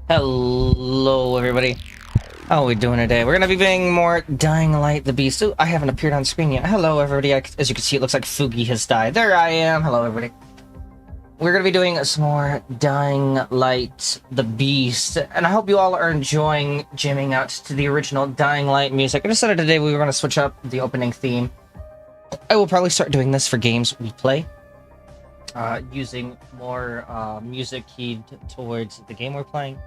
Hello, everybody. How are we doing today? We're gonna be playing more Dying Light: The Beast. Ooh, I haven't appeared on screen yet. Hello, everybody. As you can see, it looks like Fugi has died. There I am. Hello, everybody. We're gonna be doing some more Dying Light: The Beast, and I hope you all are enjoying jamming out to the original Dying Light music. I decided today we were gonna switch up the opening theme. I will probably start doing this for games we play, using more music keyed towards the game we're playing.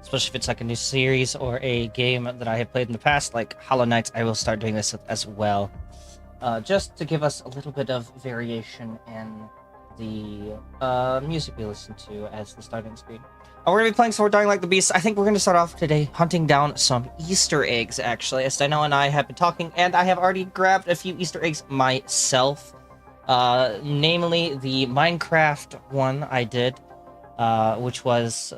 Especially if it's like a new series or a game that I have played in the past, like Hollow Knight, I will start doing this as well. Just to give us a little bit of variation in the music we listen to as the starting screen. We're going to be playing some more Dying Like the Beast. I think we're going to start off today hunting down some Easter eggs, actually, as Dino and I have been talking, and I have already grabbed a few Easter eggs myself. Namely, the Minecraft one I did, which was...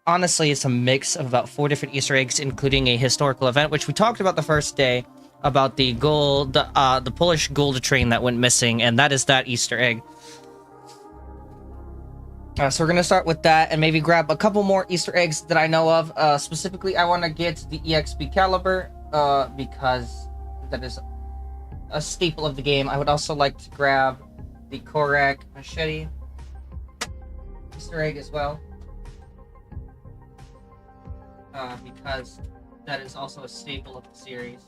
Honestly, it's a mix of about 4 different Easter eggs, including a historical event, which we talked about the first day, about the the Polish gold train that went missing, and that is that Easter egg. So we're gonna start with that, and maybe grab a couple more Easter eggs that I know of. Specifically, I want to get the EXP caliber, because that is a staple of the game. I would also like to grab the Korak machete Easter egg as well. Because that is also a staple of the series.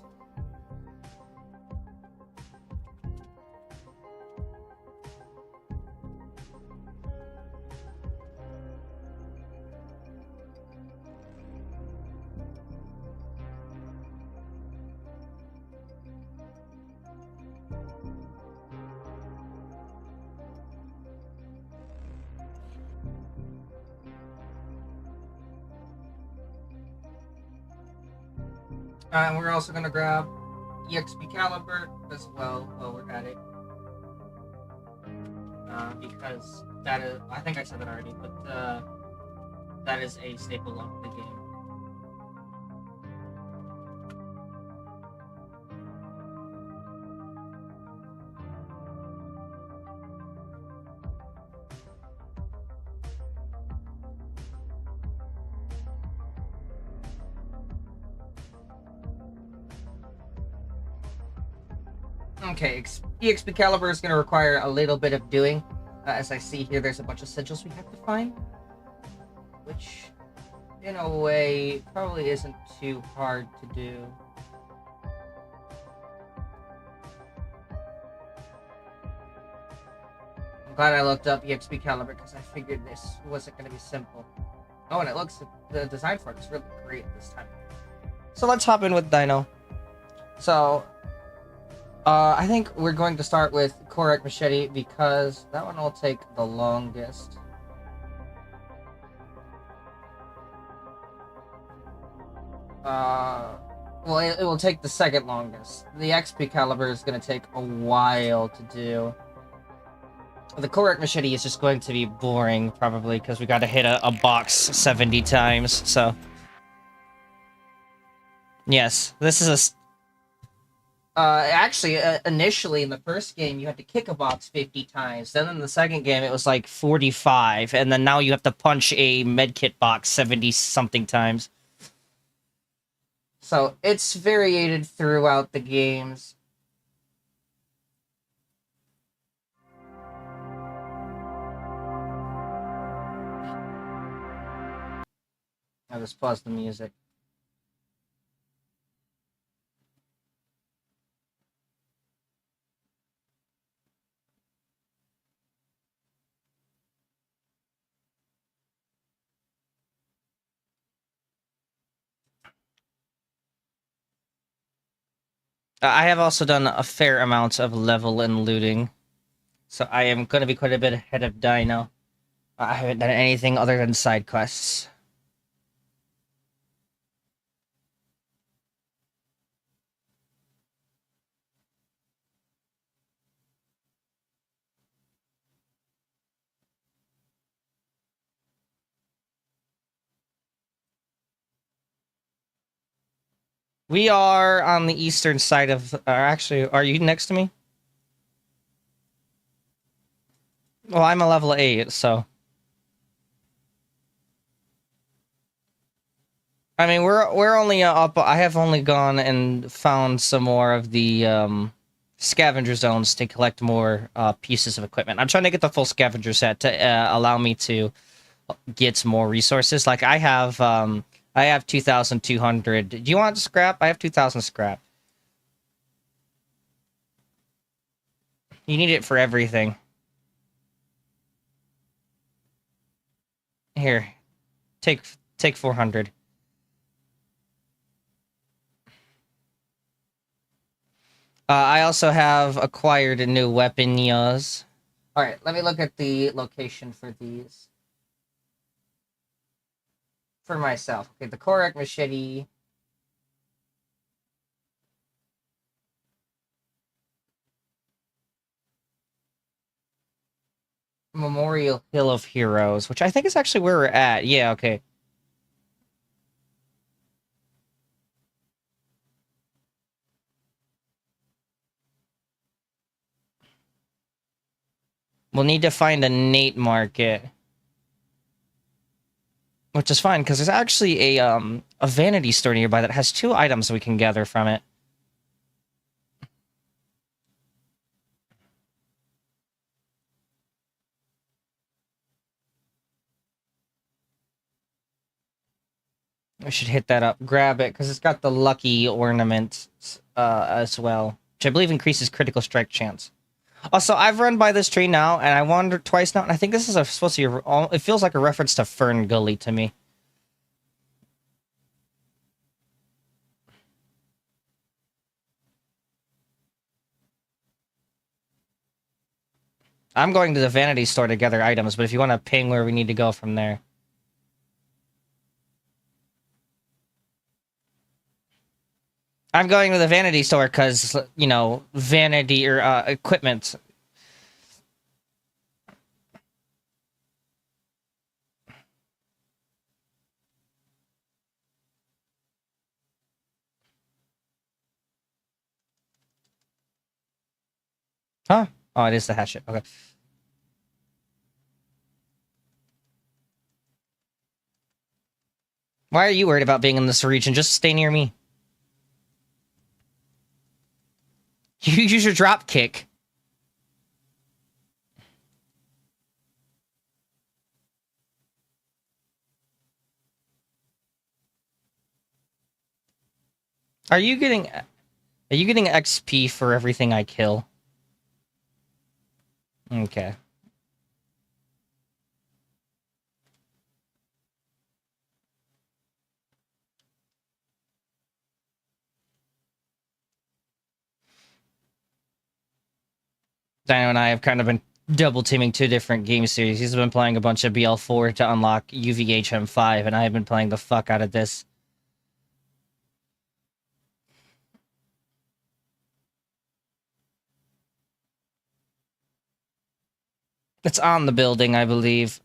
And we're also going to grab EXP caliber as well while we're at it. Because that is, I think I said that already, but that is a staple of the game. Okay, EXP caliber is going to require a little bit of doing. As I see here, there's a bunch of sigils we have to find, which, in a way, probably isn't too hard to do. I'm glad I looked up EXP caliber because I figured this wasn't going to be simple. Oh, and it looks, the design for it is really great this time. So let's hop in with Dino. So, I think we're going to start with Korak Machete because that one will take the longest. Well, it will take the second longest. The XP caliber is going to take a while to do. The Korak Machete is just going to be boring, probably, because we got to hit a box 70 times, so... Yes, this is a... Actually, initially in the first game, you had to kick a box 50 times. Then in the second game, it was like 45. And then now you have to punch a medkit box 70-something times. So, it's variated throughout the games. I'll just pause the music. I have also done a fair amount of level and looting, so I am going to be quite a bit ahead of Dino. I haven't done anything other than side quests. We are on the eastern side of... actually, are you next to me? Well, I'm a level 8, so... I mean, we're only up... I have only gone and found some more of the, scavenger zones to collect more, pieces of equipment. I'm trying to get the full scavenger set to, allow me to get more resources. Like, I have 2,200. Do you want scrap? I have 2,000 scrap. You need it for everything. Here, take 400. I also have acquired a new weapon, Yuz. Alright, let me look at the location for these. For myself. Okay, the Korak Machete. Memorial Hill of Heroes, which I think is actually where we're at. Yeah, okay. We'll need to find a Nate market. Which is fine, because there's actually a vanity store nearby that has 2 items we can gather from it. I should hit that up. Grab it, because it's got the lucky ornament as well. Which I believe increases critical strike chance. Also, I've run by this tree now, and I wandered twice now, and I think this is supposed to be... It feels like a reference to Fern Gully to me. I'm going to the vanity store to gather items, but if you want to ping where we need to go from there. I'm going to the vanity store because, you know, vanity or equipment. Huh? Oh, it is the hatchet. Okay. Why are you worried about being in this region? Just stay near me. You use your drop kick. Are you getting XP for everything I kill? Okay. Dino and I have kind of been double teaming 2 different game series. He's been playing a bunch of BL4 to unlock UVHM5, and I have been playing the fuck out of this. It's on the building, I believe.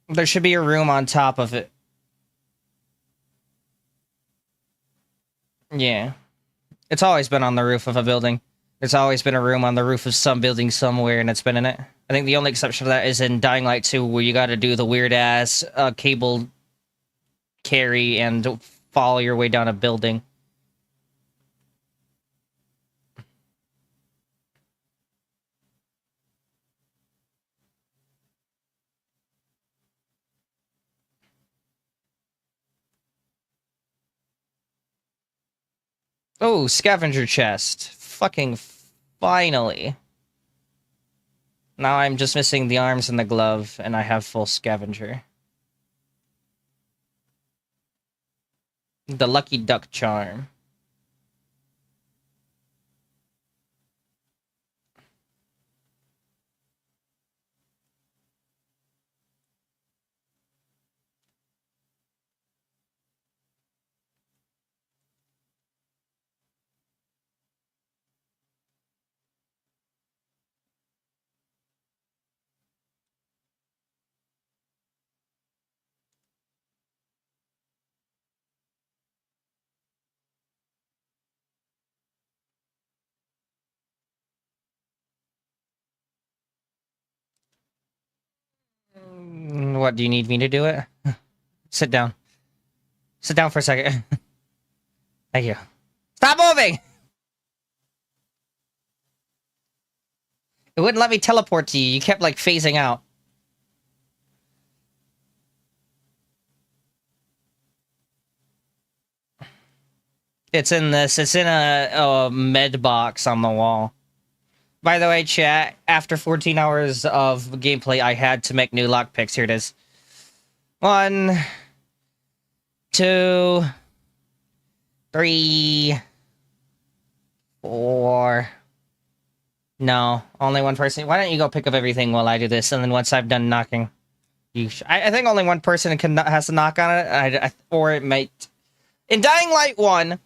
There should be a room on top of it. Yeah. It's always been on the roof of a building. There's always been a room on the roof of some building somewhere, and it's been in it. I think the only exception to that is in Dying Light 2, where you gotta do the weird-ass cable carry and follow your way down a building. Oh, scavenger chest. Fucking finally. Now I'm just missing the arms and the glove, and I have full scavenger. The Lucky Duck charm. What, do you need me to do it? Sit down. Sit down for a second. Thank you. Stop moving! It wouldn't let me teleport to you. You kept, like, phasing out. It's in this. It's in a med box on the wall. By the way, chat, after 14 hours of gameplay, I had to make new lockpicks. Here it is. 1, 2, 3, 4. No, only one person. Why don't you go pick up everything while I do this, and then once I've done knocking, I think only one person has to knock on it, or it might. In Dying Light 1,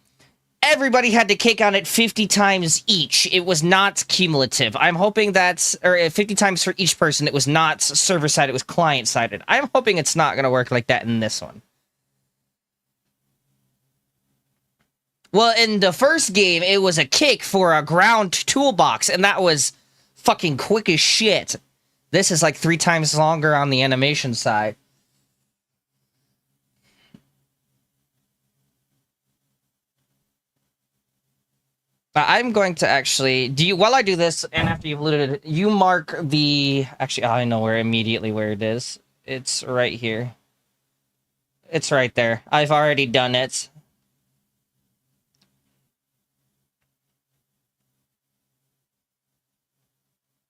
everybody had to kick on it 50 times each. It was not cumulative. I'm hoping that's, or 50 times for each person. It was not server-sided, it was client-sided. I'm hoping it's not going to work like that in this one. Well, in the first game, it was a kick for a ground toolbox, and that was fucking quick as shit. This is like 3 times longer on the animation side. I'm going to actually, while I do this, and after you've looted it, you mark the, actually, I know immediately where it is. It's right here. It's right there. I've already done it.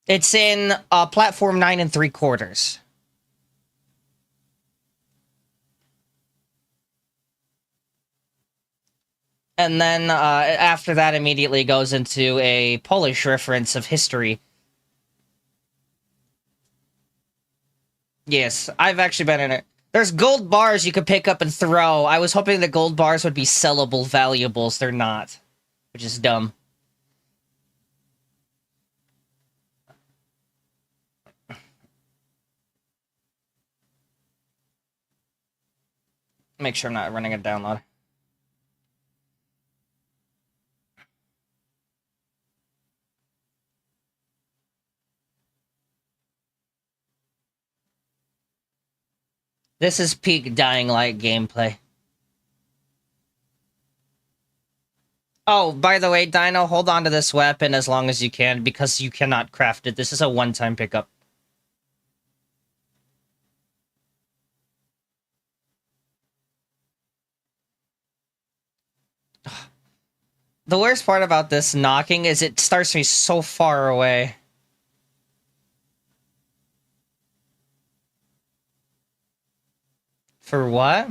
It's in platform 9 3/4. And then after that immediately goes into a Polish reference of history. Yes, I've actually been in it. There's gold bars you could pick up and throw. I was hoping the gold bars would be sellable valuables. They're not, which is dumb. Make sure I'm not running a download. This is peak Dying Light gameplay. Oh, by the way, Dino, hold on to this weapon as long as you can, because you cannot craft it. This is a one-time pickup. The worst part about this knocking is it starts me so far away. For what?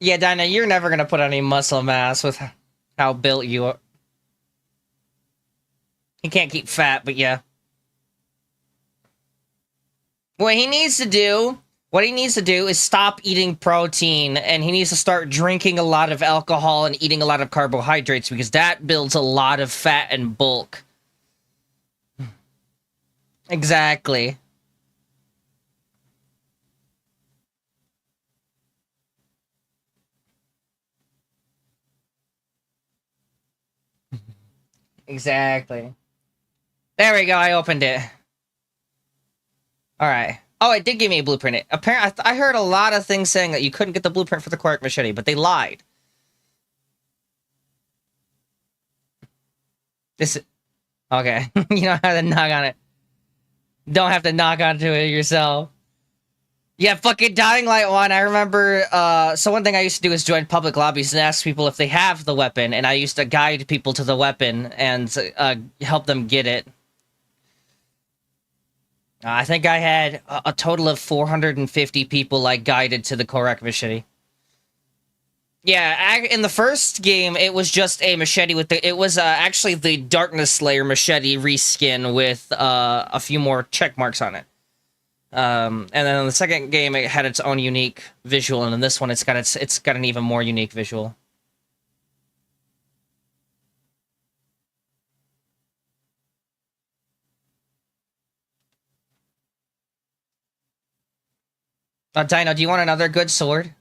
Yeah, Dinah, you're never gonna put any muscle mass with how built you are. He can't keep fat, but yeah. What he needs to do is stop eating protein, and he needs to start drinking a lot of alcohol and eating a lot of carbohydrates, because that builds a lot of fat and bulk. Exactly. Exactly. There we go, I opened it. Alright. Oh, it did give me a blueprint. Apparently, I heard a lot of things saying that you couldn't get the blueprint for the Quark machete, but they lied. This... Okay. You don't have to knock on it. Don't have to knock onto it yourself. Yeah, fucking Dying Light 1, I remember, so one thing I used to do is join public lobbies and ask people if they have the weapon, and I used to guide people to the weapon and help them get it. I think I had a total of 450 people, like, guided to the correct machete. Yeah, in the first game, it was just a machete with the... It was actually the Darkness Slayer machete reskin with a few more check marks on it. And then in the second game, it had its own unique visual, and in this one, it's got an even more unique visual. Dino, do you want another good sword?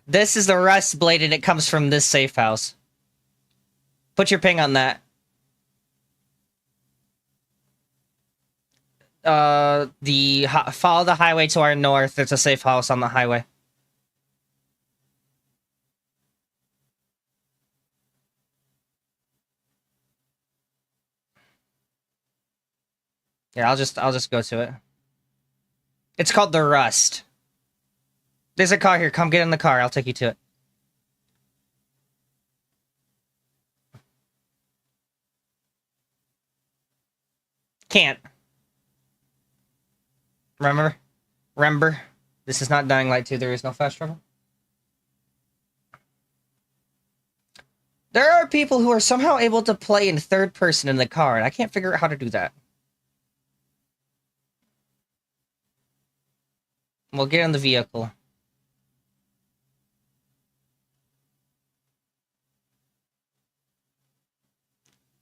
This is the Rust Blade, and it comes from this safe house. Put your ping on that. Follow the highway to our north. There's a safe house on the highway. Yeah, I'll just go to it. It's called the Rust. There's a car here. Come get in the car. I'll take you to it. Can't. Remember? This is not Dying Light 2. There is no fast travel. There are people who are somehow able to play in third person in the car, and I can't figure out how to do that. We'll get in the vehicle.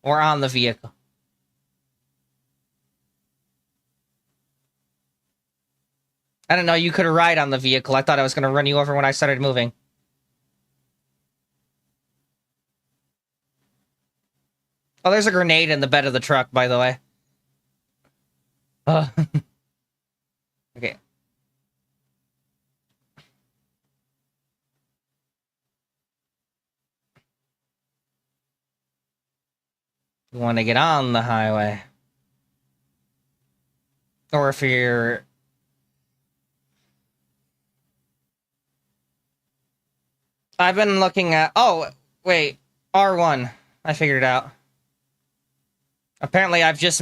Or on the vehicle. I don't know, you could ride on the vehicle. I thought I was going to run you over when I started moving. Oh, there's a grenade in the bed of the truck, by the way. Okay. You want to get on the highway. Or if you're... I've been looking at... Oh, wait. R1. I figured it out. Apparently, I have just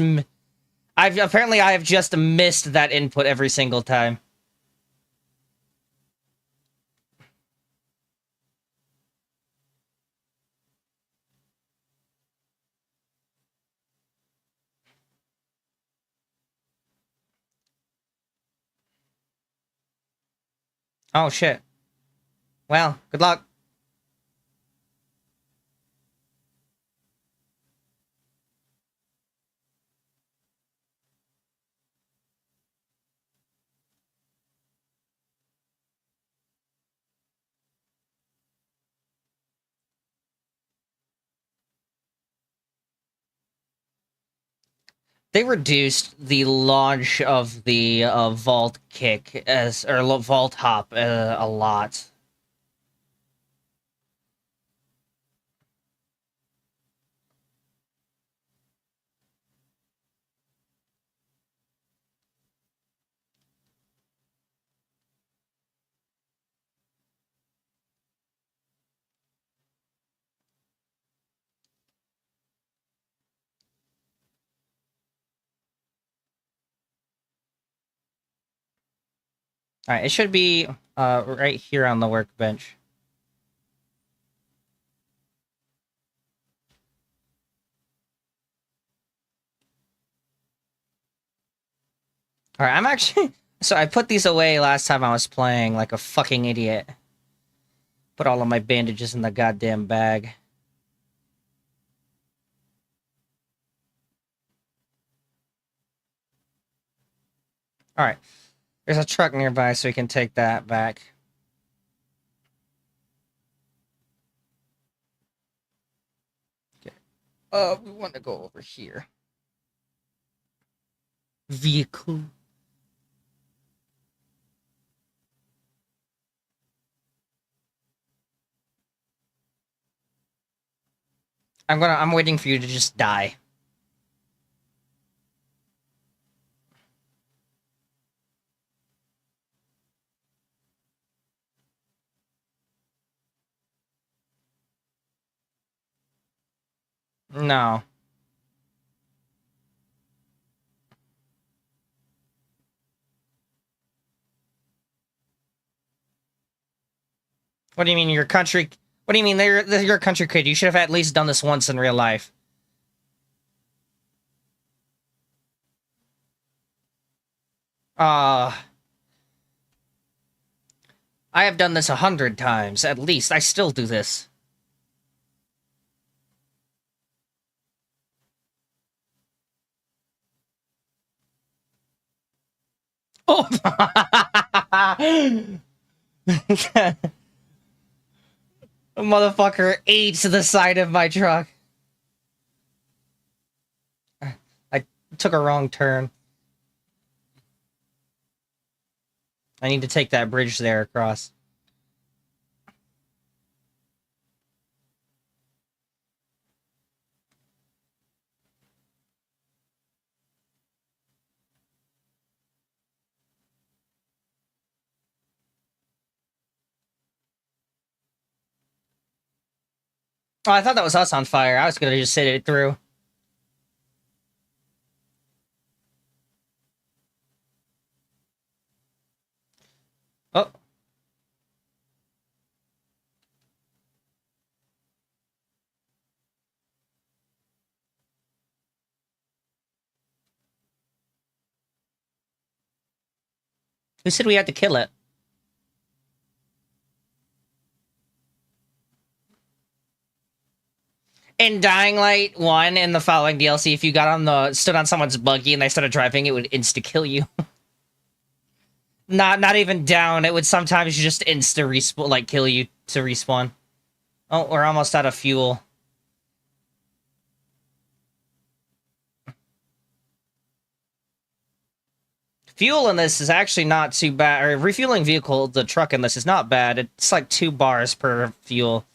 missed that input every single time. Oh, shit. Well, good luck. They reduced the launch of the vault kick or vault hop a lot. All right, it should be right here on the workbench. All right, I'm actually... So I put these away last time I was playing like a fucking idiot. Put all of my bandages in the goddamn bag. All right. There's a truck nearby, so we can take that back. Okay. We want to go over here. Vehicle. I'm waiting for you to just die. No. What do you mean your country? What do you mean they're your country kid? You should have at least done this once in real life. Uh, I have done this 100 times, at least. I still do this. Oh! Motherfucker ate to the side of my truck. I took a wrong turn. I need to take that bridge there across. Oh, I thought that was us on fire. I was gonna just sit it through. Oh. Who said we had to kill it? In Dying Light 1 in the following DLC, if you stood on someone's buggy and they started driving, it would insta-kill you. Not even down, it would sometimes just insta-respawn, like, kill you to respawn. Oh, we're almost out of fuel. Fuel in this is actually not too bad, or refueling the truck in this is not bad. It's like 2 bars per fuel.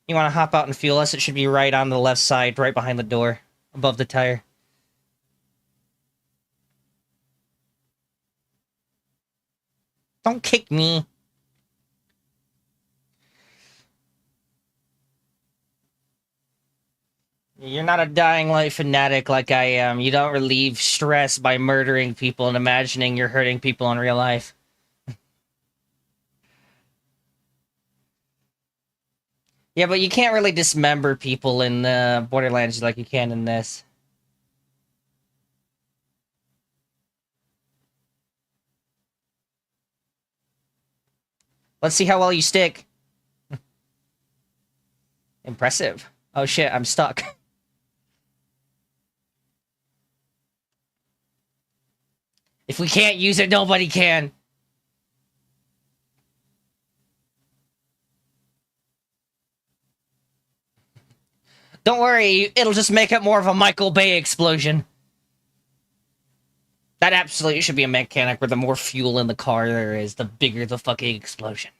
You want to hop out and fuel us? It should be right on the left side, right behind the door, above the tire. Don't kick me. You're not a Dying Light fanatic like I am. You don't relieve stress by murdering people and imagining you're hurting people in real life. Yeah, but you can't really dismember people in Borderlands like you can in this. Let's see how well you stick. Impressive. Oh shit, I'm stuck. If we can't use it, nobody can. Don't worry, it'll just make it more of a Michael Bay explosion. That absolutely should be a mechanic where the more fuel in the car there is, the bigger the fucking explosion.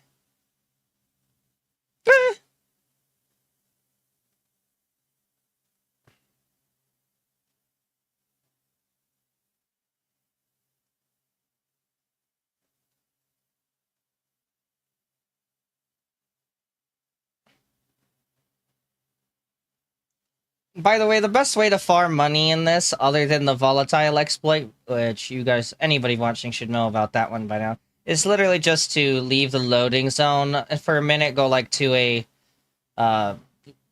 By the way, the best way to farm money in this, other than the volatile exploit, which you guys, anybody watching should know about that one by now, is literally just to leave the loading zone for a minute, go like to a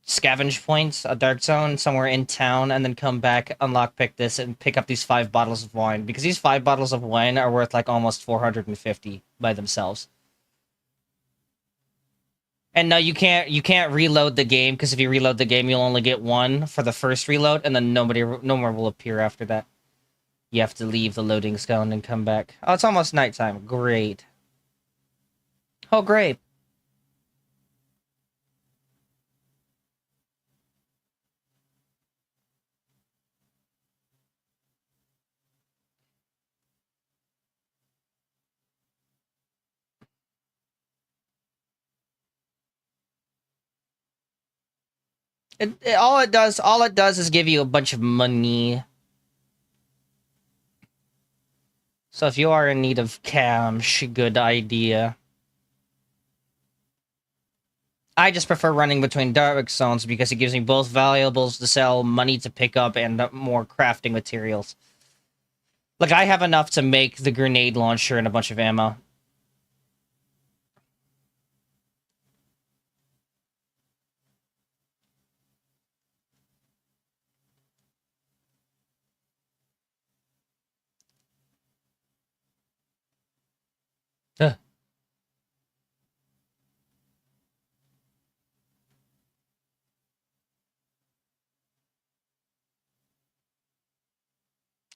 scavenge point, a dark zone somewhere in town, and then come back, unlock pick this, and pick up these 5 bottles of wine. Because these 5 bottles of wine are worth like almost 450 by themselves. And no, you can't reload the game, because if you reload the game, you'll only get 1 for the first reload, and then no more will appear after that. You have to leave the loading zone and come back. Oh, it's almost nighttime. Great. Oh, great. All it does is give you a bunch of money. So if you are in need of cash, good idea. I just prefer running between dark zones because it gives me both valuables to sell, money to pick up, and more crafting materials. Like, I have enough to make the grenade launcher and a bunch of ammo. Ugh.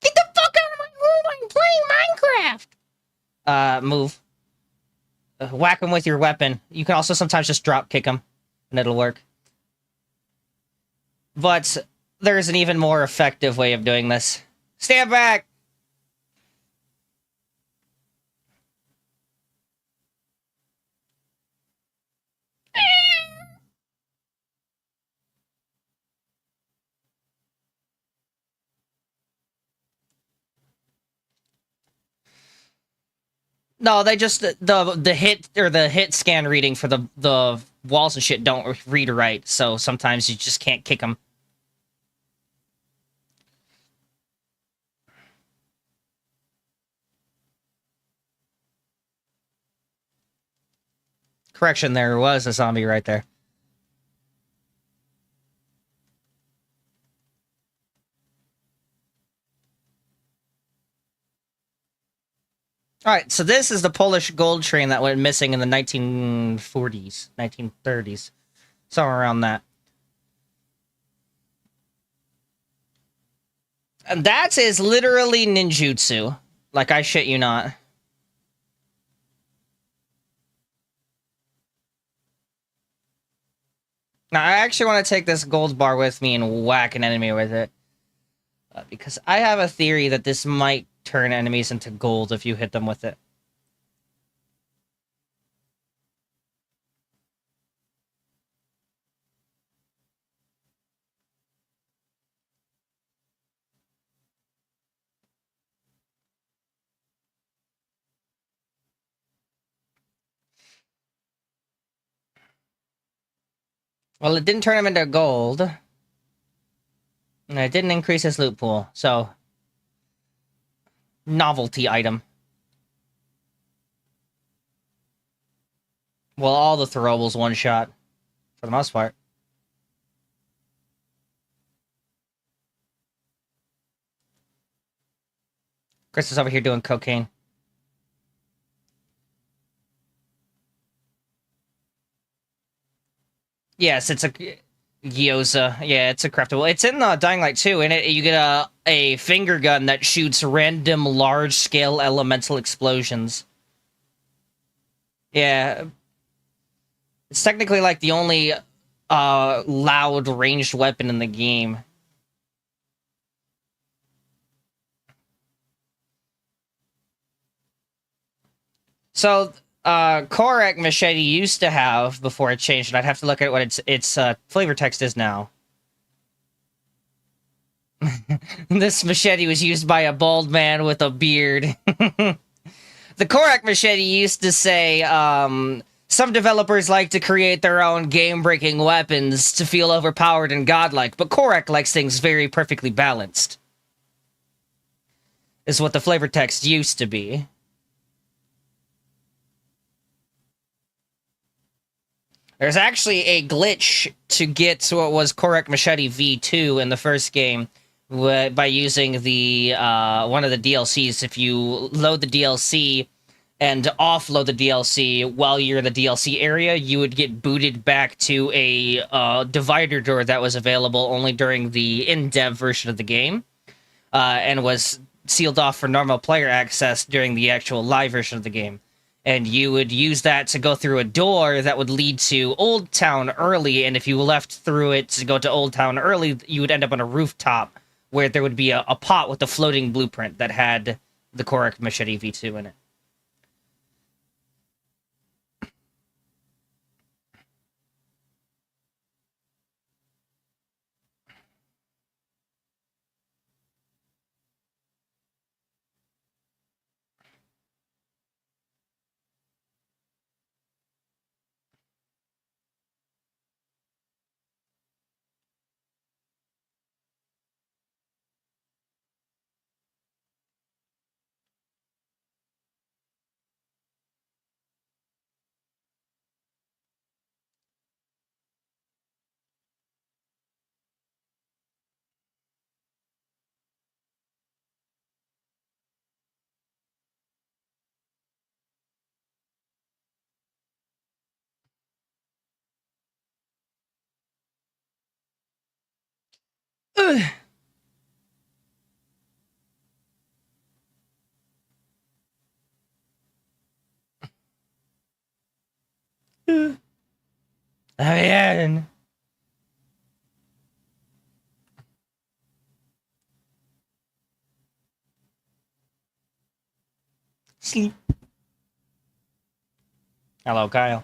Get the fuck out of my room! I'm playing Minecraft! Move. Whack him with your weapon. You can also sometimes just drop kick him, and it'll work. But there's an even more effective way of doing this. Stand back! No, they just the hit or the hit scan reading for the walls and shit don't read right, so sometimes you just can't kick them. Correction, there was a zombie right there. Alright, so this is the Polish gold train that went missing in the 1940s, 1930s. Somewhere around that. And that is literally ninjutsu. Like, I shit you not. Now, I actually want to take this gold bar with me and whack an enemy with it. Because I have a theory that this might turn enemies into gold if you hit them with it. Well, it didn't turn him into gold. And it didn't increase his loot pool, so... Novelty item. Well, all the throwables one-shot. For the most part. Chris is over here doing cocaine. Yes, it's a... Gyoza. Yeah, it's a craftable. It's in Dying Light 2. In it, you get a finger gun that shoots random large-scale elemental explosions. Yeah. It's technically like the only loud ranged weapon in the game. So, Korak Machete used to have, before it changed, and I'd have to look at what its flavor text is now. This machete was used by a bald man with a beard. The Korak Machete used to say, some developers like to create their own game-breaking weapons to feel overpowered and godlike, but Korak likes things very perfectly balanced. Is what the flavor text used to be. There's actually a glitch to get to what was Korak Machete V2 in the first game by using the one of the DLCs. If you load the DLC and offload the DLC while you're in the DLC area, you would get booted back to a divider door that was available only during the in-dev version of the game, and was sealed off for normal player access during the actual live version of the game. And you would use that to go through a door that would lead to Old Town Early, and if you left through it to go to Old Town Early, you would end up on a rooftop where there would be a pot with a floating blueprint that had the Korak Machete V2 in it. Bien. Sleep. Hello, Kyle.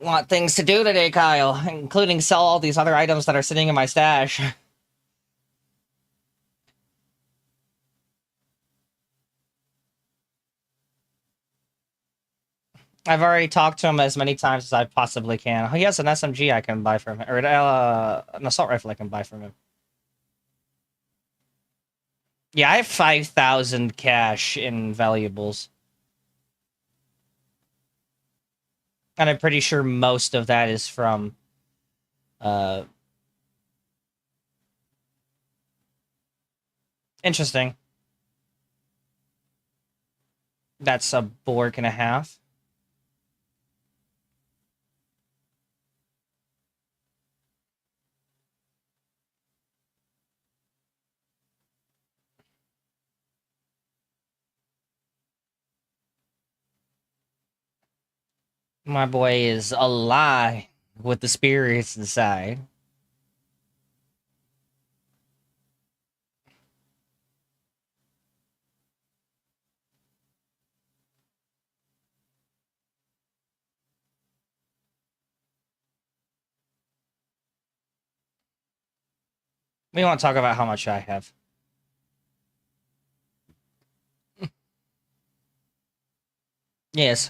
Want things to do today, Kyle, including sell all these other items that are sitting in my stash. I've already talked to him as many times as I possibly can. He has an SMG I can buy from him, or an assault rifle I can buy from him. Yeah, I have 5,000 cash in valuables. And I'm pretty sure most of that is from, interesting. That's a Bork and a half. My boy is alive with the spirits inside. We won't talk about how much I have. Yes.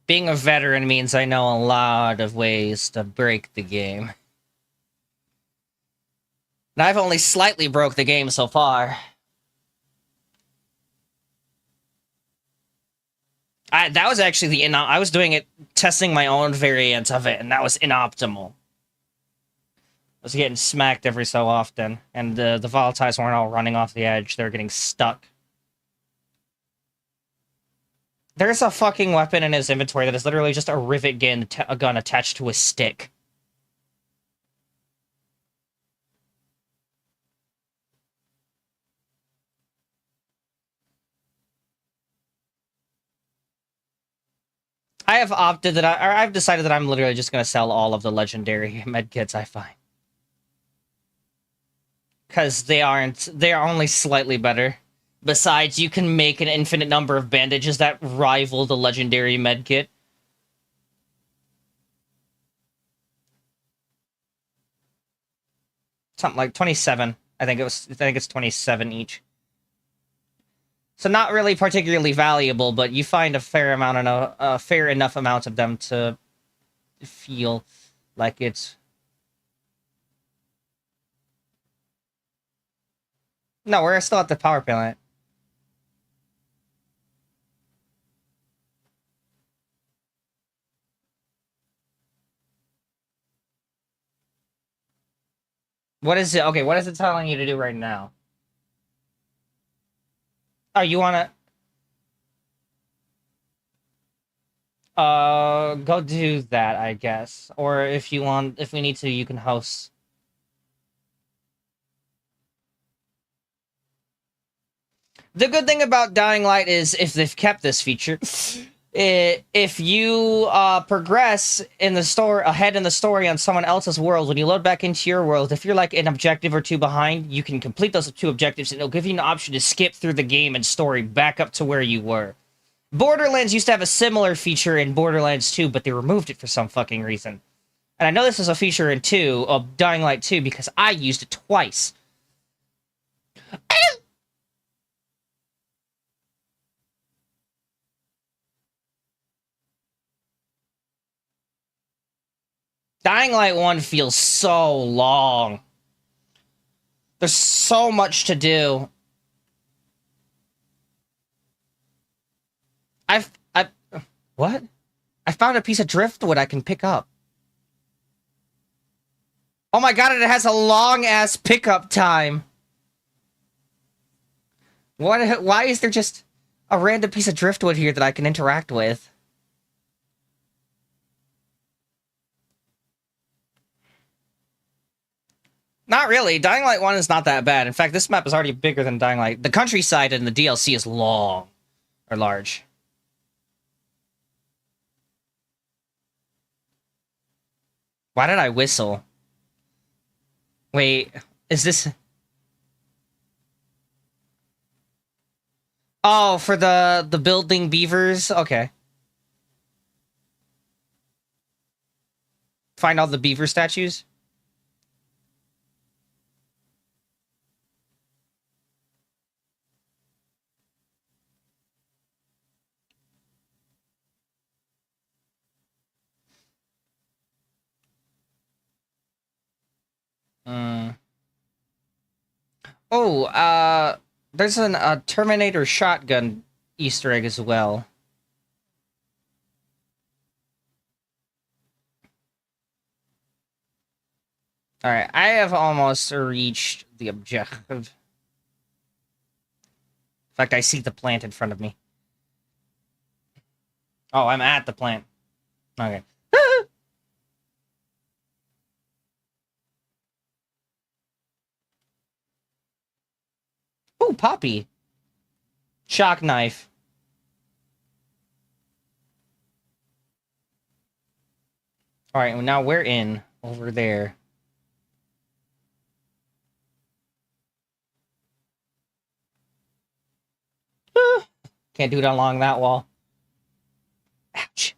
Being a veteran means I know a lot of ways to break the game. And I've only slightly broke the game so far. That was actually I was doing it, testing my own variant of it, and that was inoptimal. I was getting smacked every so often, and the volatiles weren't all running off the edge, they were getting stuck. There's a fucking weapon in his inventory that is literally just a rivet gun, attached to a stick. I have opted that I've decided that I'm literally just going to sell all of the legendary medkits I find. Because they are only slightly better. Besides, you can make an infinite number of bandages that rival the legendary medkit. Something like 27. I think it's 27 each. So not really particularly valuable, but you find a fair enough amount of them to feel like it's... No, we're still at the power plant. What is it? Okay, what is it telling you to do right now? Oh, you wanna... go do that, I guess. Or if you want, if we need to, you can host. The good thing about Dying Light is, if they've kept this feature, if you progress in the story, ahead in the story on someone else's world, when you load back into your world, if you're like an objective or two behind, you can complete those two objectives, and it'll give you an option to skip through the game and story back up to where you were. Borderlands used to have a similar feature in Borderlands 2, but they removed it for some fucking reason. And I know this is a feature in Dying Light 2, because I used it twice. Dying Light 1 feels so long. There's so much to do. What? I found a piece of driftwood I can pick up. Oh my god, it has a long-ass pickup time. What? Why is there just a random piece of driftwood here that I can interact with? Not really. Dying Light 1 is not that bad. In fact, this map is already bigger than Dying Light. The countryside in the DLC is long. Or large. Why did I whistle? Wait, is this... Oh, for the building beavers? Okay. Find all the beaver statues? Hmm. Oh, there's a Terminator shotgun Easter egg as well. Alright, I have almost reached the objective. In fact, I see the plant in front of me. Oh, I'm at the plant. Okay. Oh, Poppy. Shock knife. Alright, well, now we're in. Over there. Can't do it along that wall. Ouch.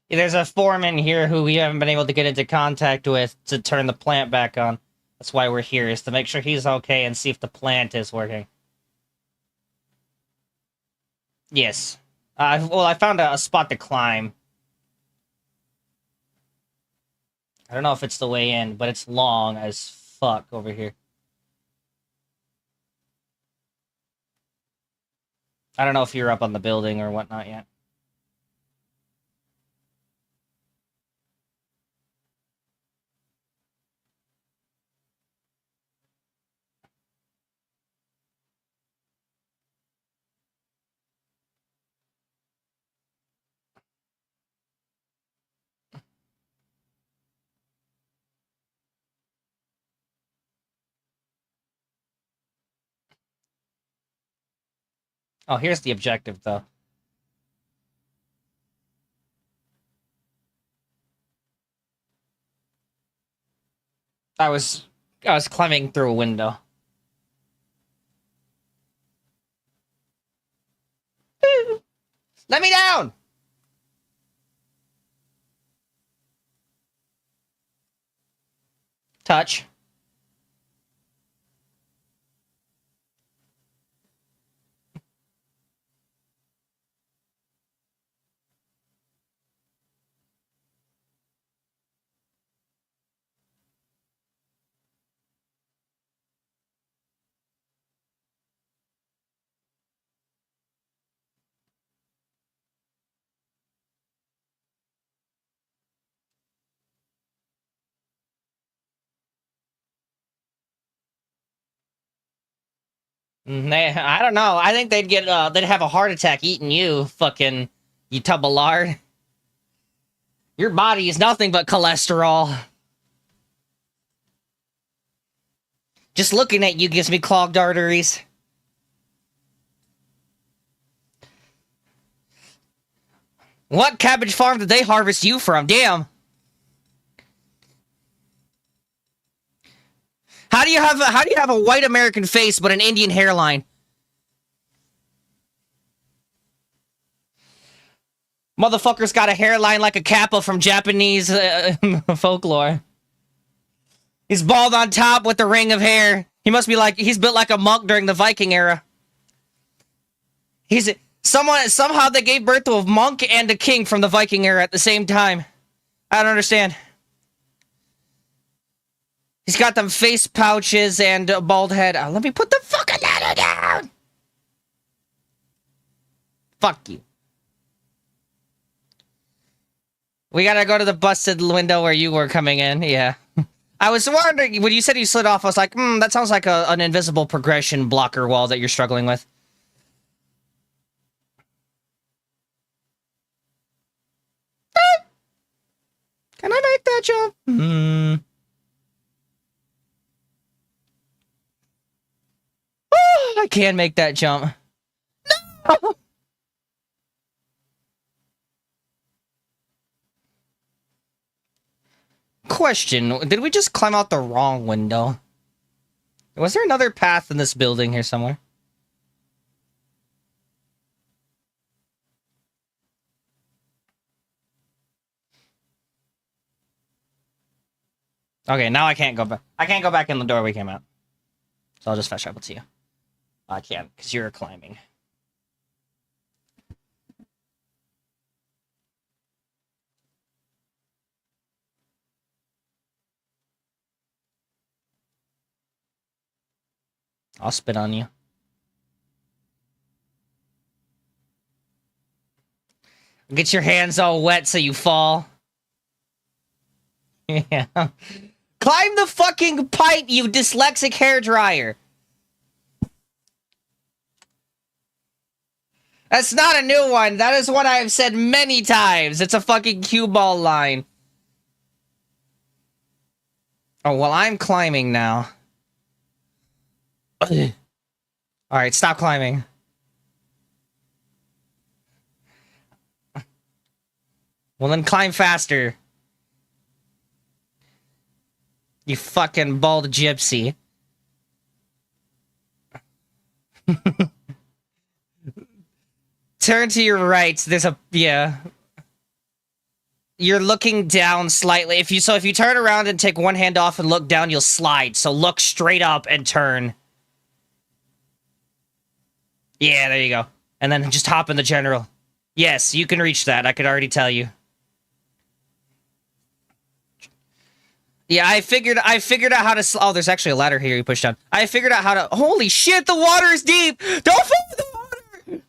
There's a foreman here who we haven't been able to get into contact with to turn the plant back on. That's why we're here, is to make sure he's okay and see if the plant is working. Yes. Well, I found a spot to climb. I don't know if it's the way in, but it's long as fuck over here. I don't know if you're up on the building or whatnot yet. Oh, here's the objective, though. I was climbing through a window. Let me down! Touch. I don't know. I think they'd they'd have a heart attack eating you, fucking, you tub of lard. Your body is nothing but cholesterol. Just looking at you gives me clogged arteries. What cabbage farm did they harvest you from? Damn. How do you have a white American face but an Indian hairline? Motherfucker's got a hairline like a kappa from Japanese folklore. He's bald on top with the ring of hair. He must be like, he's built like a monk during the Viking era. Somehow they gave birth to a monk and a king from the Viking era at the same time. I don't understand. He's got them face pouches and a bald head. Let me put the fucking ladder down! Fuck you. We gotta go to the busted window where you were coming in, yeah. I was wondering, when you said you slid off, I was like, that sounds like an invisible progression blocker wall that you're struggling with. Can I make that jump? Oh, I can make that jump. No! Question, did we just climb out the wrong window? Was there another path in this building here somewhere? Okay, now I can't go back. I can't go back in the door we came out. So I'll just fast travel to you. I can't, because you're climbing. I'll spit on you. Get your hands all wet so you fall. Yeah. Climb the fucking pipe, you dyslexic hairdryer! That's not a new one. That is one I have said many times. It's a fucking cue ball line. Oh, well, I'm climbing now. Alright, stop climbing. Well, then climb faster. You fucking bald gypsy. Turn to your right. There's a... yeah. You're looking down slightly. If you turn around and take one hand off and look down, you'll slide. So look straight up and turn. Yeah, there you go. And then just hop in the general. Yes, you can reach that. I could already tell you. Yeah, I figured out how to... oh, there's actually a ladder here you push down. I figured out how to... holy shit, the water is deep! Don't fall in the water!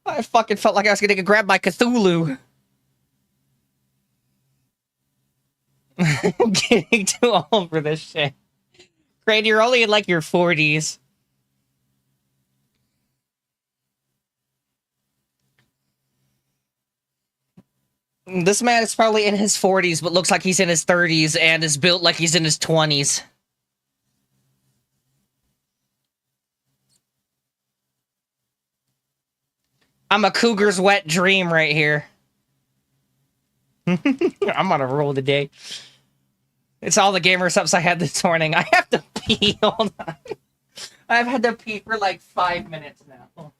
I fucking felt like I was gonna get grabbed by Cthulhu. I'm getting too old for this shit. Crane, you're only in like your 40s. This man is probably in his 40s, but looks like he's in his 30s and is built like he's in his 20s. I'm a cougar's wet dream right here. I'm on a roll today. It's all the gamer subs I had this morning. I have to pee. Hold on. I've had to pee for like 5 minutes now.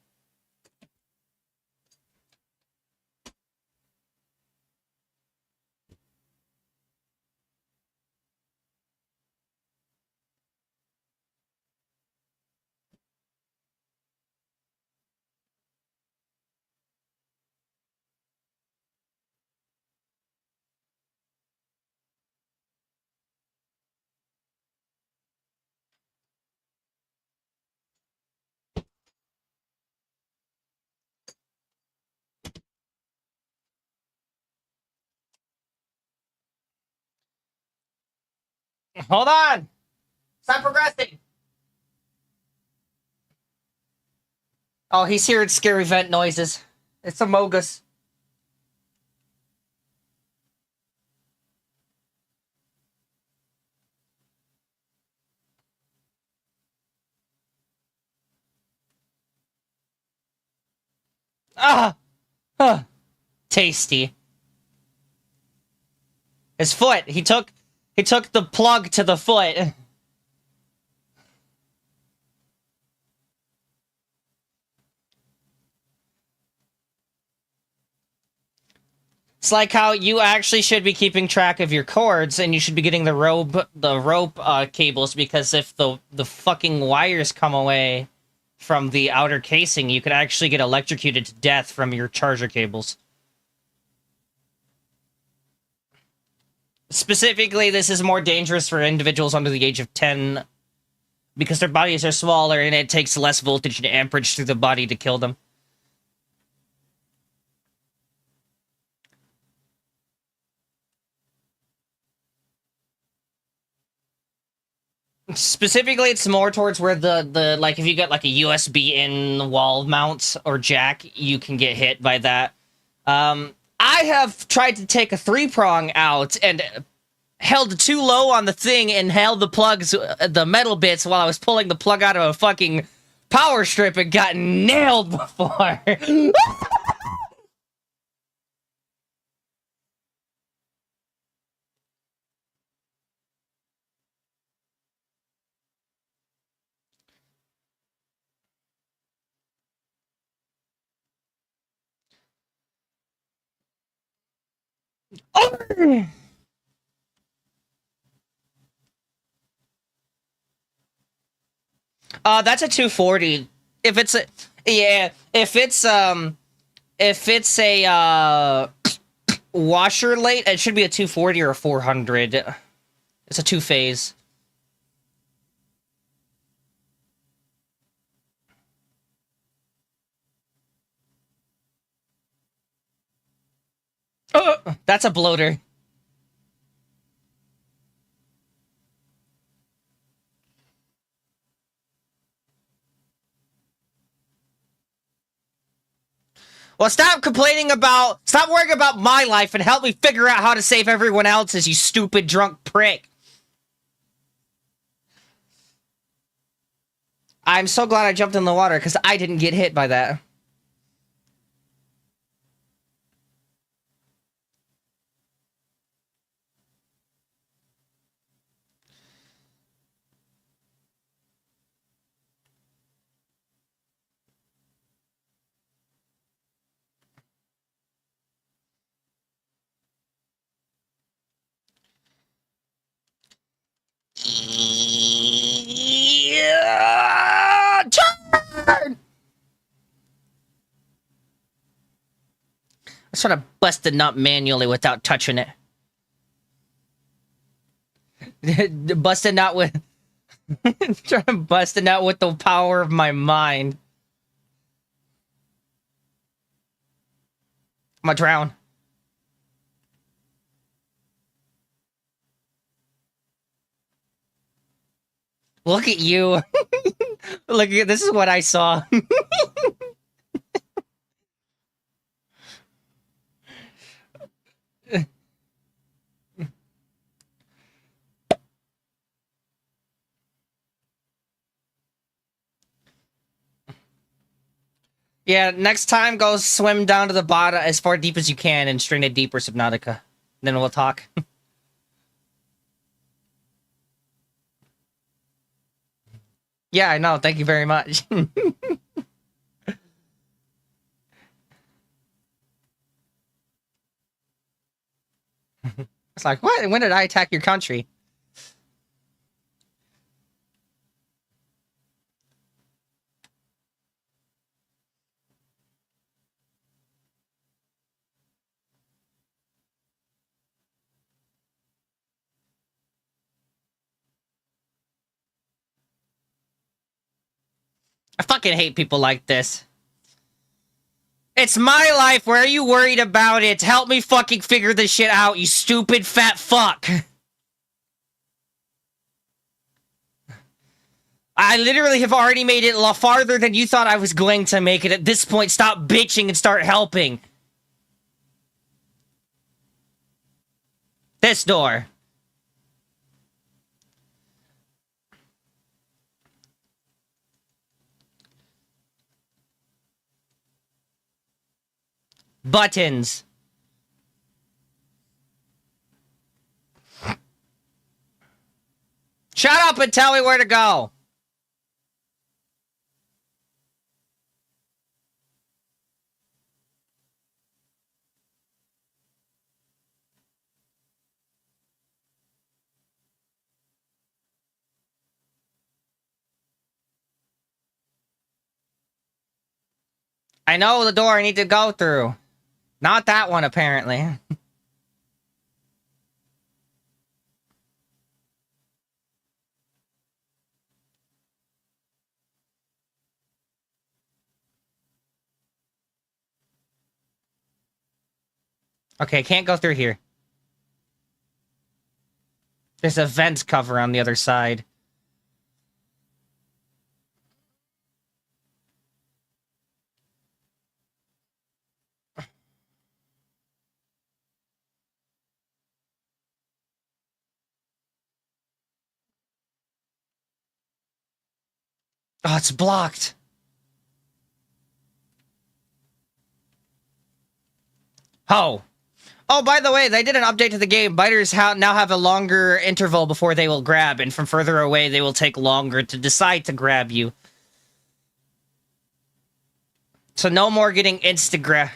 Hold on! Stop progressing! Oh, he's hearing scary vent noises. It's a Mogus. Ah! Tasty. His foot. He took the plug to the foot. It's like how you actually should be keeping track of your cords, and you should be getting the rope cables, because if the fucking wires come away from the outer casing, you could actually get electrocuted to death from your charger cables. Specifically, this is more dangerous for individuals under the age of 10, because their bodies are smaller and it takes less voltage and amperage through the body to kill them. Specifically, it's more towards where the like if you got like a USB in wall mount or jack, you can get hit by that. I have tried to take a 3-prong out and held too low on the thing and held the plugs, the metal bits, while I was pulling the plug out of a fucking power strip and got nailed before. Oh! That's a 240. If it's a yeah, if it's a washer late, it should be a 240 or a 400. It's a 2-phase. That's a bloater. Well, stop complaining about... Stop worrying about my life and help me figure out how to save everyone else's, you stupid drunk prick. I'm so glad I jumped in the water, because I didn't get hit by that. Yeah, turn! I was trying to bust the nut manually without touching it. Bust a nut with... trying to bust a nut with the power of my mind. I'm gonna drown. Look at you. Look at this is what I saw. Yeah, next time go swim down to the bottom as far deep as you can and strain it deeper, Subnautica. Then we'll talk. Yeah, I know. Thank you very much. It's like, what? When did I attack your country? I fucking hate people like this. It's my life. Where are you worried about it? Help me fucking figure this shit out, you stupid fat fuck. I literally have already made it a lot farther than you thought I was going to make it. At this point, stop bitching and start helping. This door. Buttons. Shut up and tell me where to go. I know the door I need to go through. Not that one, apparently. Okay, can't go through here. There's a vent cover on the other side. Oh, it's blocked. Oh. Oh, by the way, they did an update to the game. Biters now have a longer interval before they will grab, and from further away, they will take longer to decide to grab you. So no more getting insta-grab.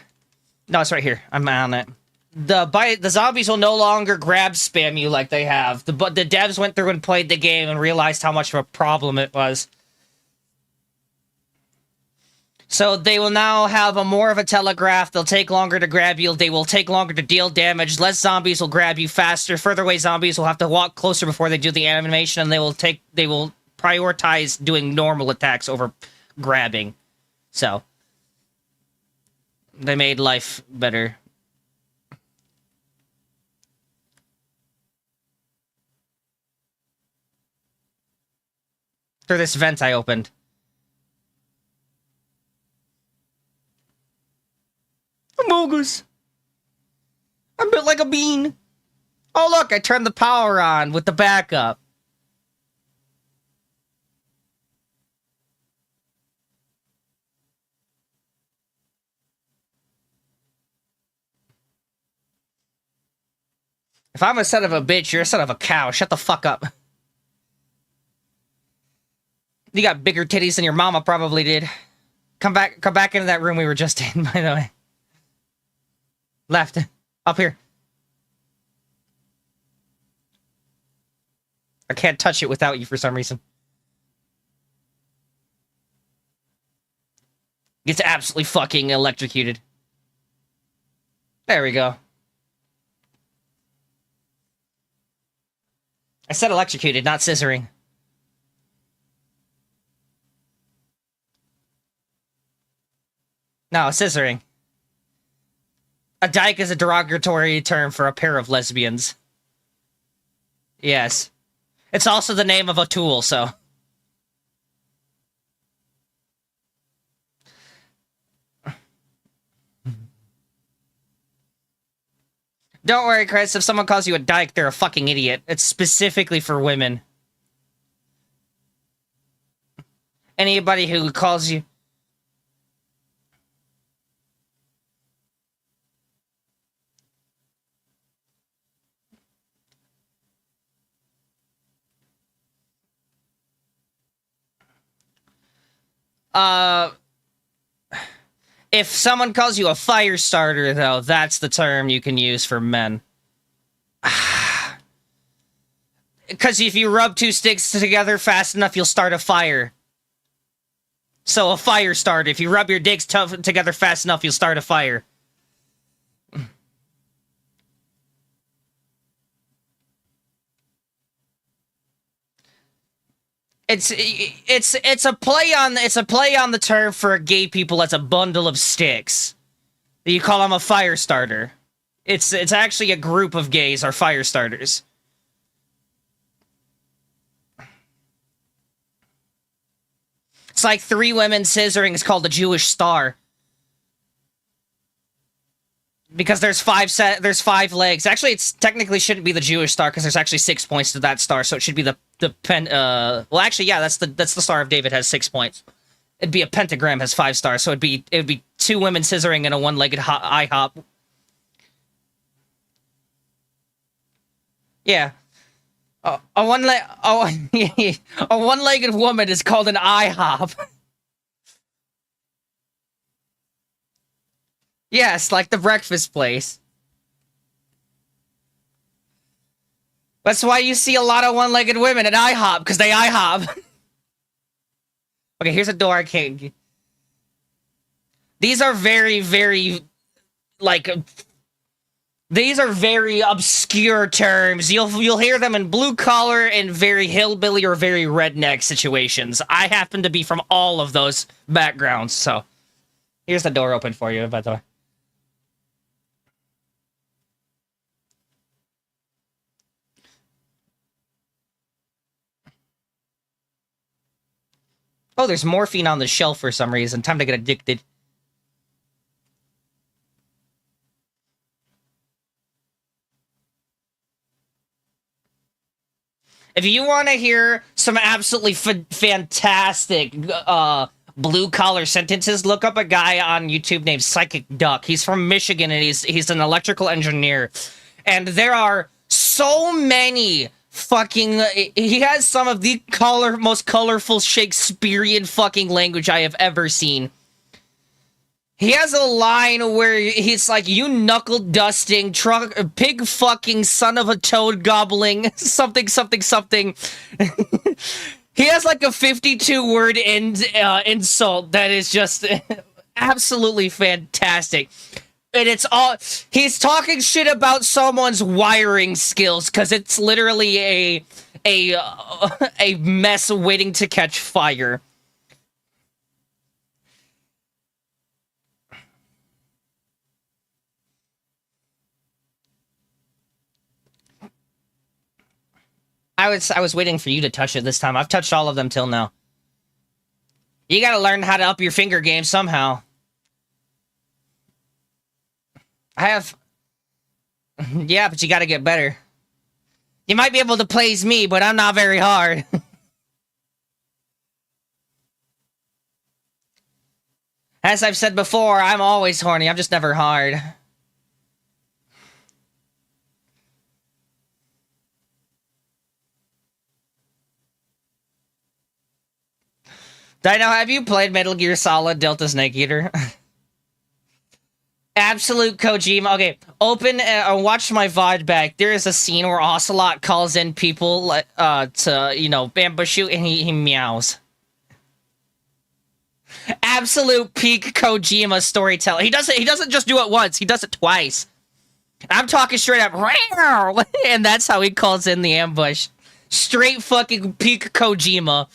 No, it's right here. I'm on it. The zombies will no longer grab spam you like they have. The devs went through and played the game and realized how much of a problem it was. So they will now have more of a telegraph. They'll take longer to grab you. They will take longer to deal damage. Less zombies will grab you faster. Further away zombies will have to walk closer before they do the animation, and they will prioritize doing normal attacks over grabbing. So they made life better. Through this vent I opened. Amogus. I'm built like a bean. Oh, look, I turned the power on with the backup. If I'm a son of a bitch, you're a son of a cow. Shut the fuck up. You got bigger titties than your mama probably did. Come back into that room we were just in, by the way. Left. Up here. I can't touch it without you for some reason. Gets absolutely fucking electrocuted. There we go. I said electrocuted, not scissoring. No, scissoring. A dyke is a derogatory term for a pair of lesbians. Yes. It's also the name of a tool, so... Don't worry, Chris. If someone calls you a dyke, they're a fucking idiot. It's specifically for women. Anybody who calls you... If someone calls you a fire starter, though, that's the term you can use for men. Because if you rub two sticks together fast enough, you'll start a fire. So a fire starter. If you rub your dicks together fast enough, you'll start a fire. It's a play on the term for gay people as a bundle of sticks. You call them a fire starter. It's actually a group of gays are fire starters. It's like three women scissoring is called a Jewish star. Because there's five legs. Actually, it's technically shouldn't be the Jewish star because there's actually 6 points to that star, so it should be well, actually, yeah, that's the Star of David has 6 points. It'd be a pentagram has 5 stars, so it'd be two women scissoring and a one-legged IHOP. Yeah. A one-legged woman is called an IHOP. Yes, like the breakfast place. That's why you see a lot of one-legged women at IHOP, because they IHOP. Okay, here's a door I can't... These are very, very... Like... These are very obscure terms. You'll hear them in blue-collar and very hillbilly or very redneck situations. I happen to be from all of those backgrounds, so... Here's the door open for you, by the way. Oh, there's morphine on the shelf for some reason. Time to get addicted. If you want to hear some absolutely fantastic blue-collar sentences, look up a guy on YouTube named Psychic Duck. He's from Michigan, and he's an electrical engineer. And there are so many fucking... He has some of the most colorful Shakespearean fucking language I have ever seen. He has a line where he's like, you knuckle-dusting, pig fucking son of a toad gobbling, something, something, something. He has like a 52-word insult that is just absolutely fantastic. And it's all... He's talking shit about someone's wiring skills, because it's literally a mess waiting to catch fire. I was waiting for you to touch it this time. I've touched all of them till now. You gotta learn how to up your finger game somehow. I have... Yeah, but you gotta get better. You might be able to please me, but I'm not very hard. As I've said before, I'm always horny. I'm just never hard. Dino, have you played Metal Gear Solid Delta Snake Eater? Absolute Kojima. Okay, open and watch my VOD back. There is a scene where Ocelot calls in people to, you know, ambush you, and he meows. Absolute peak Kojima storytelling. He doesn't just do it once, he does it twice. I'm talking straight up, and that's how he calls in the ambush. Straight fucking peak Kojima.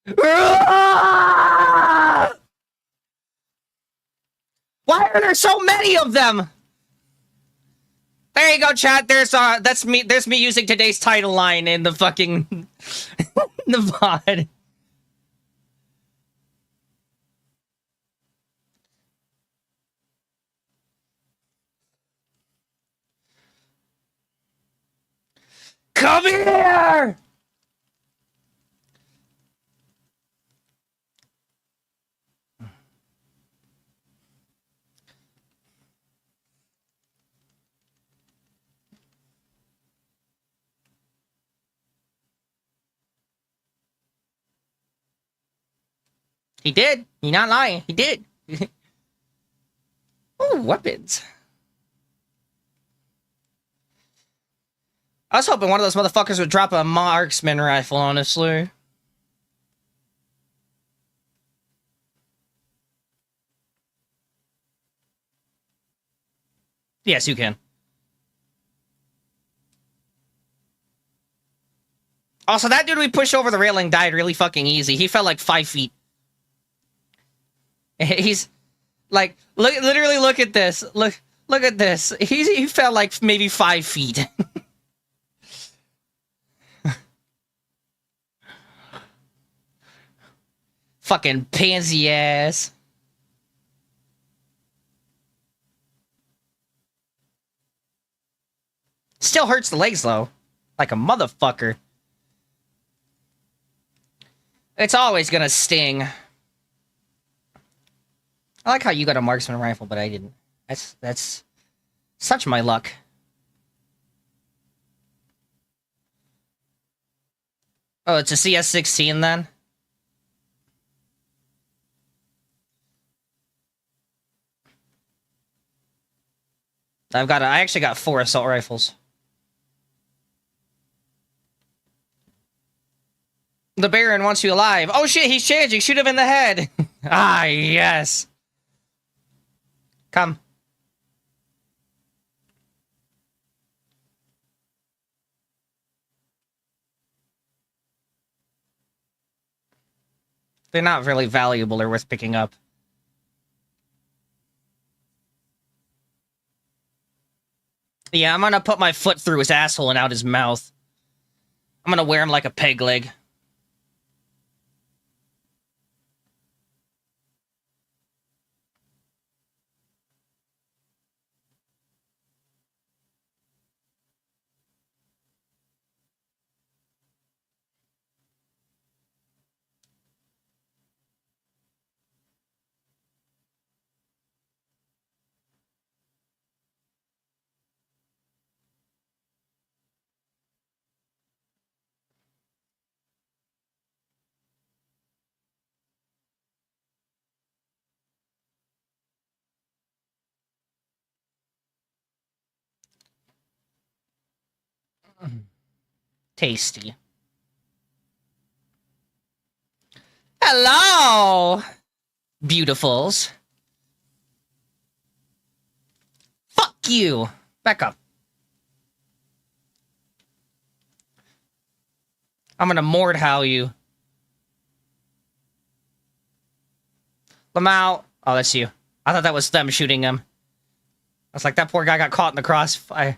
Why are there so many of them? There you go, chat. That's me. There's me using today's title line in the fucking the VOD. Come here! He did. You're not lying. He did. Ooh, weapons. I was hoping one of those motherfuckers would drop a marksman rifle, honestly. Yes, you can. Also, that dude we pushed over the railing died really fucking easy. He fell like 5 feet. He's like, literally look at this. Look at this. He fell like maybe 5 feet. Fucking pansy ass. Still hurts the legs though. Like a motherfucker. It's always gonna sting. I like how you got a marksman rifle, but I didn't. That's such my luck. Oh, it's a CS16 then? I actually got 4 assault rifles. The Baron wants you alive. Oh shit, he's changing. Shoot him in the head. Ah, yes. Come. They're not really valuable or worth picking up. Yeah, I'm gonna put my foot through his asshole and out his mouth. I'm gonna wear him like a peg leg. Tasty. Hello, beautifuls. Fuck you. Back up. I'm gonna Mordhau you. Lamau. Oh, that's you. I thought that was them shooting him. I was like, that poor guy got caught in the crossfire.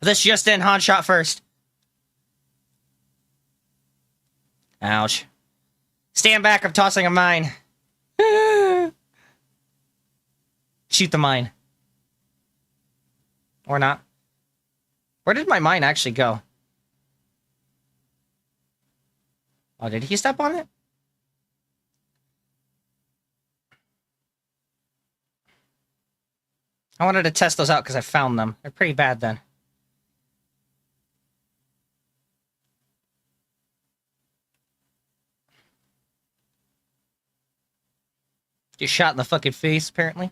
This just in, Han shot first. Ouch. Stand back, I'm tossing a mine. Shoot the mine. Or not. Where did my mine actually go? Oh, did he step on it? I wanted to test those out because I found them. They're pretty bad then. Get shot in the fucking face, apparently.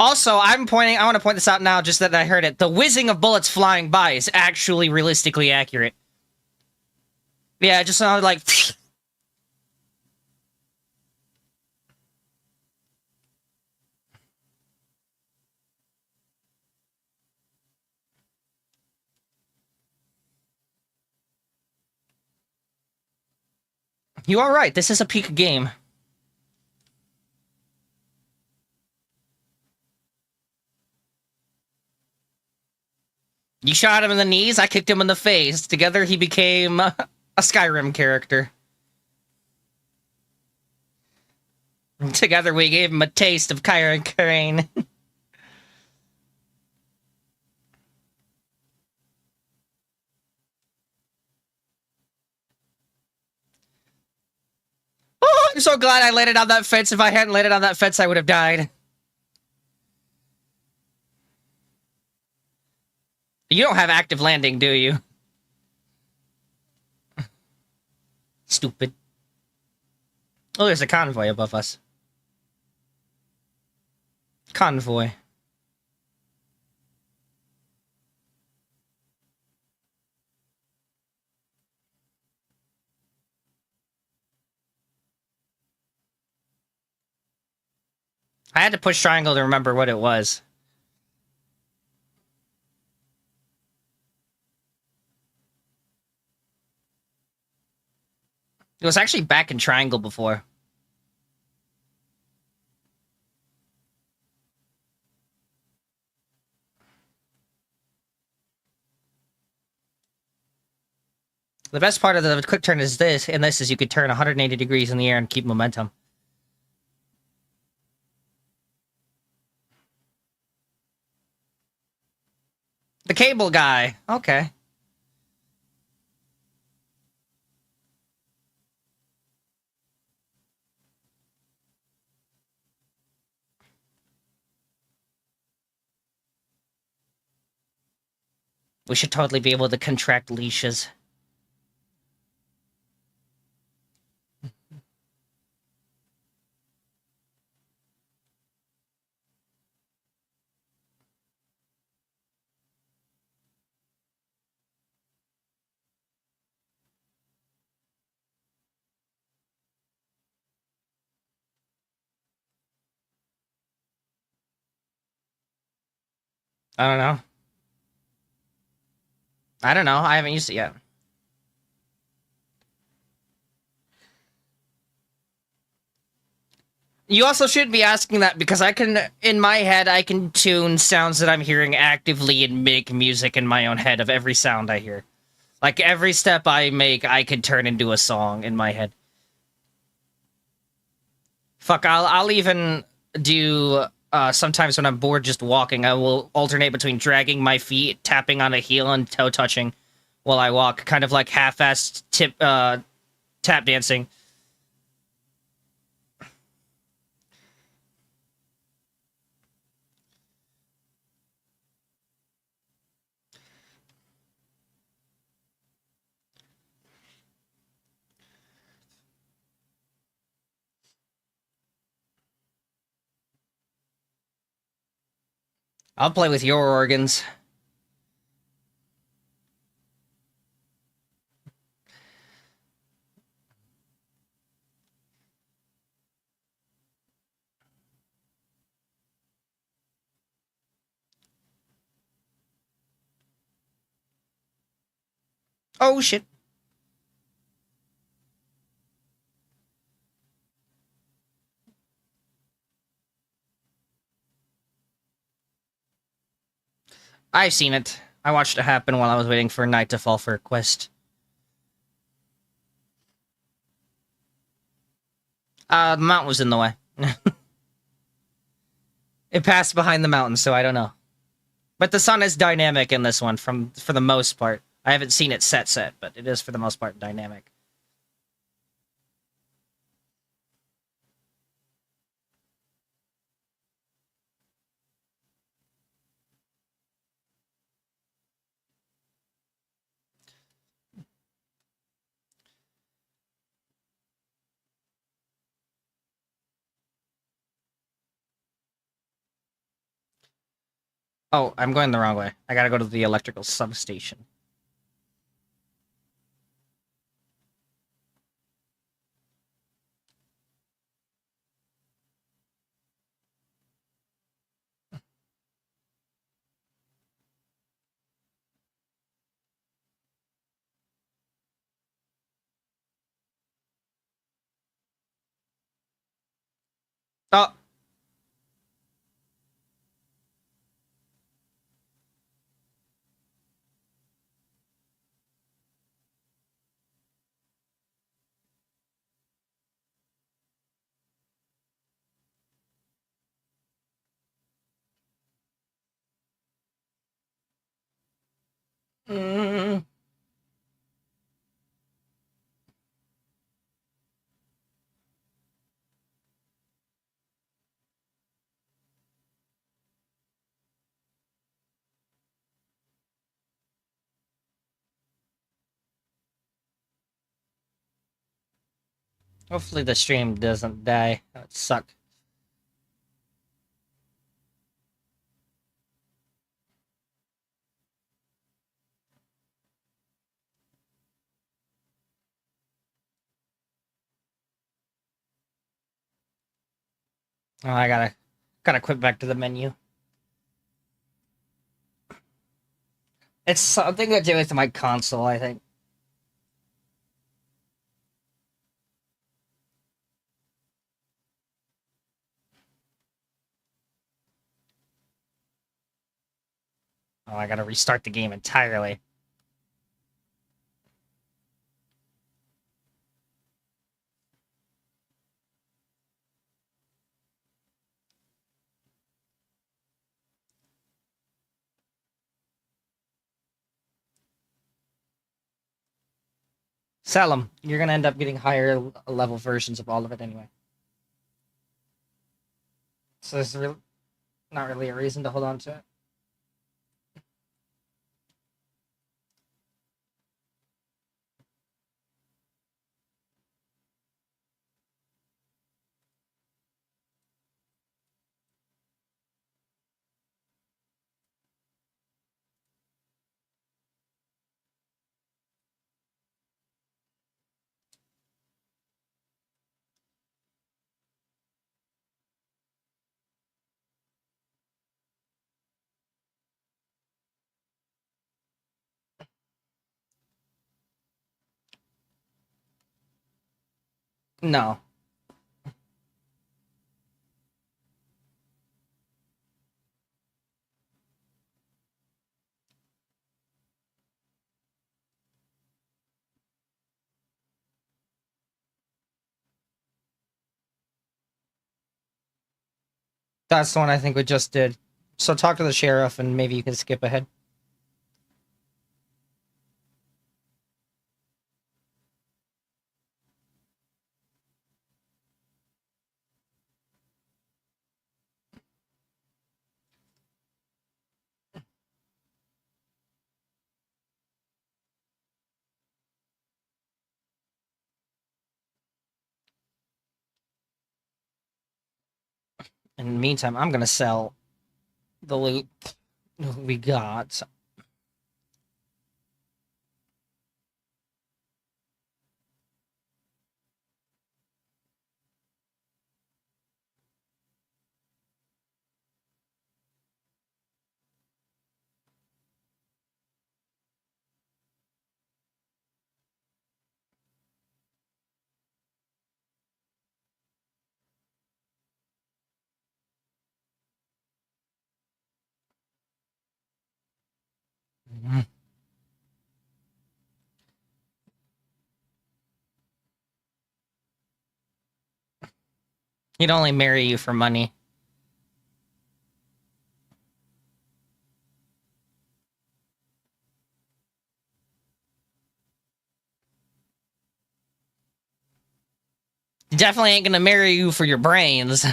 Also, I want to point this out now, just that I heard it. The whizzing of bullets flying by is actually realistically accurate. Yeah, it just sounded like... You are right, this is a peak game. You shot him in the knees, I kicked him in the face. Together he became a Skyrim character. Together we gave him a taste of Kyra Crane. Oh, I'm so glad I landed on that fence. If I hadn't landed on that fence, I would have died. You don't have active landing, do you? Stupid. Oh, there's a convoy above us. Convoy. I had to push triangle to remember what it was. It was actually back in triangle before. The best part of the quick turn is this, and this is you could turn 180 degrees in the air and keep momentum. The cable guy. Okay. We should totally be able to contract leashes. I don't know. I don't know. I haven't used it yet. You also should be asking that because I can, in my head, I can tune sounds that I'm hearing actively and make music in my own head of every sound I hear. Like, every step I make, I could turn into a song in my head. Fuck, I'll even do, sometimes when I'm bored just walking, I will alternate between dragging my feet, tapping on a heel, and toe touching while I walk. Kind of like half-assed tap dancing. I'll play with your organs. Oh, shit. I've seen it. I watched it happen while I was waiting for night to fall for a quest. The mountain was in the way. It passed behind the mountain, so I don't know. But the sun is dynamic in this one, for the most part. I haven't seen it set, but it is for the most part dynamic. Oh, I'm going the wrong way. I gotta go to the electrical substation. Oh! Mm. Hopefully the stream doesn't die. That would suck. Oh, I gotta quit back to the menu. It's something to do with my console, I think. Oh, I gotta restart the game entirely. Sell them. You're gonna end up getting higher level versions of all of it anyway. So there's not really a reason to hold on to it. No. That's the one I think we just did. So talk to the sheriff and maybe you can skip ahead. In the meantime, I'm gonna sell the loot we got. So. He'd only marry you for money. He definitely ain't gonna marry you for your brains.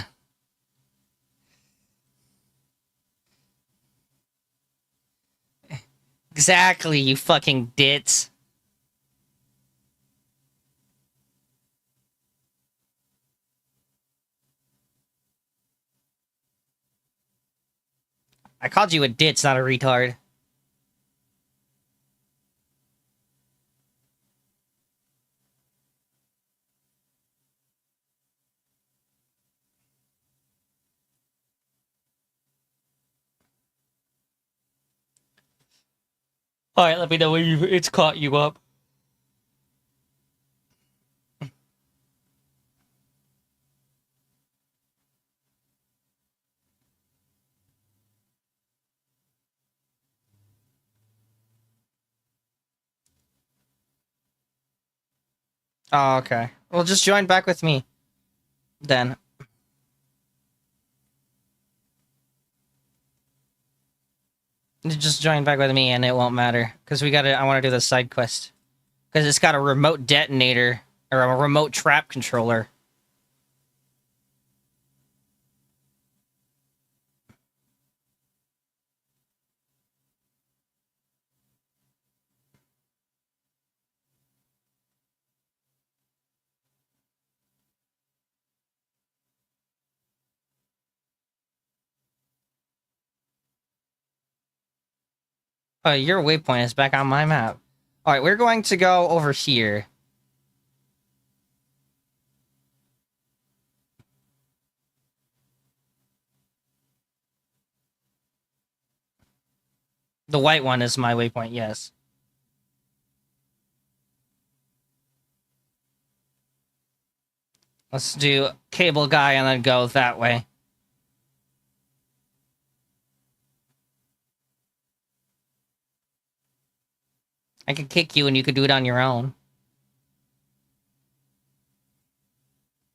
Exactly, you fucking ditz. I called you a ditz, not a retard. Alright, let me know when it's caught you up. Oh, okay. Well, just join back with me. Then. Just join back with me and it won't matter. Because I want to do the side quest. Because it's got a remote detonator. Or a remote trap controller. Your waypoint is back on my map. Alright, we're going to go over here. The white one is my waypoint, yes. Let's do cable guy and then go that way. I could kick you and you could do it on your own.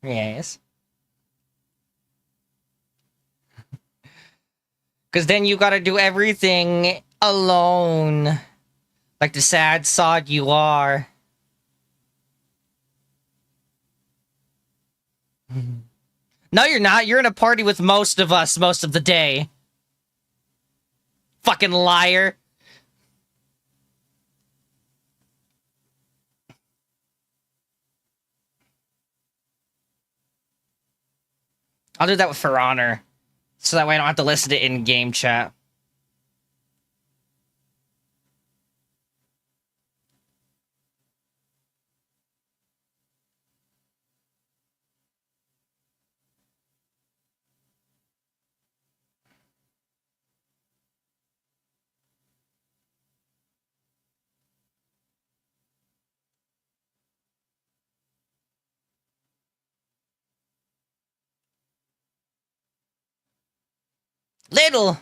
Yes. Because then you gotta do everything alone. Like the sad sod you are. No, you're not. You're in a party with most of us most of the day. Fucking liar. I'll do that with For Honor. So that way I don't have to listen to in-game chat. Little.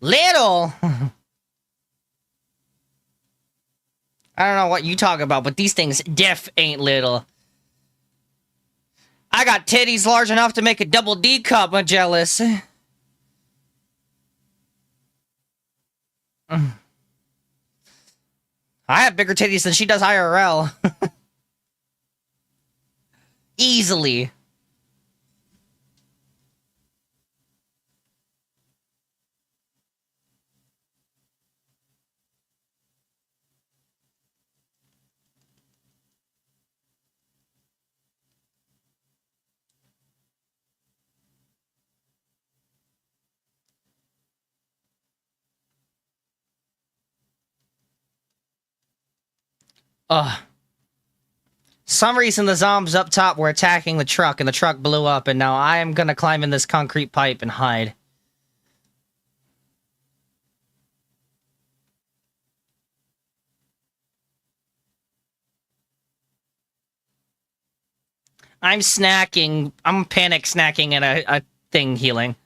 Little. I don't know what you talk about, but these things def ain't little. I got titties large enough to make a double D cup. I'm jealous. I have bigger titties than she does IRL. Easily. Ugh. Some reason the zombies up top were attacking the truck and the truck blew up and now I am gonna climb in this concrete pipe and hide. I'm snacking. I'm panic snacking and a thing healing.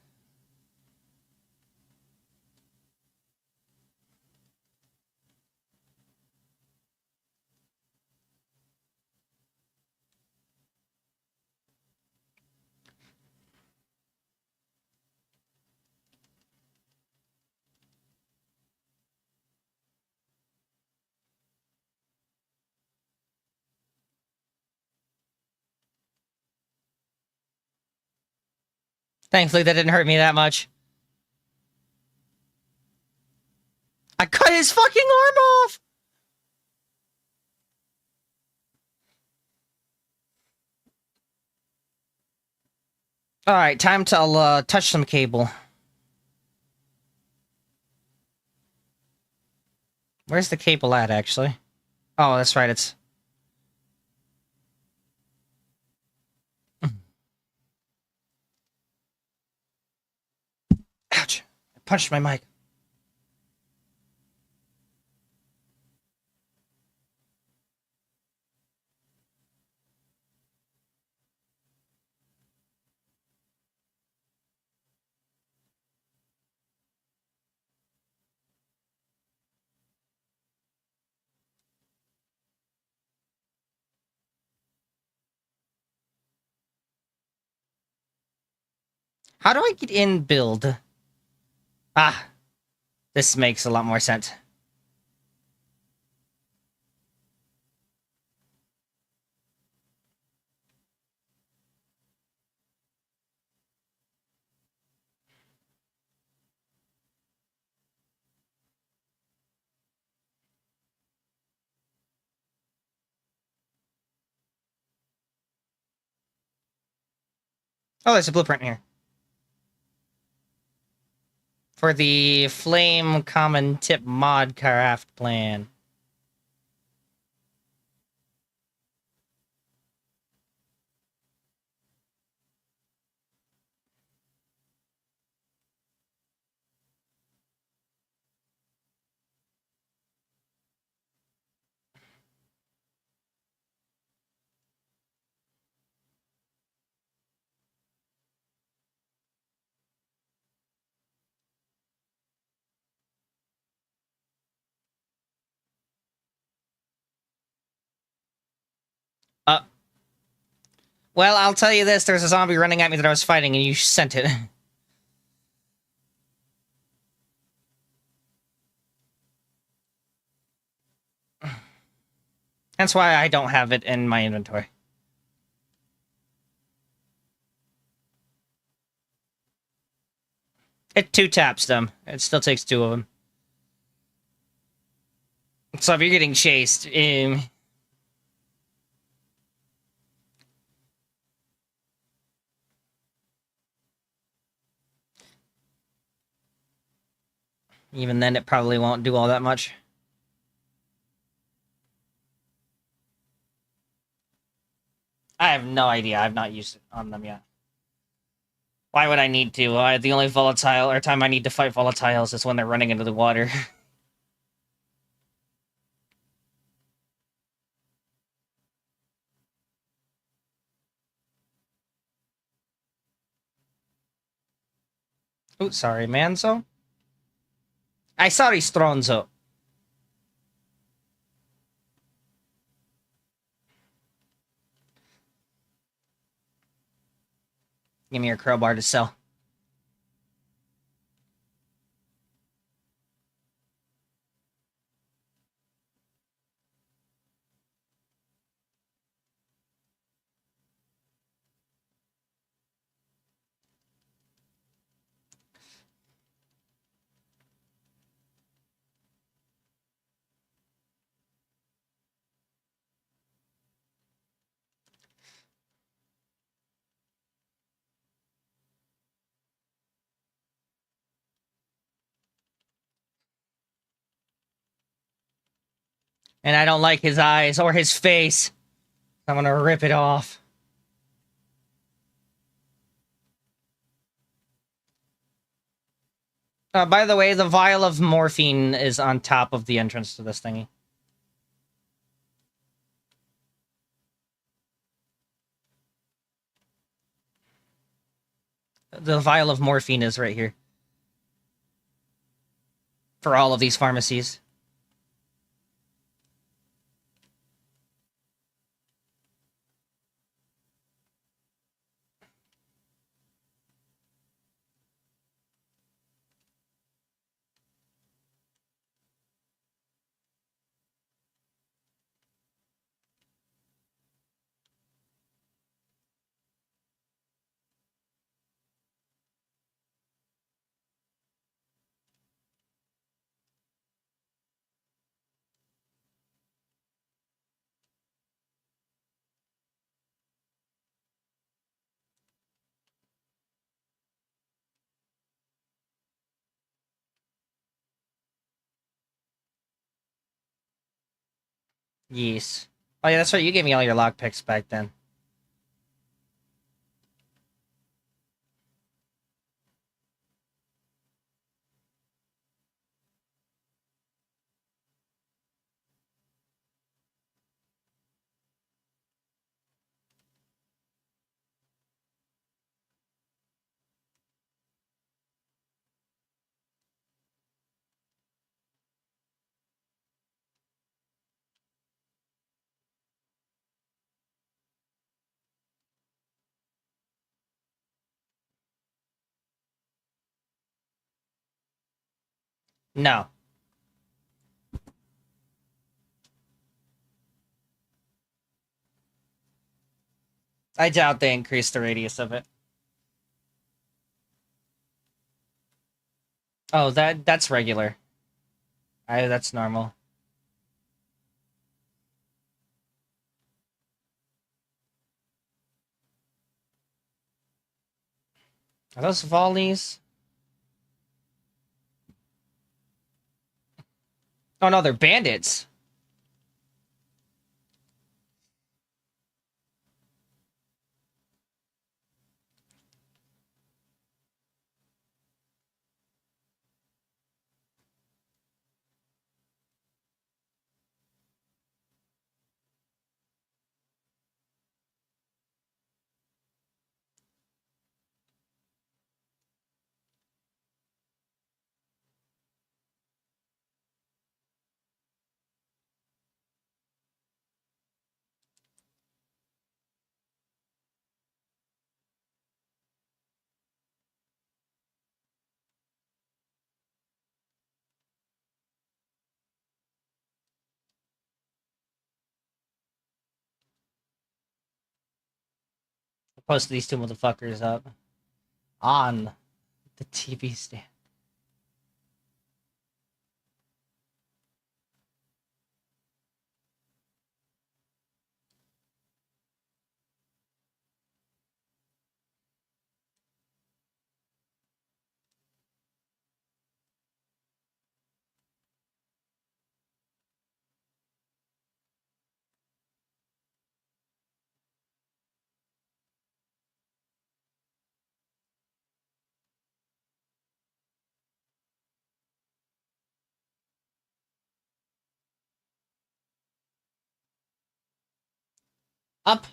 Thankfully, that didn't hurt me that much. I cut his fucking arm off! Alright, time to touch some cable. Where's the cable at, actually? Oh, that's right, it's... Ouch! I punched my mic. How do I get in build? Ah, this makes a lot more sense. Oh, there's a blueprint here. For the Flame Common Tip mod craft plan. Well, I'll tell you this, there's a zombie running at me that I was fighting and you sent it. That's why I don't have it in my inventory. It two taps them. It still takes two of them. So if you're getting chased, even then it probably won't do all that much. I have no idea. I've not used it on them yet. Why would I need to? The only volatile or time I need to fight volatiles is when they're running into the water. Oh, sorry, Manzo. I sorry, Stronzo. Give me your crowbar to sell. And I don't like his eyes or his face. I'm gonna rip it off. By the way, the vial of morphine is on top of the entrance to this thingy. The vial of morphine is right here. For all of these pharmacies. Yes. Oh yeah, that's right. You gave me all your lockpicks back then. No. I doubt they increased the radius of it. Oh, that's regular. That's normal. Are those volleys? Oh no, they're bandits. Post these two motherfuckers up. On The TV stand. Up.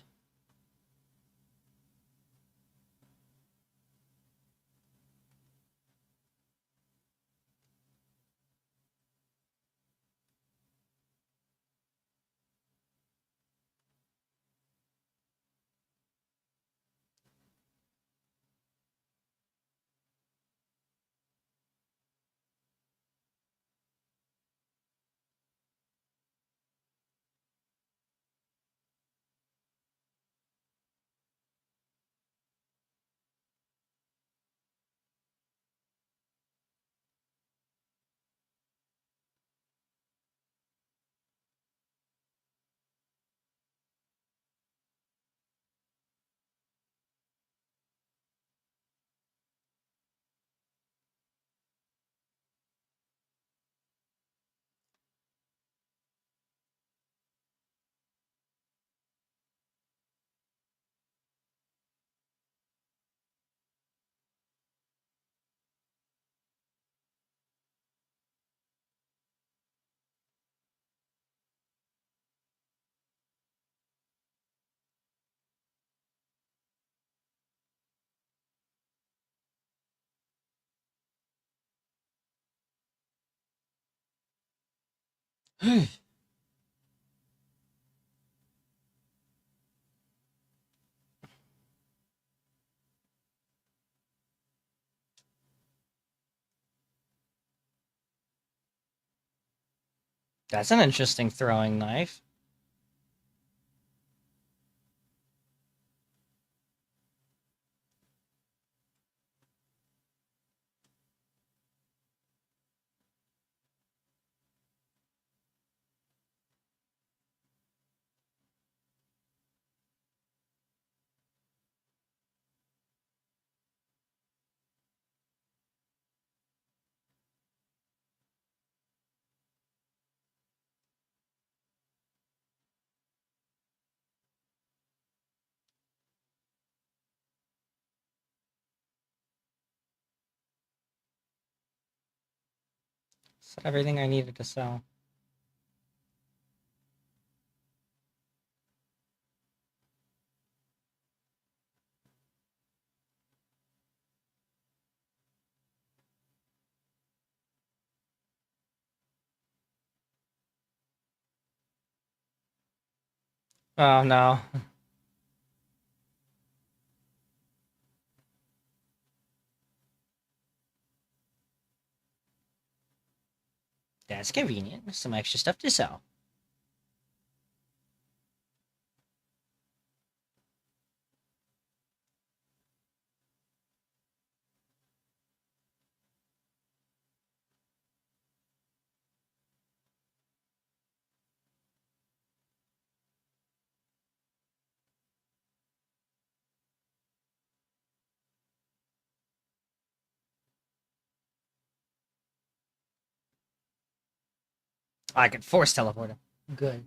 That's an interesting throwing knife. That's everything I needed to sell. Oh no. That's convenient. Some extra stuff to sell. I can force teleport him. Good.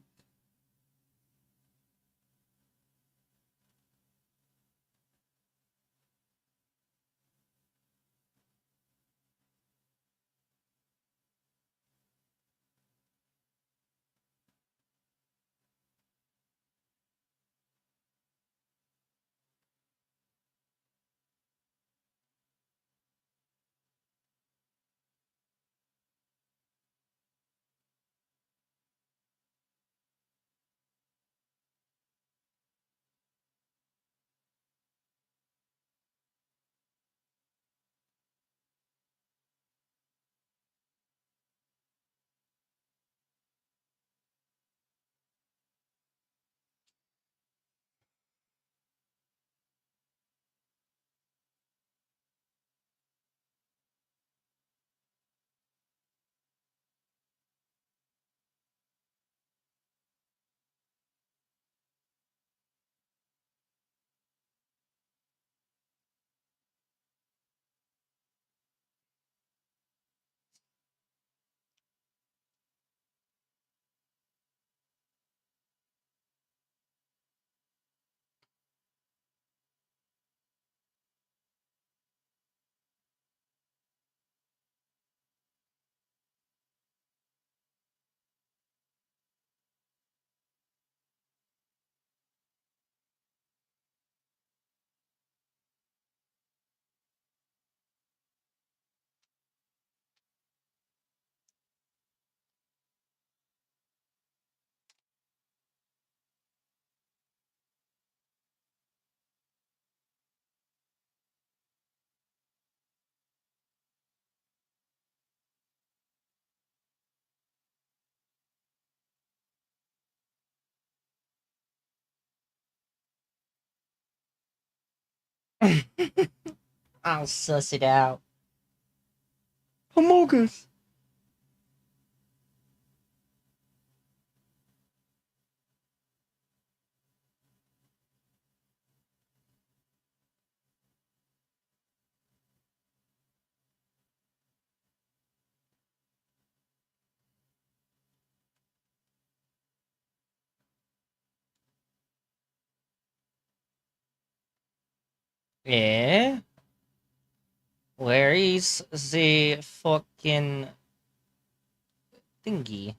I'll suss it out. Amogus. Yeah. Where is the fucking thingy?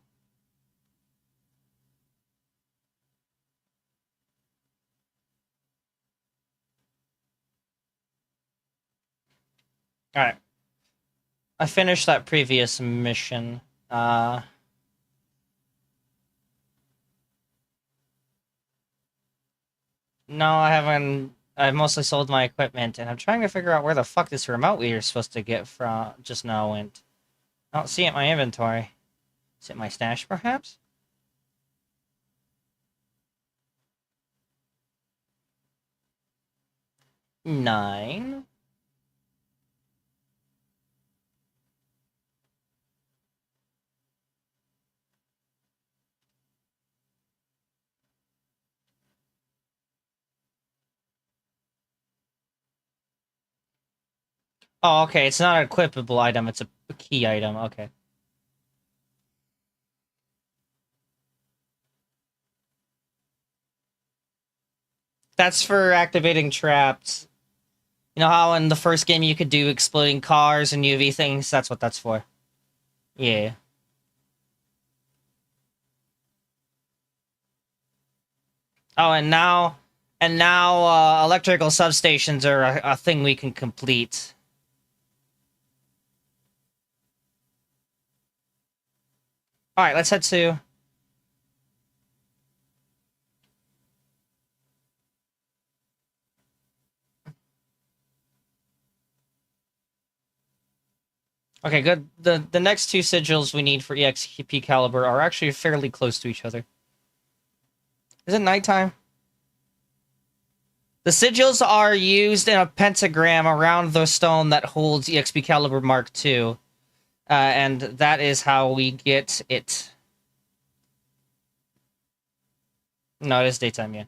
Alright. I finished that previous mission. No, I haven't. I've mostly sold my equipment, and I'm trying to figure out where the fuck this remote we were supposed to get from just now went. I don't see it in my inventory. Is it my stash, perhaps? 9. Oh, okay, it's not an equipable item, it's a key item, okay. That's for activating traps. You know how in the first game you could do exploding cars and UV things? That's what that's for. Yeah. Oh, and now, electrical substations are a thing we can complete. Alright, let's head to... Okay, good. The next two sigils we need for EXP Caliber are actually fairly close to each other. Is it nighttime? The sigils are used in a pentagram around the stone that holds EXP Caliber Mark II. And that is how we get it. No, it is daytime, yeah.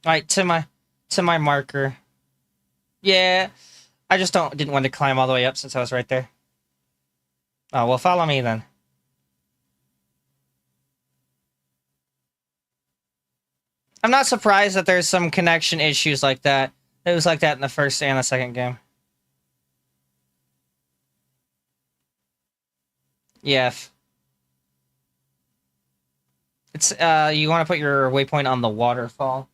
Alright, to my marker. Yeah, I just didn't want to climb all the way up since I was right there. Oh, well, follow me then. I'm not surprised that there's some connection issues like that. It was like that in the first and the second game. Yeah. It's, you want to put your waypoint on the waterfall.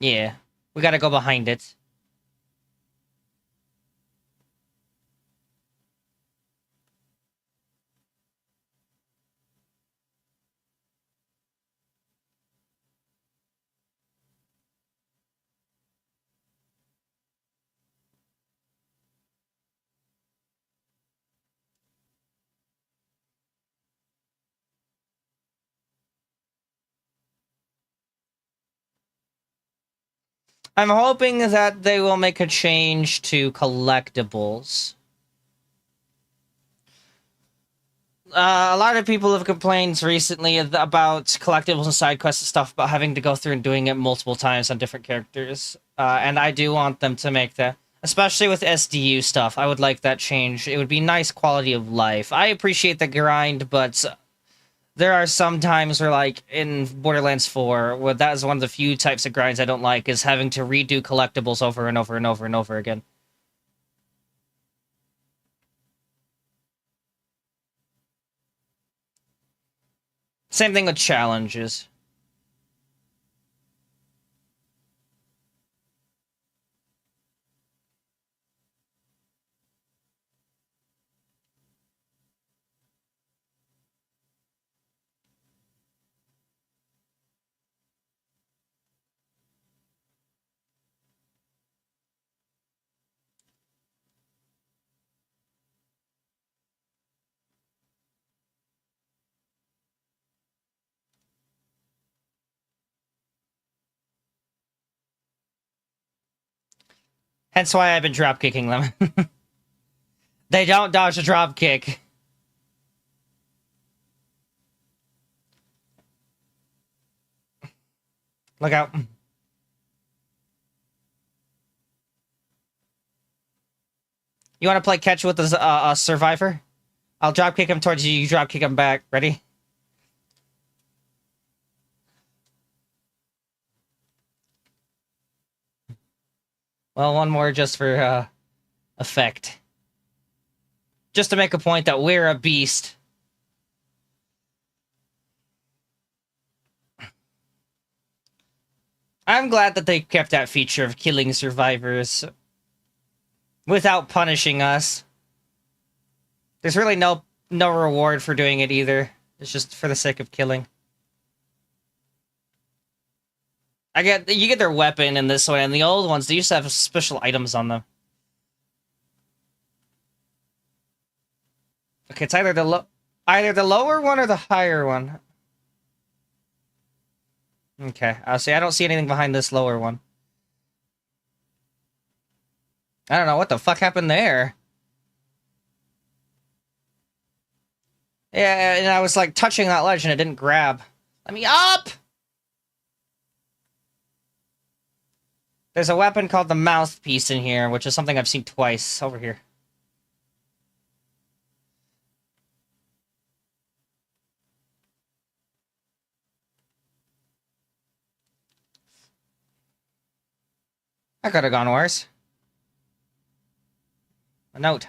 Yeah. We gotta go behind it. I'm hoping that they will make a change to collectibles. A lot of people have complained recently about collectibles and side quests and stuff about having to go through and doing it multiple times on different characters. And I do want them to make that, especially with SDU stuff. I would like that change. It would be nice quality of life. I appreciate the grind, but there are some times where, like, in Borderlands 4, where that is one of the few types of grinds I don't like, is having to redo collectibles over and over and over and over again. Same thing with challenges. Hence why I've been drop kicking them. They don't dodge a drop kick. Look out. You want to play catch with a survivor? I'll drop kick him towards you, you drop kick him back. Ready? Well, one more just for effect. Just to make a point that we're a beast. I'm glad that they kept that feature of killing survivors without punishing us. There's really no reward for doing it either. It's just for the sake of killing. You get their weapon in this one, and the old ones, they used to have special items on them. Okay, it's either the lower one or the higher one. Okay, see, I don't see anything behind this lower one. I don't know what the fuck happened there. Yeah, and I was like touching that ledge and it didn't grab. Let me up! There's a weapon called the mouthpiece in here, which is something I've seen twice over here. That could have gone worse. A note.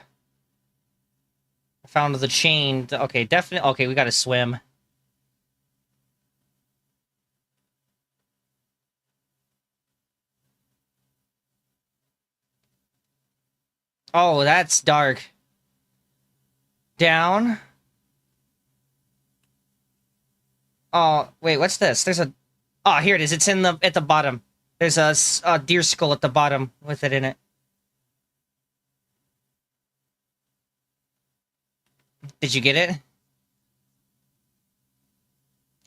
I found the chain. Okay, definitely. Okay, we gotta swim. Oh, that's dark. Down. Oh, wait, what's this? There's a... Oh, here it is. It's at the bottom. There's a deer skull at the bottom with it in it. Did you get it?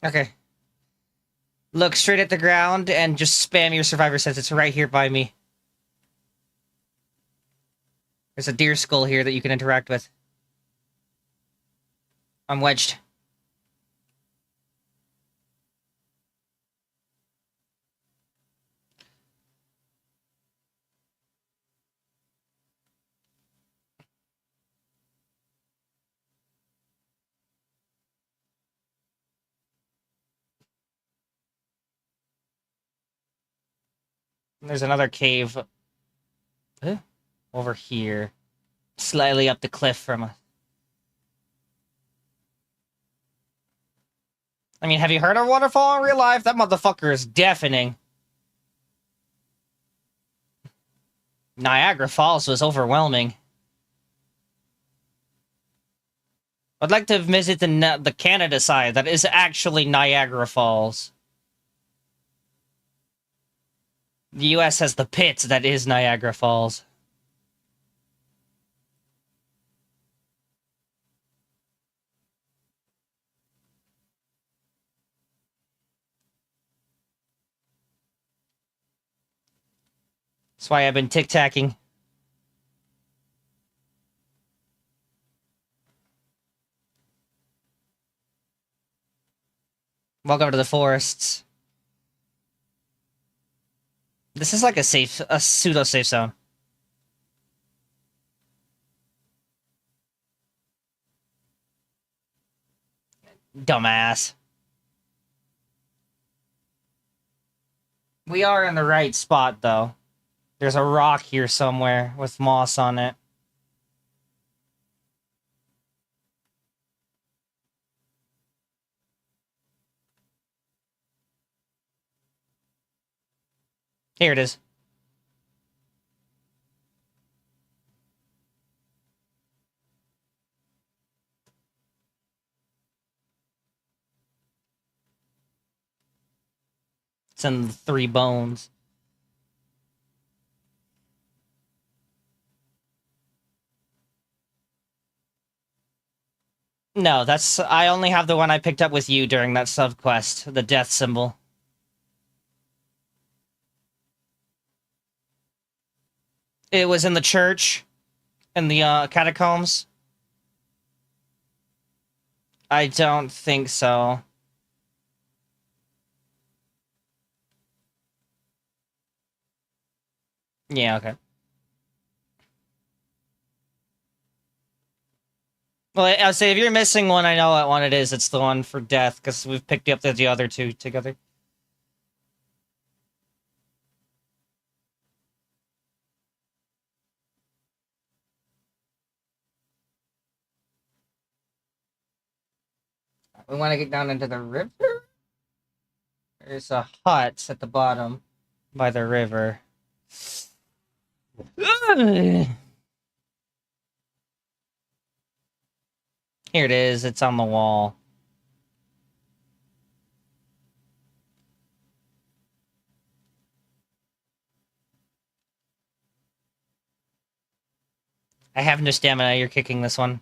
Okay. Look straight at the ground and just spam your survivor sense. It's right here by me. There's a deer skull here that you can interact with. I'm wedged. There's another cave over here. Slightly up the cliff from a... I mean, have you heard of waterfall in real life? That motherfucker is deafening. Niagara Falls was overwhelming. I'd like to visit the Canada side that is actually Niagara Falls. The US has the pit that is Niagara Falls. That's why I've been tic-tacking. Welcome to the forests. This is like a pseudo-safe zone. Dumbass. We are in the right spot, though. There's a rock here somewhere with moss on it. Here it is. It's in the 3 bones. No, I only have the one I picked up with you during that sub-quest, the death symbol. It was in the church, in the catacombs. I don't think so. Yeah, okay. Well, I'll say if you're missing one, I know what one it is. It's the one for death, because we've picked up the other two together. We want to get down into the river? There's a hut at the bottom by the river. Here it is. It's on the wall. I have no stamina. You're kicking this one.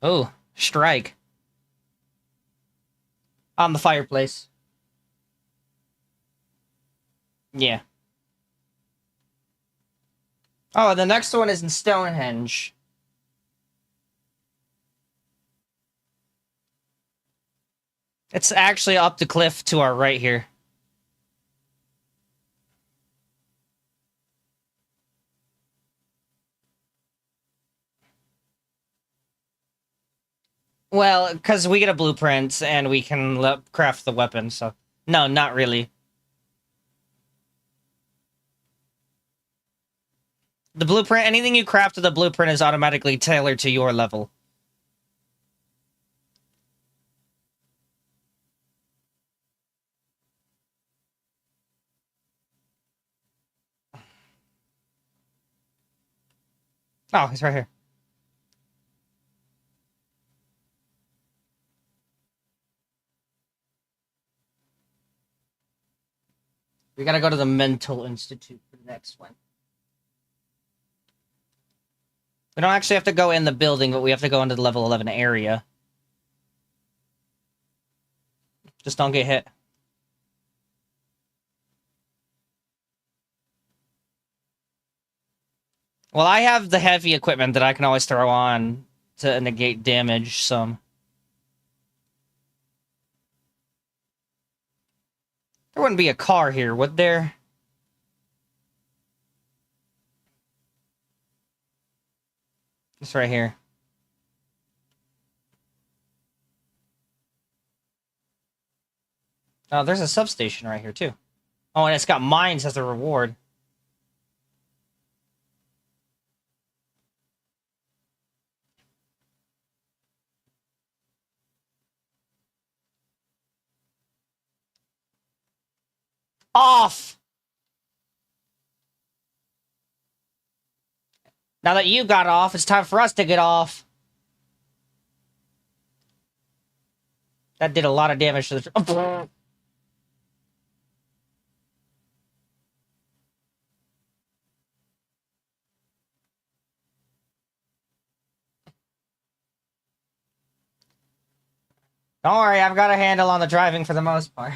Oh, strike. On the fireplace. Yeah. Oh, the next one is in Stonehenge. It's actually up the cliff to our right here. Well, because we get a blueprint and we can craft the weapon, so... No, not really. The blueprint, anything you craft with the blueprint is automatically tailored to your level. Oh, he's right here. We gotta go to the Mental Institute for the next one. We don't actually have to go in the building, but we have to go into the level 11 area. Just don't get hit. Well, I have the heavy equipment that I can always throw on to negate damage some. There wouldn't be a car here, would there? It's right here. Oh, there's a substation right here, too. Oh, and it's got mines as a reward. Off! Now that you got off, it's time for us to get off. That did a lot of damage to the... Oh. Don't worry, I've got a handle on the driving for the most part.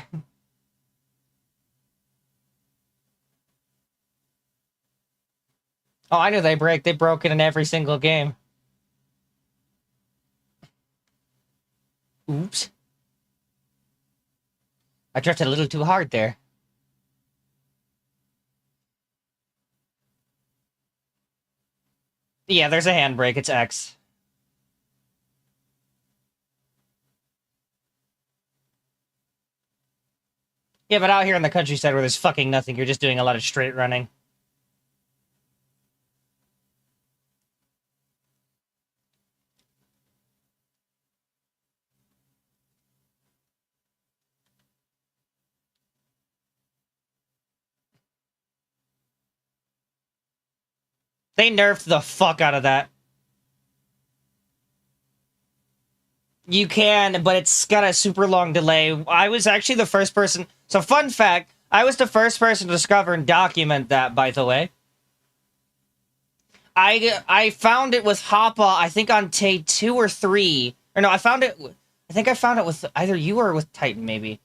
Oh, I knew they break. They broke it in every single game. Oops. I drifted a little too hard there. Yeah, there's a handbrake. It's X. Yeah, but out here in the countryside where there's fucking nothing, you're just doing a lot of straight running. They nerfed the fuck out of that. You can, but it's got a super long delay. I was actually the first person... So, fun fact, I was the first person to discover and document that, by the way. I found it with Hoppa, I think on day 2 or 3. Or no, I think I found it with either you or with Titan, maybe.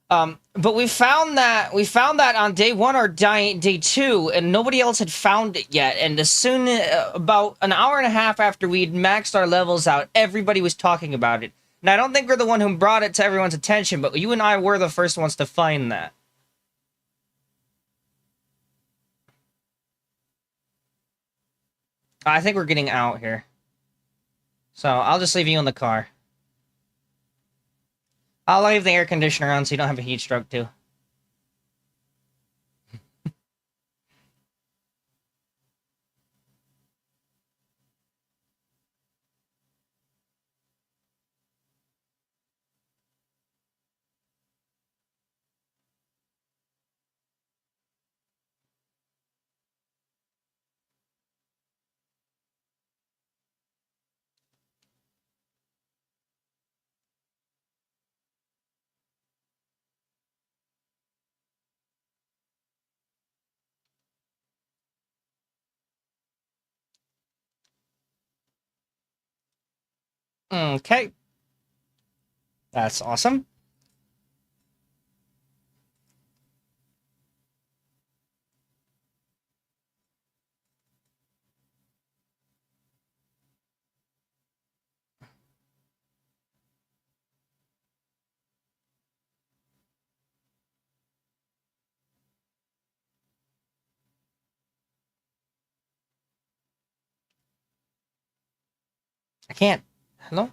But we found that on day one or day two, and nobody else had found it yet. And as soon about an hour and a half after we'd maxed our levels out, everybody was talking about it. And I don't think we're the one who brought it to everyone's attention, but you and I were the first ones to find that. I think we're getting out here. So I'll just leave you in the car. I'll leave the air conditioner on so you don't have a heat stroke too. Okay. That's awesome. I can't. Hello?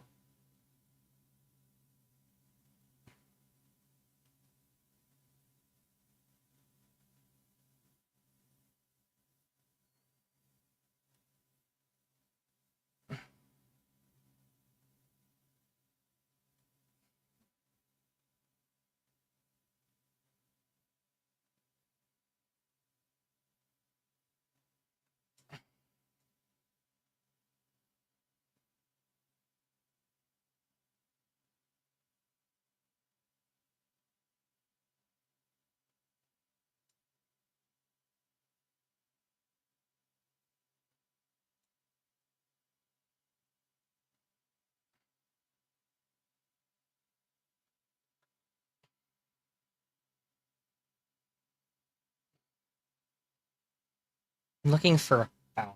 I'm looking for a fountain,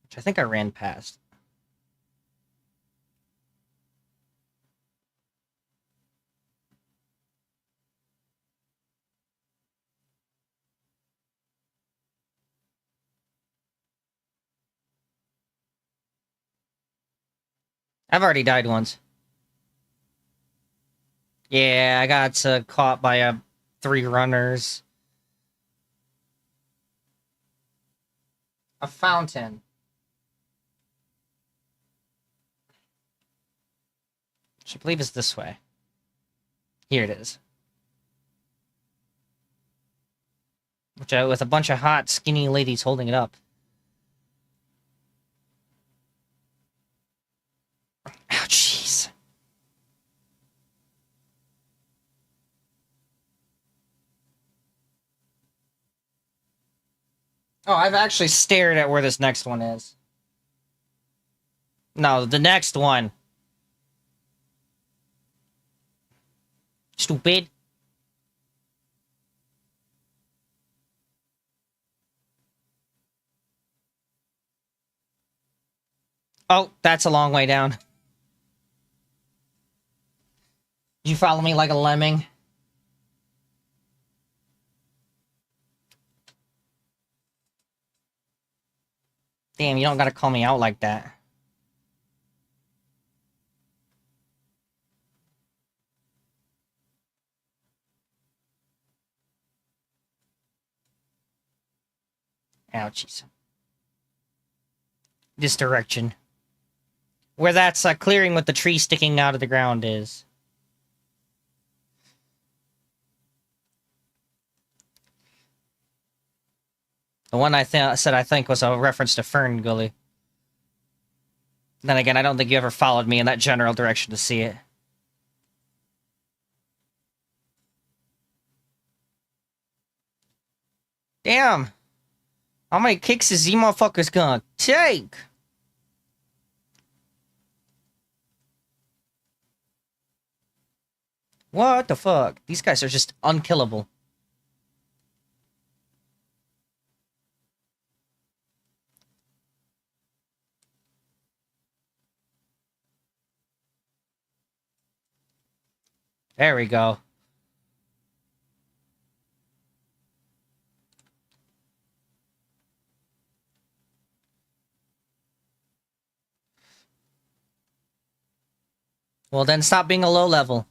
which I think I ran past. I've already died once. Yeah, I got caught by 3 runners. A fountain. Which I believe is this way. Here it is. Which with a bunch of hot, skinny ladies holding it up. Oh, jeez. Oh, I've actually stared at where this next one is. No, the next one. Stupid. Oh, that's a long way down. You follow me like a lemming? Damn, you don't gotta call me out like that. Ouchies. This direction. Where that's clearing with the tree sticking out of the ground is. The one I said I think was a reference to Fern Gully. Then again, I don't think you ever followed me in that general direction to see it. Damn! How many kicks is these motherfuckers gonna take? What the fuck? These guys are just unkillable. There we go. Well, then stop being a low level.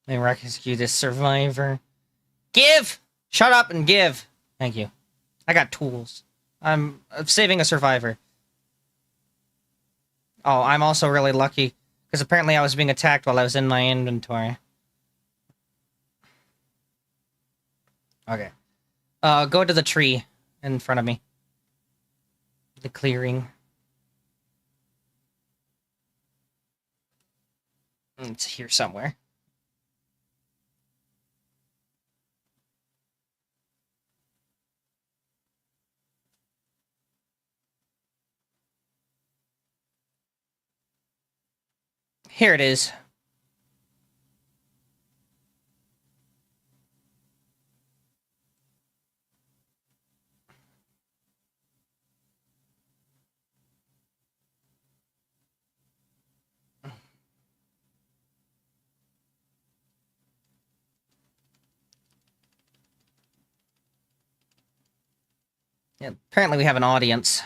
Let me rescue this survivor. Give! Shut up and give. Thank you. I got tools. I'm saving a survivor. Oh, I'm also really lucky. Because apparently I was being attacked while I was in my inventory. Okay. Go to the tree in front of me. The clearing. It's here somewhere. Here it is. Yeah, apparently we have an audience.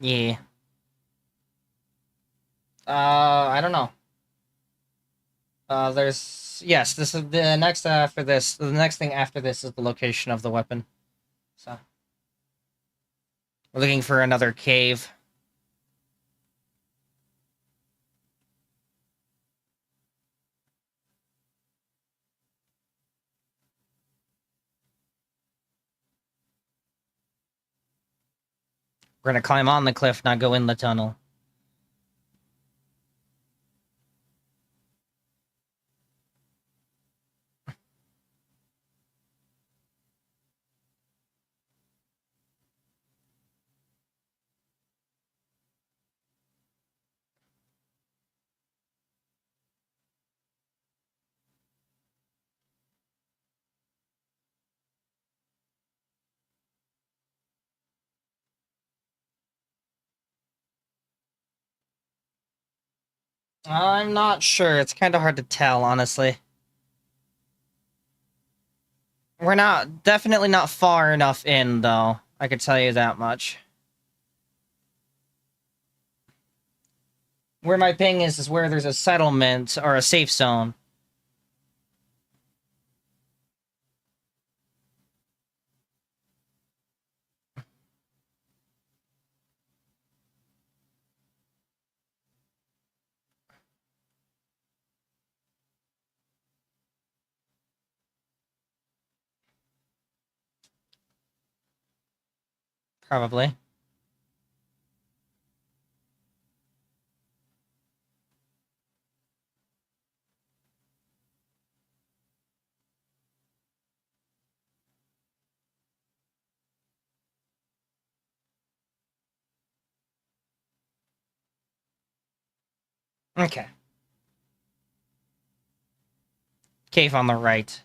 Yeah. I don't know. Yes, this is the next after this. The next thing after this is the location of the weapon. So we're looking for another cave. We're gonna climb on the cliff, not go in the tunnel. I'm not sure. It's kind of hard to tell, honestly. We're definitely not far enough in, though. I could tell you that much. Where my ping is where there's a settlement or a safe zone. Probably. Okay. Cave on the right.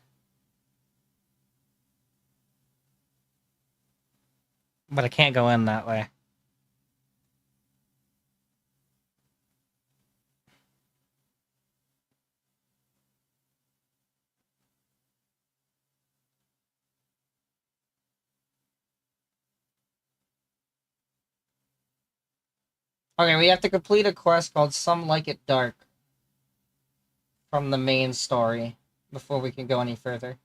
But I can't go in that way. Okay, we have to complete a quest called Some Like It Dark. from the main story before we can go any further.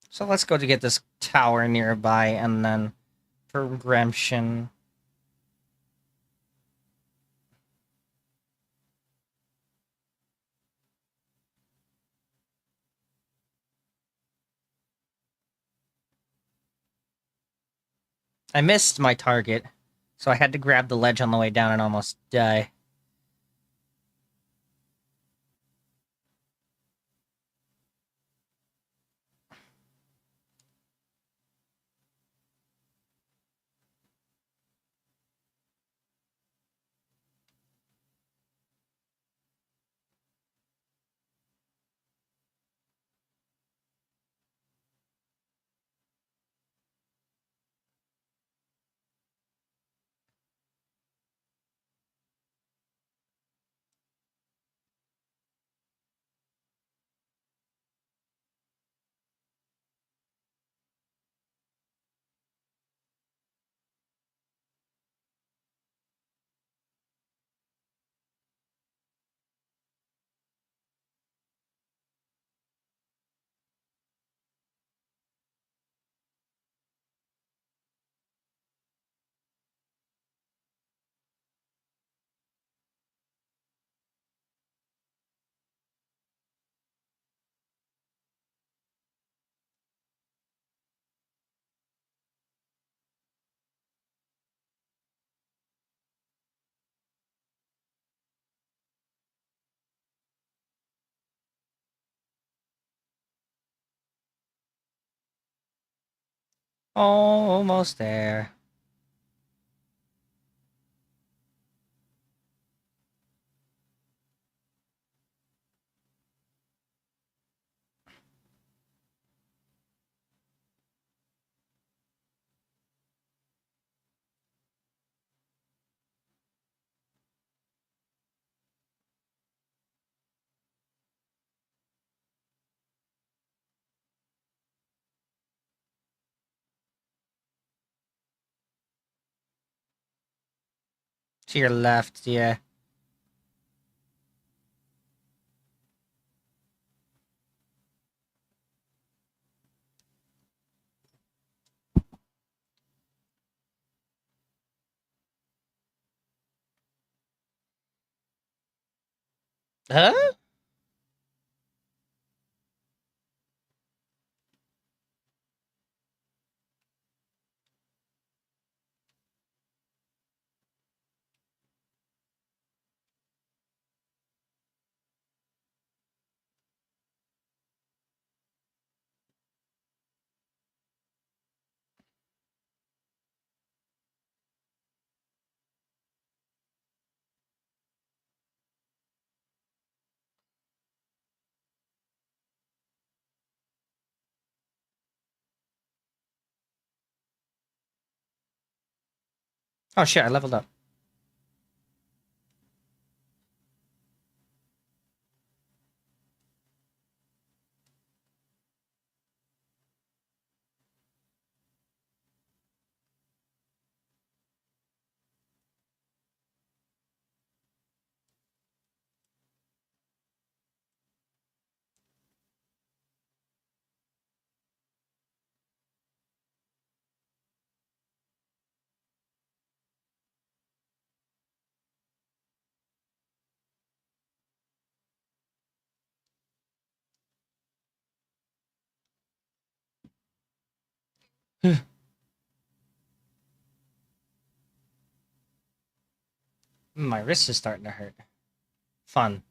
So let's go to get this tower nearby and then progression. I missed my target, so I had to grab the ledge on the way down and almost die. Almost there. To your left, yeah. Huh? Oh shit, I leveled up. My wrist is starting to hurt. Fun.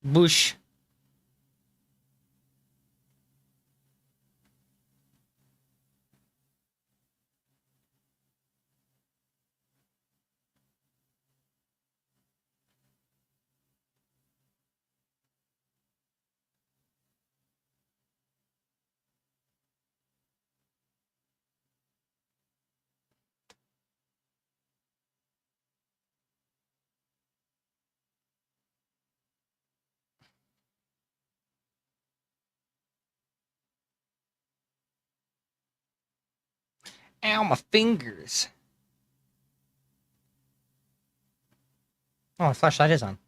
Bush. Ow, my fingers. Oh, my flashlight is on.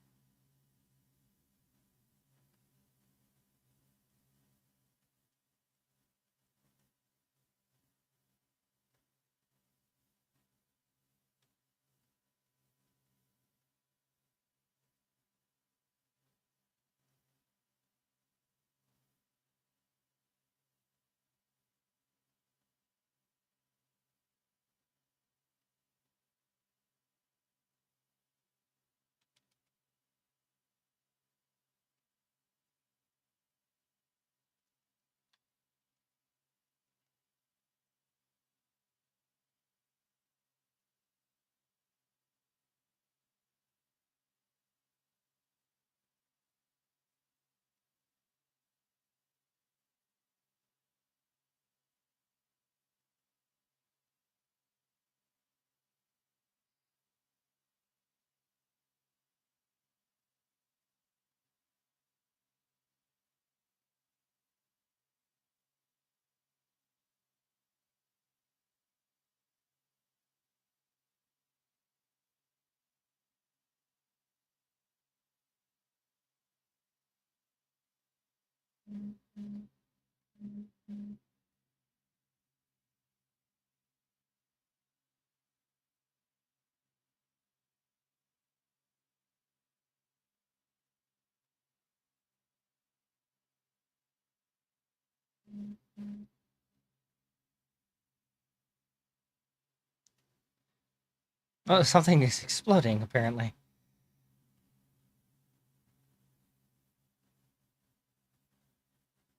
Oh, something is exploding, apparently.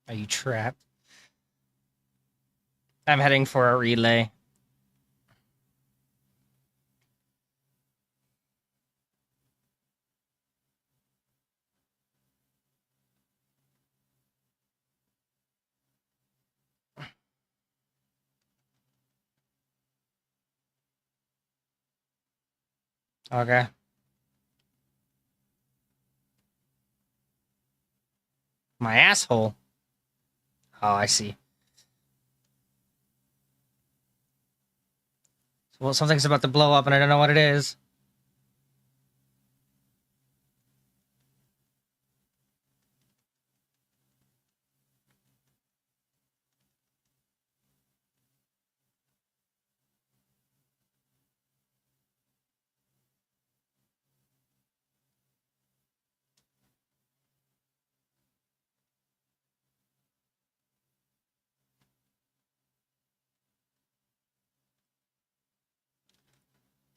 Are you trapped? I'm heading for a relay. Okay. My asshole. Oh, I see. Well, something's about to blow up and I don't know what it is.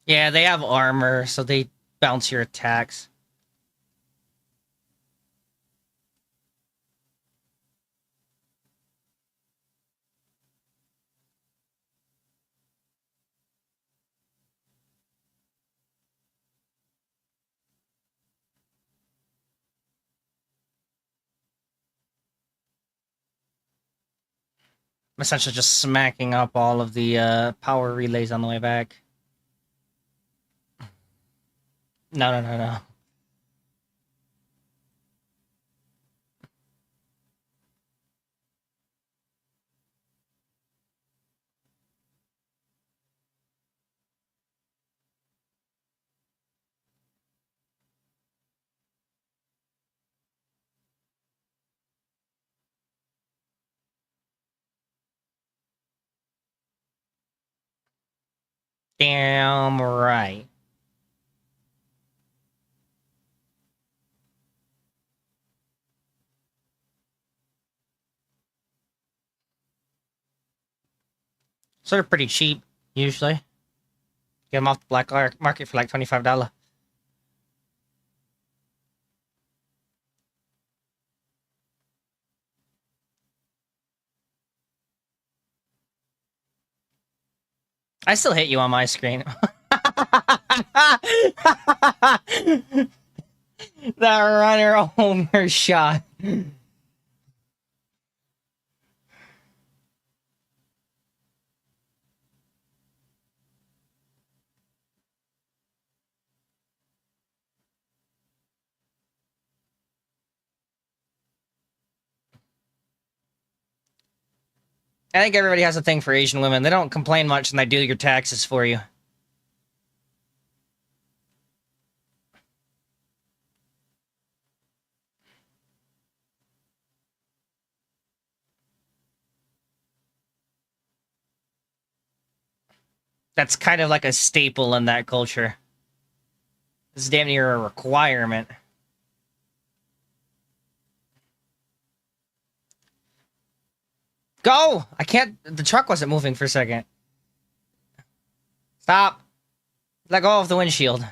Yeah, they have armor, so they bounce your attacks. I'm essentially just smacking up all of the power relays on the way back. No, no, no, no. Damn right. So they're pretty cheap, usually. Get them off the black market for like $25. I still hit you on my screen. That runner over shot. I think everybody has a thing for Asian women. They don't complain much and they do your taxes for you. That's kind of like a staple in that culture. It's damn near a requirement. Go! I can't... The truck wasn't moving for a second. Stop! Let go of the windshield.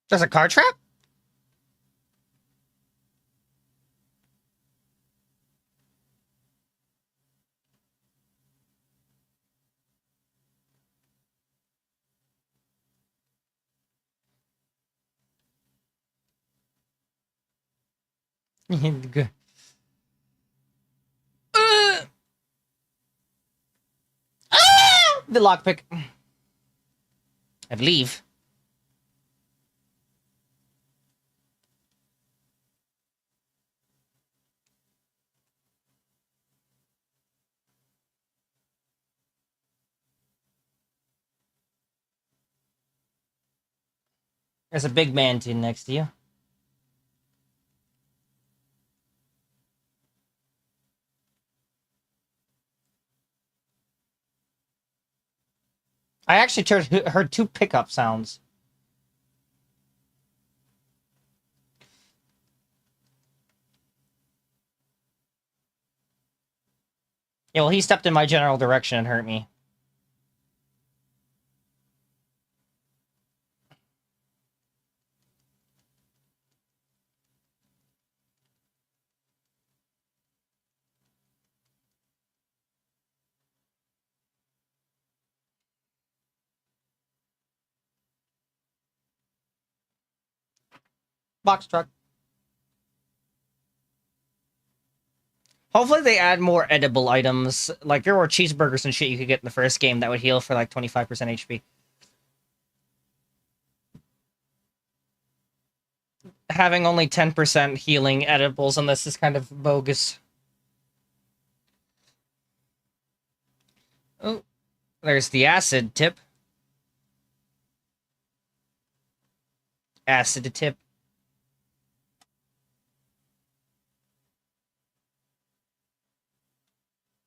There's a car trap? Good. The lockpick. I believe. There's a big man next to you. I actually heard two pickup sounds. Yeah, well, he stepped in my general direction and hurt me. Box truck. Hopefully they add more edible items. Like, there were cheeseburgers and shit you could get in the first game that would heal for like 25% HP. Having only 10% healing edibles on this is kind of bogus. Oh, there's the acid tip. Acid tip.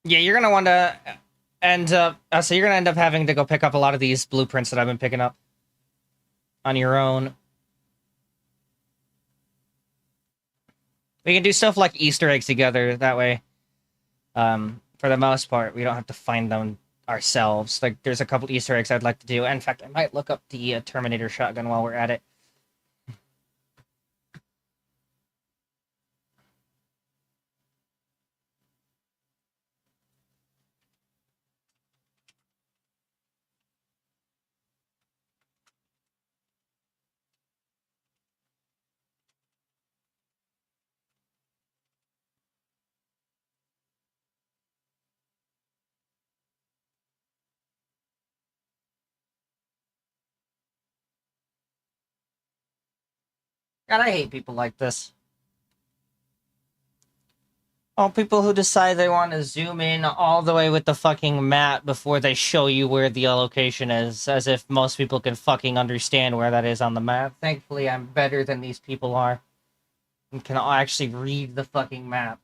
Yeah, you're gonna want to end up... so you're gonna end up having to go pick up a lot of these blueprints that I've been picking up on your own. We can do stuff like Easter eggs together, that way. For the most part, we don't have to find them ourselves. Like, there's a couple Easter eggs I'd like to do. In fact, I might look up the Terminator shotgun while we're at it. God, I hate people like this. Oh, people who decide they want to zoom in all the way with the fucking map before they show you where the location is, as if most people can fucking understand where that is on the map. Thankfully, I'm better than these people are, and can actually read the fucking map.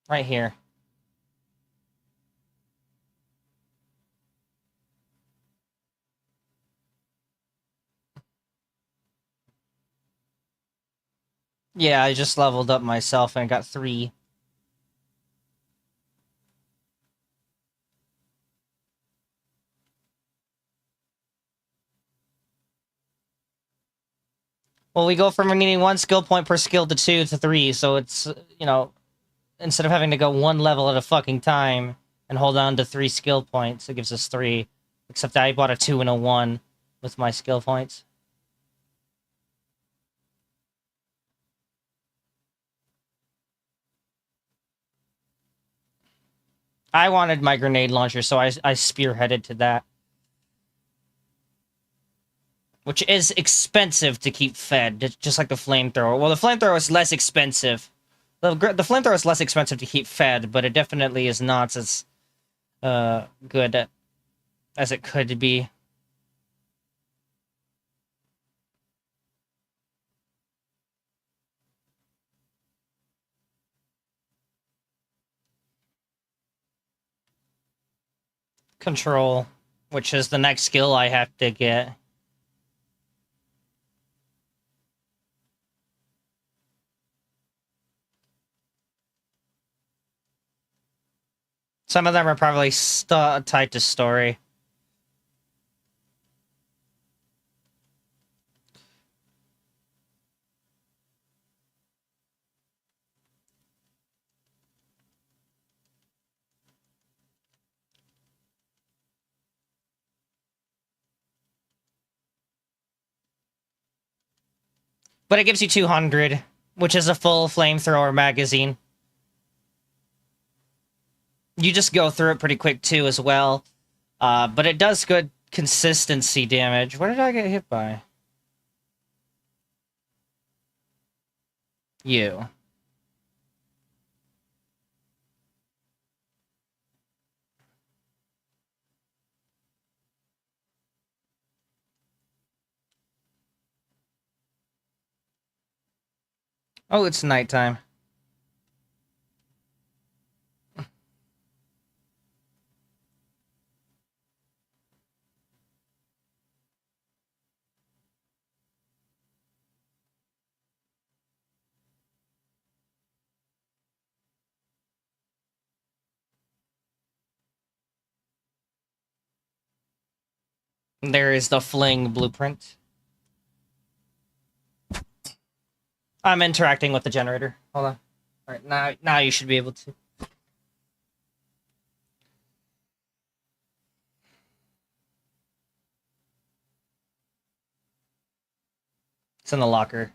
Right here. Yeah, I just leveled up myself and got 3. Well, we go from needing 1 skill point per skill to 2 to 3, so it's, you know, instead of having to go 1 level at a fucking time and hold on to 3 skill points, it gives us 3. Except I bought a 2 and a 1 with my skill points. I wanted my grenade launcher, so I spearheaded to that. Which is expensive to keep fed, just like the flamethrower. Well, the flamethrower is less expensive. The flamethrower is less expensive to keep fed, but it definitely is not as good as it could be. Control, which is the next skill I have to get. Some of them are probably tied to story. But it gives you 200, which is a full flamethrower magazine. You just go through it pretty quick, too, as well. But it does good consistency damage. What did I get hit by? You. Oh, it's nighttime. There is the fling blueprint. I'm interacting with the generator. Hold on. Alright, now you should be able to. It's in the locker.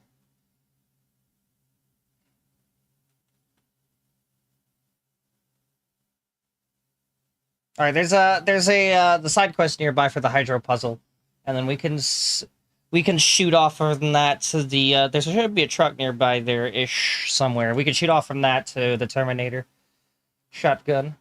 Alright, there's a the side quest nearby for the hydro puzzle. And then we can shoot off from that to the there should be a truck nearby there-ish somewhere. We can shoot off from that to the Terminator. Shotgun.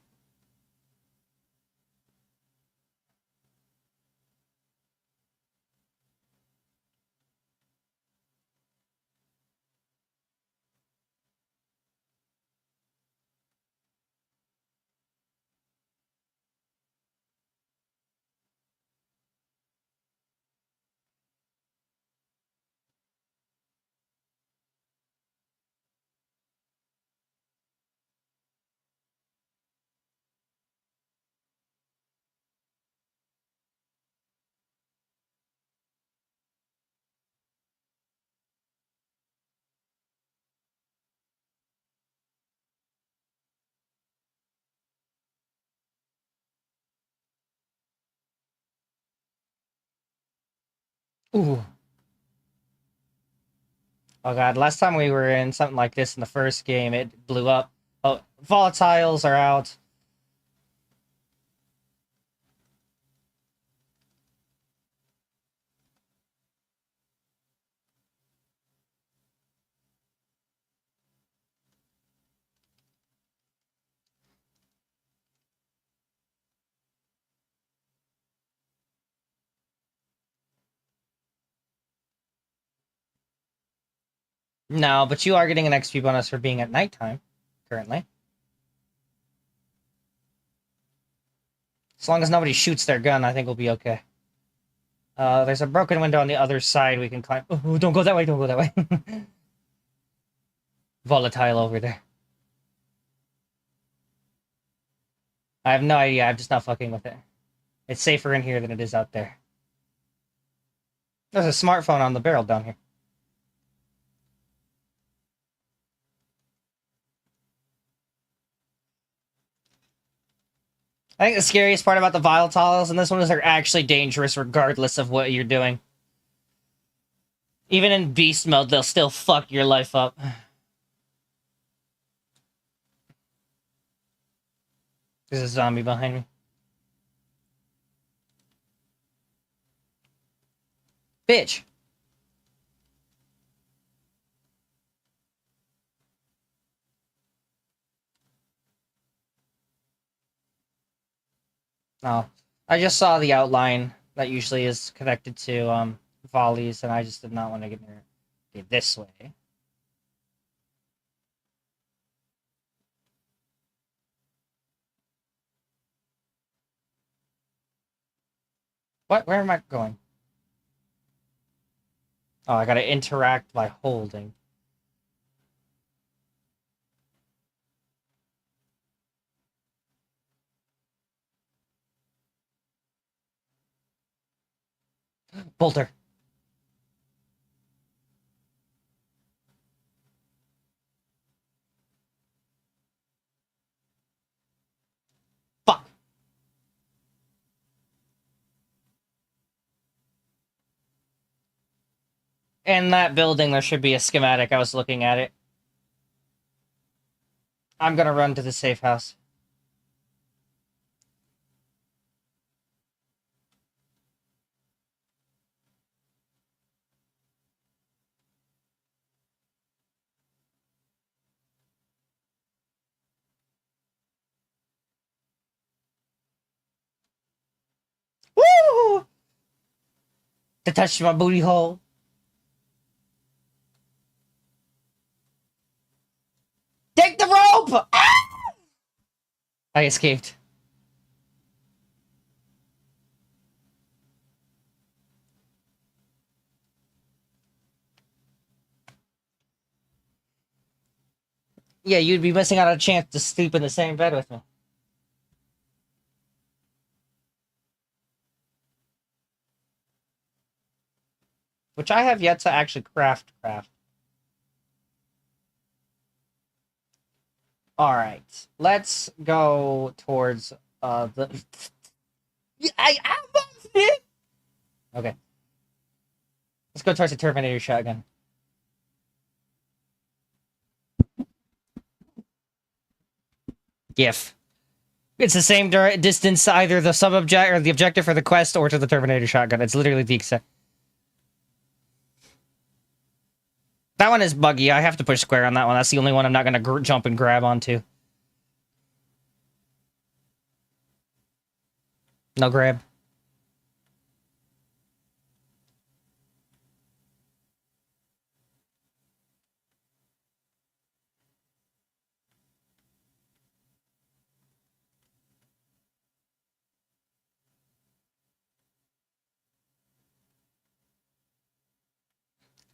Ooh. Oh god, last time we were in something like this in the first game, it blew up. Oh, volatiles are out. No, but you are getting an XP bonus for being at nighttime, currently. As long as nobody shoots their gun, I think we'll be okay. There's a broken window on the other side we can climb. Oh, don't go that way, don't go that way. Volatile over there. I have no idea, I'm just not fucking with it. It's safer in here than it is out there. There's a smartphone on the barrel down here. I think the scariest part about the volatiles in this one is they're actually dangerous regardless of what you're doing. Even in beast mode, they'll still fuck your life up. There's a zombie behind me. Bitch! No. I just saw the outline that usually is connected to, volleys, and I just did not want to get near it this way. What? Where am I going? Oh, I gotta interact by holding. Bolter. Fuck. In that building, there should be a schematic. I was looking at it. I'm gonna run to the safe house. Woo! To touch my booty hole. Take the rope! Ah! I escaped. Yeah, you'd be missing out on a chance to sleep in the same bed with me. Which I have yet to actually craft. Alright. Let's go towards, the... I almost did! Okay. Let's go towards the Terminator shotgun. GIF. It's the same distance, either the sub-object or the objective for the quest or to the Terminator shotgun. It's literally the exact... That one is buggy. I have to push square on that one. That's the only one I'm not gonna jump and grab onto. No grab.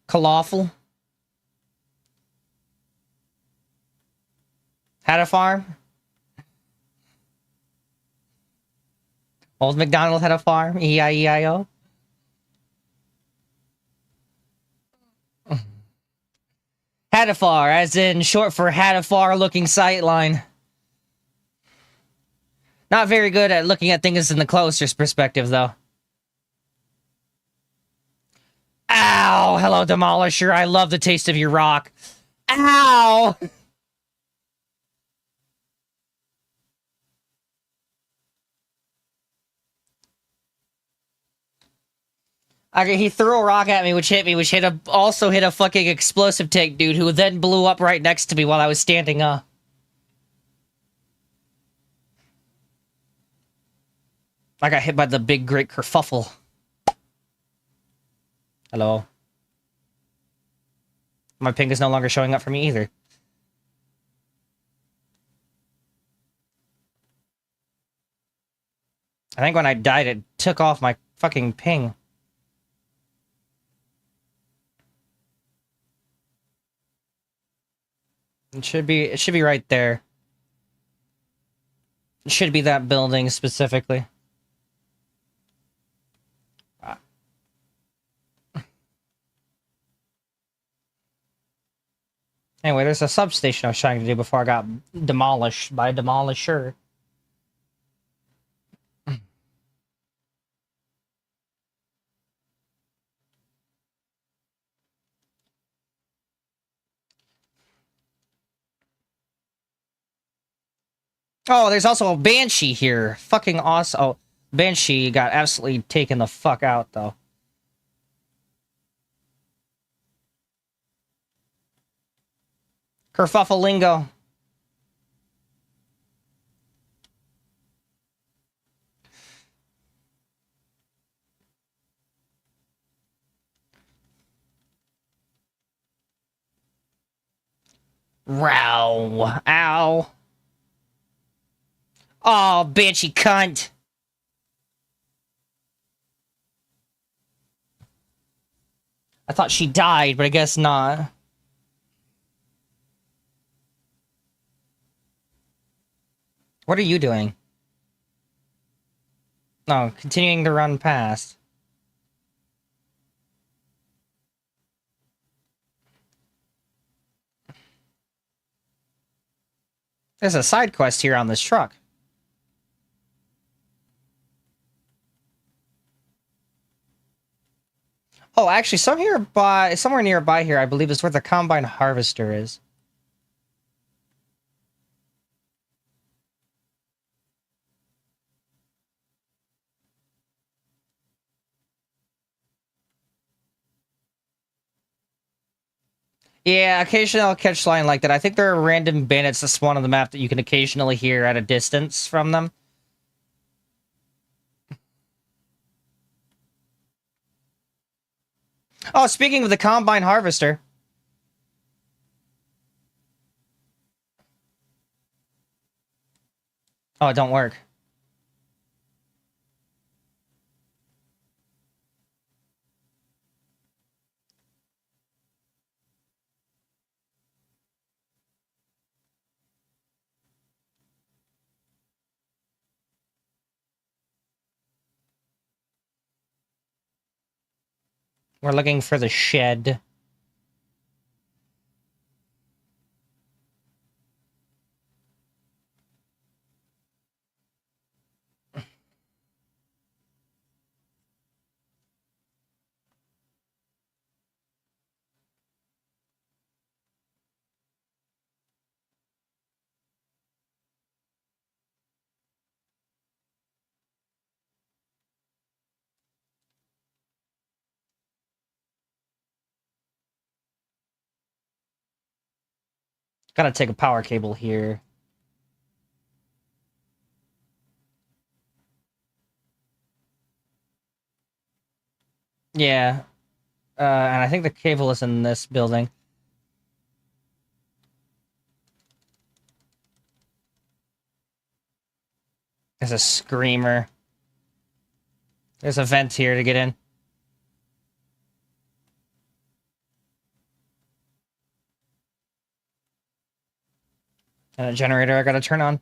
Falafel. Had a farm. Old MacDonald had a farm. E-I-E-I-O. Hadafar, as in short for Hadafar looking sightline. Not very good at looking at things in the closest perspective, though. Ow! Hello, Demolisher. I love the taste of your rock. Ow! He threw a rock at me, which also hit a fucking explosive tank dude, who then blew up right next to me while I was standing up. I got hit by the big great kerfuffle. Hello. My ping is no longer showing up for me either. I think when I died, it took off my fucking ping. It should be right there. It should be that building specifically. Anyway, there's a substation I was trying to do before I got demolished by a demolisher. Oh, there's also a Banshee here. Fucking awesome. Oh, Banshee got absolutely taken the fuck out, though. Kerfuffalingo. Row. Ow. Oh, Banshee cunt. I thought she died, but I guess not. What are you doing? No, continuing to run past. There's a side quest here on this truck. Oh, actually, somewhere nearby here, I believe is where the Combine Harvester is. Yeah, occasionally I'll catch line like that. I think there are random bandits that spawn on the map that you can occasionally hear at a distance from them. Oh, speaking of the Combine Harvester. Oh, it don't work. We're looking for the shed. Gotta take a power cable here. Yeah. And I think the cable is in this building. There's a screamer. There's a vent here to get in. And a generator I gotta turn on.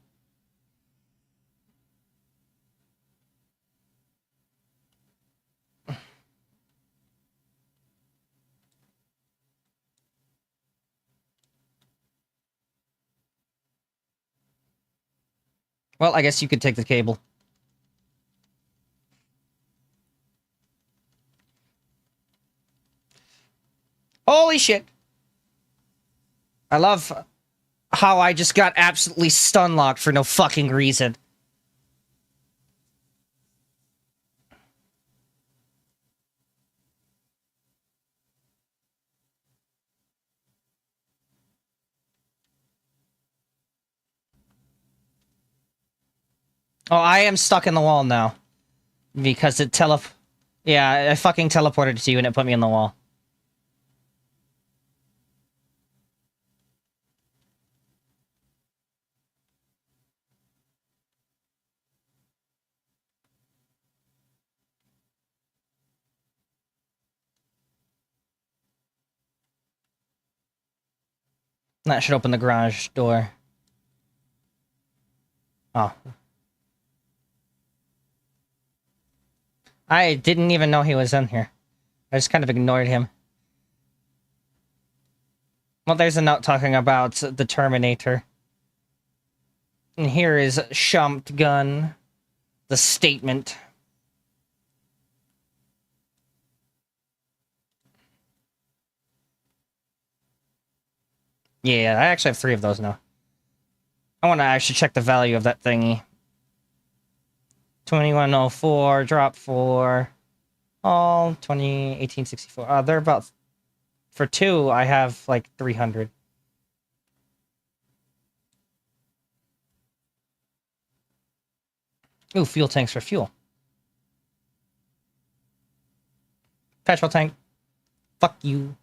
Well, I guess you could take the cable. Holy shit! I love how I just got absolutely stun locked for no fucking reason. Oh, I am stuck in the wall now. Because it Yeah, I fucking teleported to you and it put me in the wall. That should open the garage door. Oh. I didn't even know he was in here. I just kind of ignored him. Well, there's a note talking about the Terminator. And here is Shumpt Gun. The statement. Yeah, I actually have 3 of those now. I want to actually check the value of that thingy. 2104, drop 4. All 1864. They're about... For 2, I have like 300. Ooh, fuel tanks for fuel. Petrol tank. Fuck you.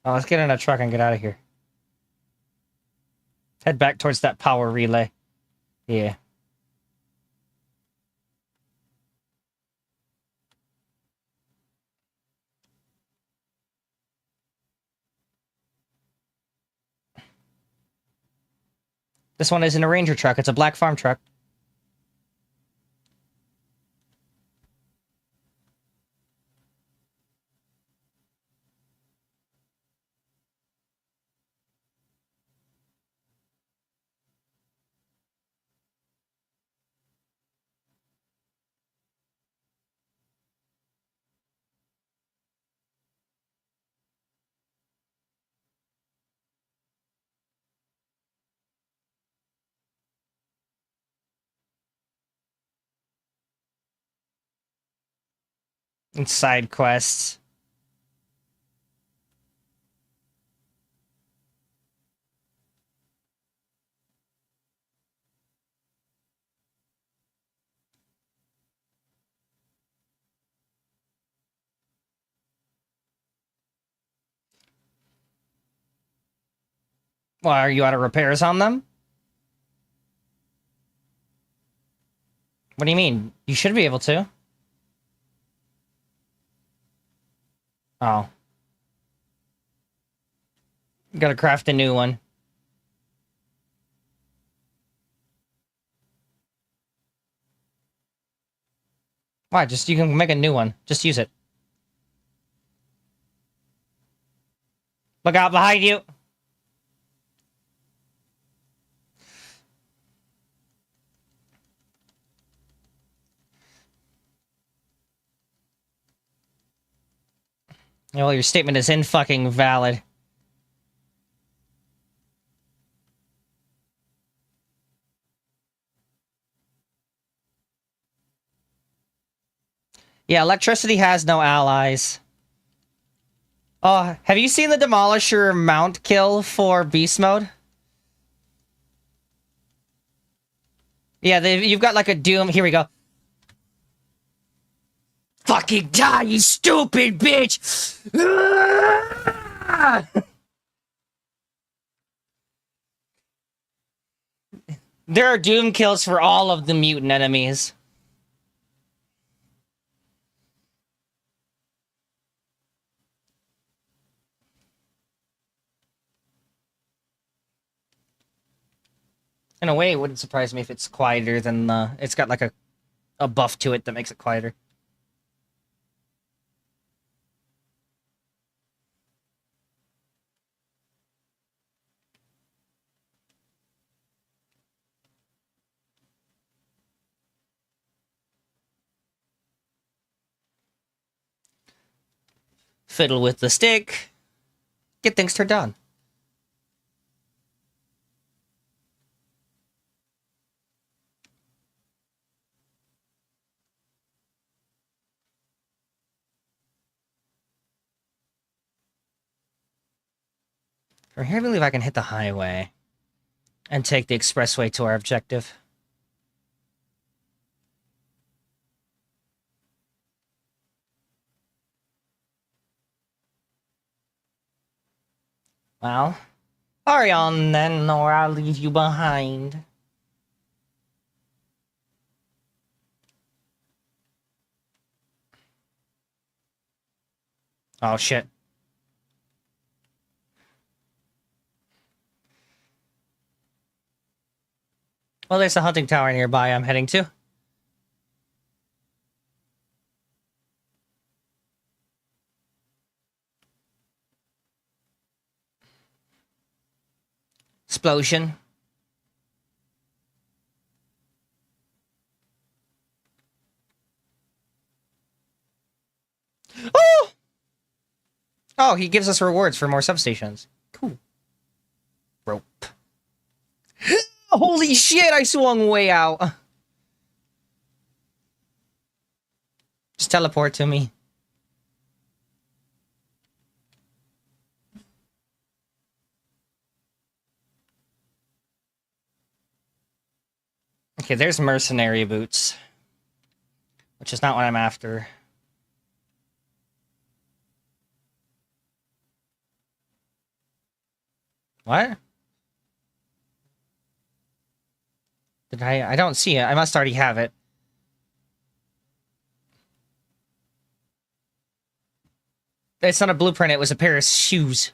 Oh, let's get in a truck and get out of here. Head back towards that power relay. Yeah. This one isn't a Ranger truck, it's a black farm truck. And side quests. Why, are you out of repairs on them? What do you mean? You should be able to. Oh. Gotta craft a new one. Why? Just, you can make a new one. Just use it. Look out behind you! Well, your statement is in-fucking valid. Yeah, electricity has no allies. Oh, have you seen the Demolisher mount kill for Beast Mode? Yeah, you've got like a Doom. Here we go. Fucking die, you stupid bitch! There are Doom kills for all of the mutant enemies. In a way, it wouldn't surprise me if it's quieter than the... It's got like a buff to it that makes it quieter. Fiddle with the stick. Get things turned on. From here, I believe I can hit the highway and take the expressway to our objective. Well, hurry on then, or I'll leave you behind. Oh, shit. Well, there's a hunting tower nearby I'm heading to. Explosion. Oh! Oh, he gives us rewards for more substations. Cool. Rope. Holy shit, I swung way out. Just teleport to me. Okay, there's mercenary boots. Which is not what I'm after. What? Did I don't see it. I must already have it. It's not a blueprint, it was a pair of shoes.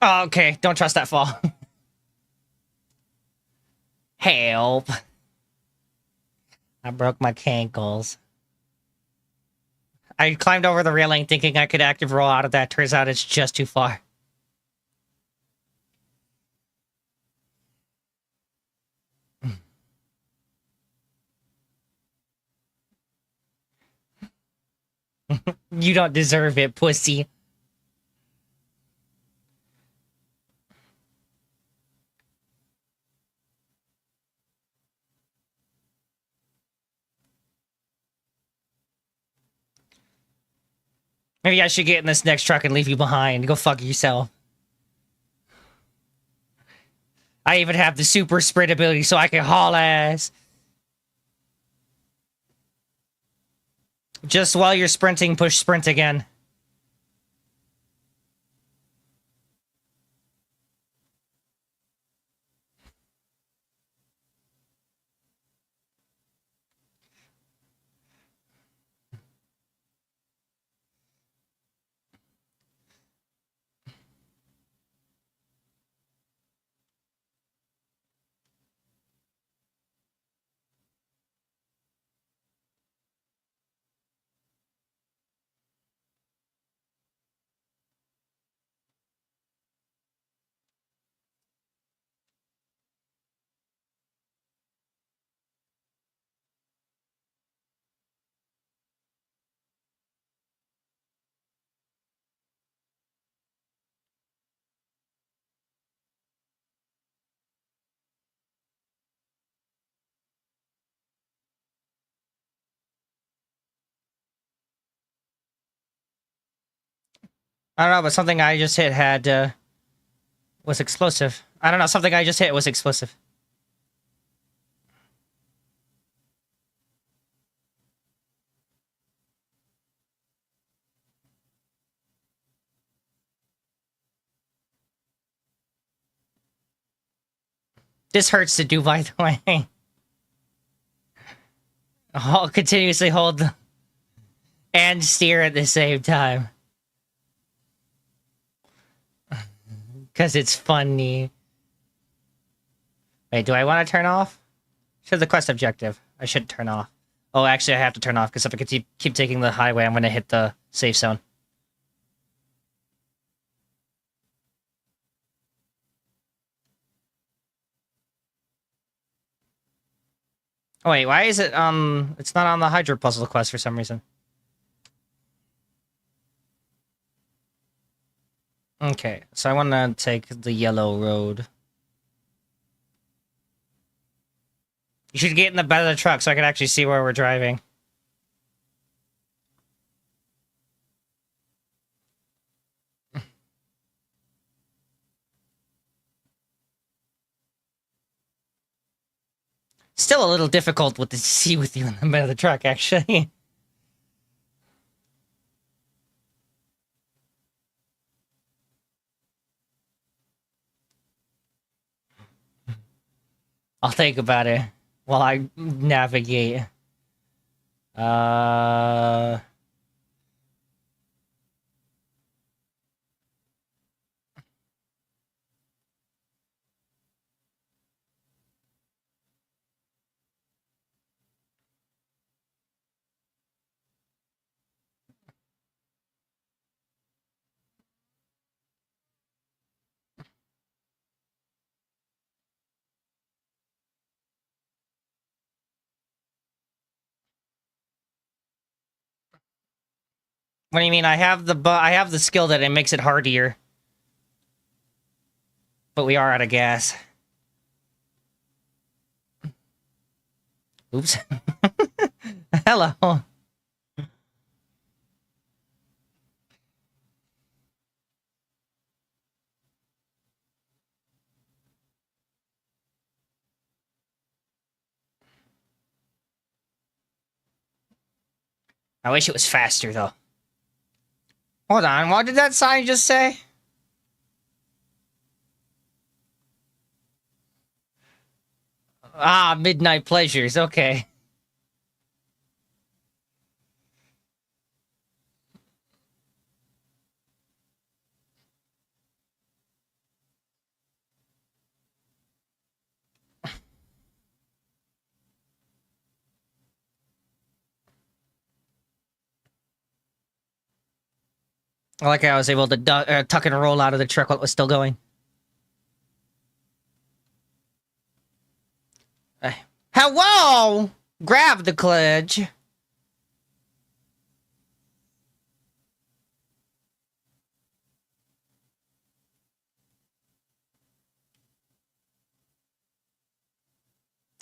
Oh, okay. Don't trust that fall. Help. I broke my cankles. I climbed over the railing thinking I could active roll out of that. Turns out it's just too far. You don't deserve it, pussy. Maybe I should get in this next truck and leave you behind. Go fuck yourself. I even have the super sprint ability so I can haul ass. Just while you're sprinting, push sprint again. I don't know, but something I just hit had, was explosive. I don't know, something I just hit was explosive. This hurts to do, by the way. I'll continuously hold and steer at the same time. Because it's funny. Wait, do I want to turn off? Should the quest objective. I should turn off. Oh, actually, I have to turn off, because if I keep taking the highway, I'm going to hit the safe zone. Oh, wait, why is it, it's not on the Hydro Puzzle quest for some reason. Okay, so I want to take the yellow road. You should get in the bed of the truck so I can actually see where we're driving. Still a little difficult with the see with you in the bed of the truck, actually. I'll think about it while I navigate. What do you mean? I have the skill that it makes it hardier. But we are out of gas. Oops. Hello. I wish it was faster, though. Hold on, what did that sign just say? Ah, Midnight Pleasures, okay. I like how I was able to tuck and roll out of the truck while it was still going. Hello! Grab the clutch.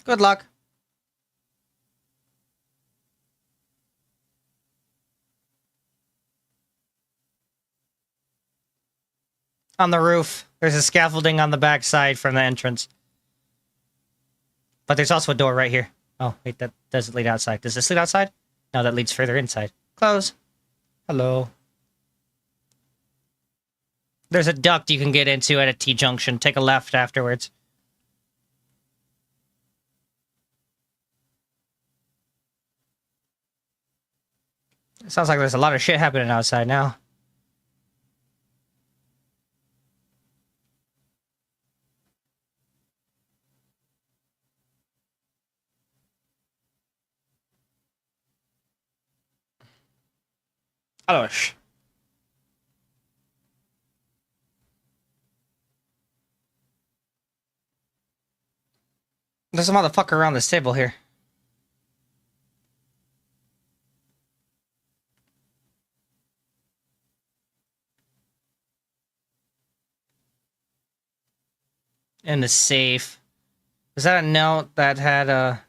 Good luck. On the roof. There's a scaffolding on the back side from the entrance. But there's also a door right here. Oh, wait, that doesn't lead outside. Does this lead outside? No, that leads further inside. Close. Hello. There's a duct you can get into at a T-junction. Take a left afterwards. It sounds like there's a lot of shit happening outside now. Hello. There's a motherfucker around this table here. In the safe. Was that a note that had a...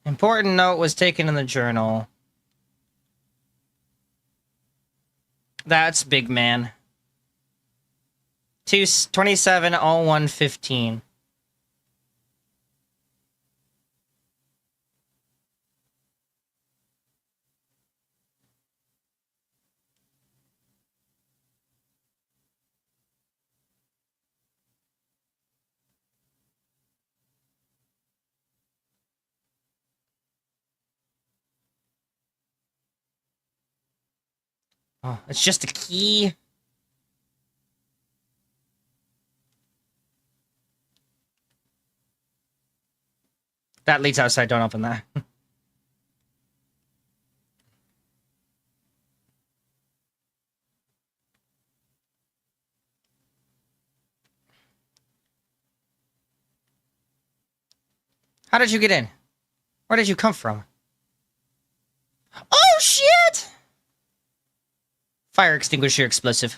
important note was taken in the journal. That's big man. 270115. Oh, it's just a key. That leads outside. Don't open that. How did you get in? Where did you come from? Oh, shit! Fire extinguisher explosive.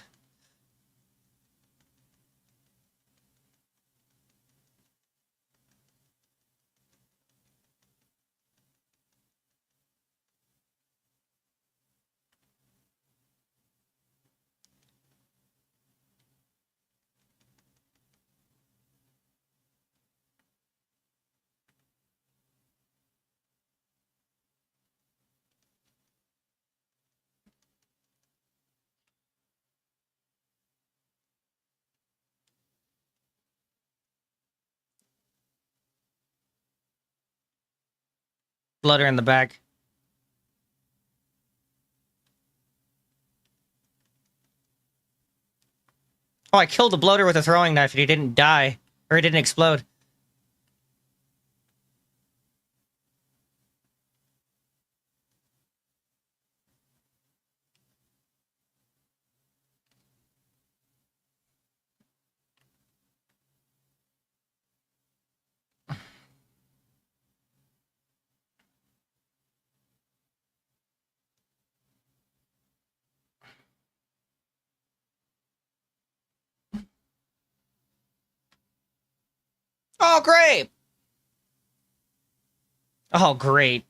Bloater in the back. Oh, I killed the bloater with a throwing knife and he didn't die. Or he didn't explode. Oh, great! Oh, great.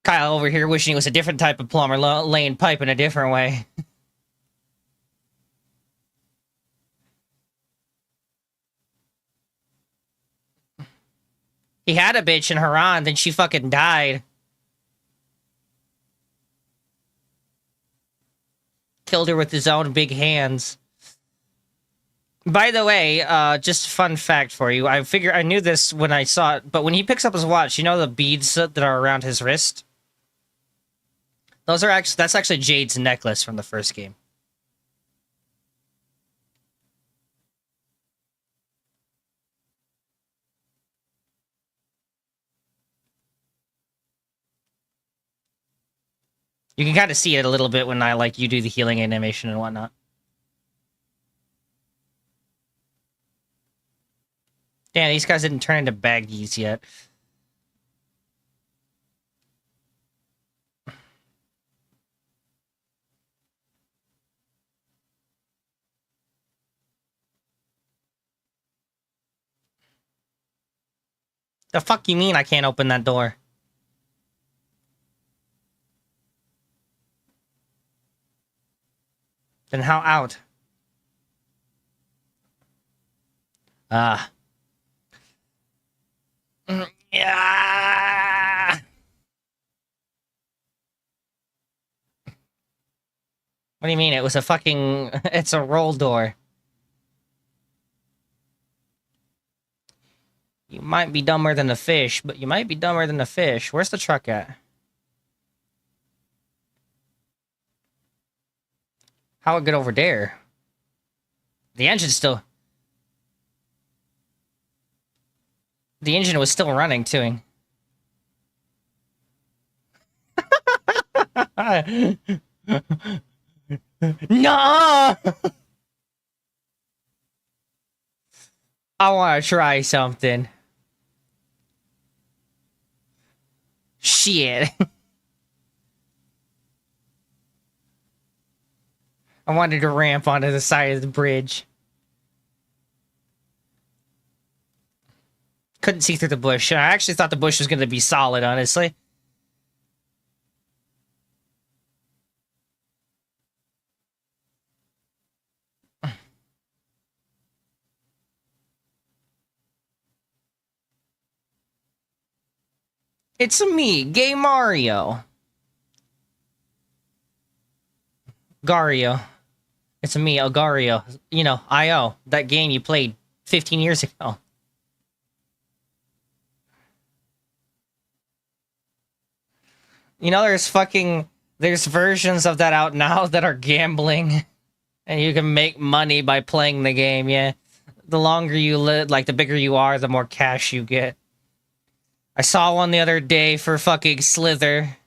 Kyle over here wishing it was a different type of plumber laying pipe in a different way. He had a bitch in Haran, then she fucking died. Killed her with his own big hands. By the way, just fun fact for you. I knew this when I saw it, but when he picks up his watch, you know the beads that are around his wrist? That's actually Jade's necklace from the first game. You can kind of see it a little bit when you do the healing animation and whatnot. Damn, these guys didn't turn into baggies yet. The fuck you mean I can't open that door? Then how out? Yeah. What do you mean? It was a fucking... It's a roll door. You might be dumber than a fish, but you might be dumber than a fish. Where's the truck at? How would it get over there? The engine's still... The engine was still running, too. No! I want to try something. Shit. I wanted to ramp onto the side of the bridge. Couldn't see through the bush. I actually thought the bush was going to be solid, honestly. It's me, Gay Mario. Gario. It's me, Agario. You know, I.O. That game you played 15 years ago. You know, there's versions of that out now that are gambling, and you can make money by playing the game, yeah. The longer you live, like, the bigger you are, the more cash you get. I saw one the other day for fucking Slither.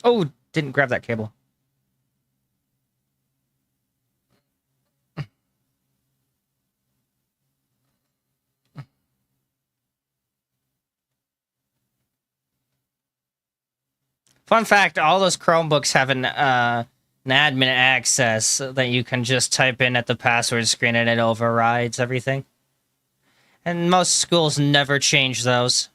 Oh, didn't grab that cable. Fun fact, all those Chromebooks have an admin access that you can just type in at the password screen and it overrides everything. And most schools never change those.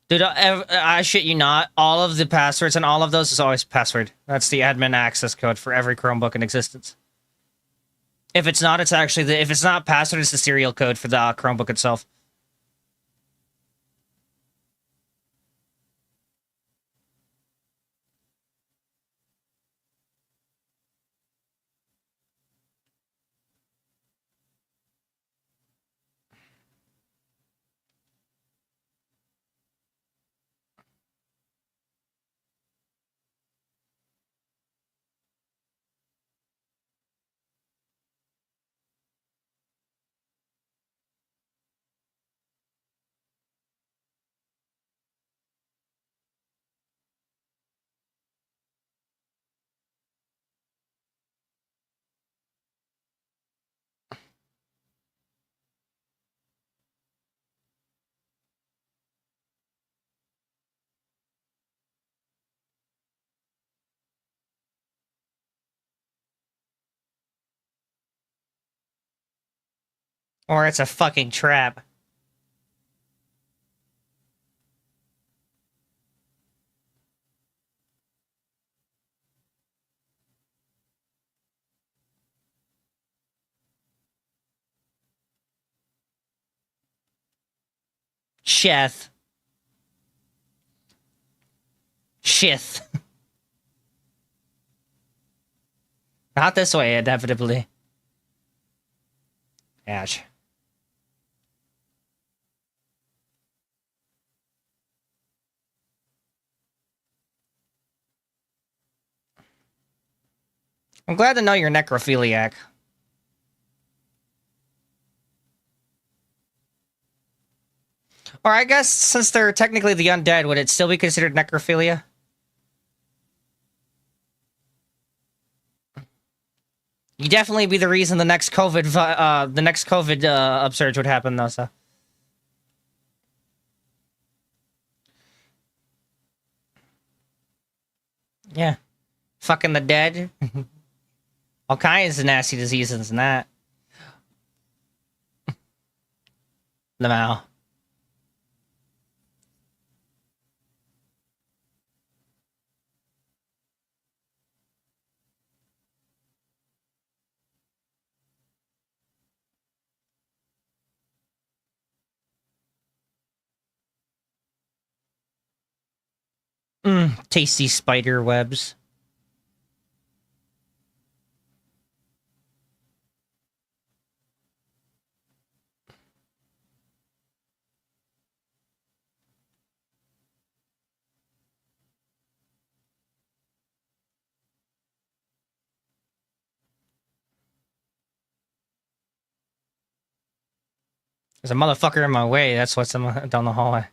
Dude, I shit you not, all of the passwords and all of those is always password. That's the admin access code for every Chromebook in existence. If it's not, it's actually if it's not password, it's the serial code for the Chromebook itself. Or it's a fucking trap. Sheth. Shith. Not this way, inevitably. Ash. I'm glad to know you're necrophiliac. Or I guess, since they're technically the undead, would it still be considered necrophilia? You definitely be the reason the next COVID upsurge would happen, though, so. Yeah. Fucking the dead. All kinds of nasty diseases and that. Lamau. Tasty spider webs. There's a motherfucker in my way, that's what's down the hallway.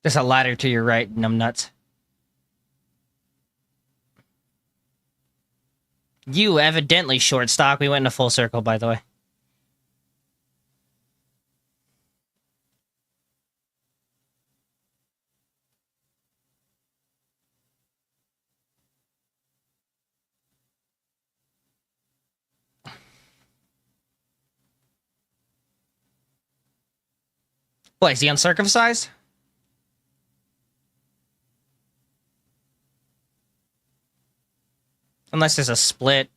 There's a ladder to your right, numbnuts. You evidently short stock. We went in a full circle, by the way. What, is he uncircumcised? Unless there's a split.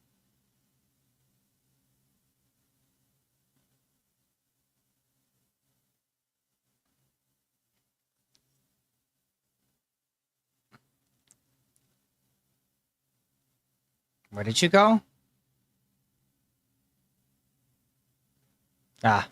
Where did you go? Ah.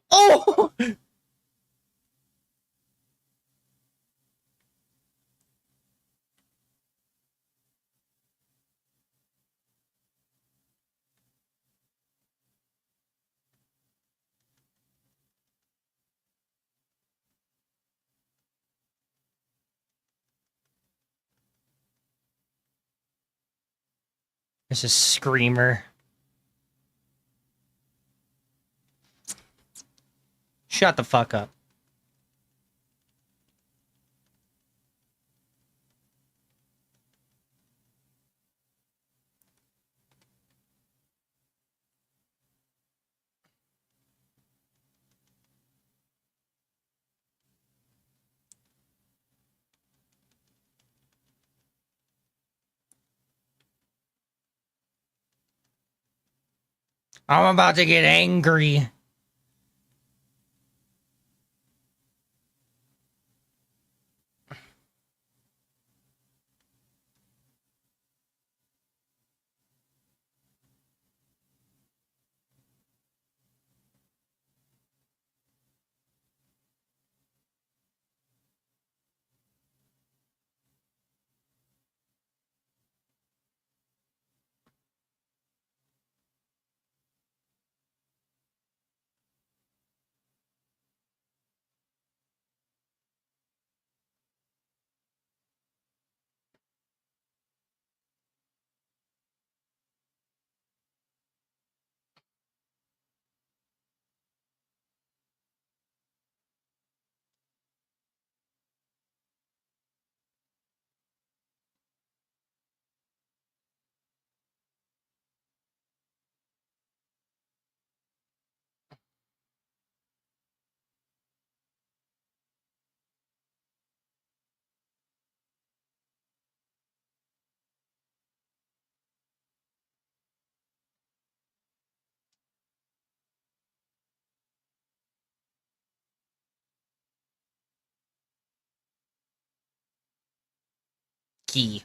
Oh! There's a screamer. Shut the fuck up. I'm about to get angry. Key.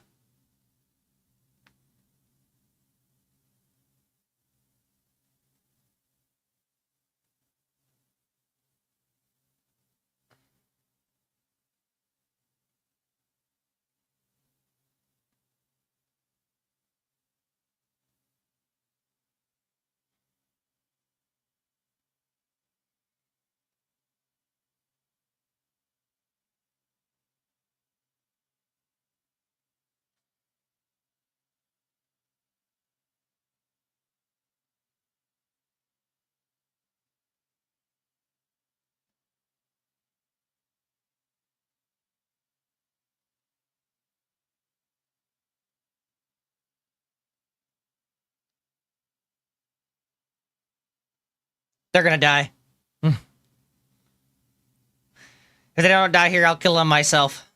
They're gonna die. If they don't die here, I'll kill them myself.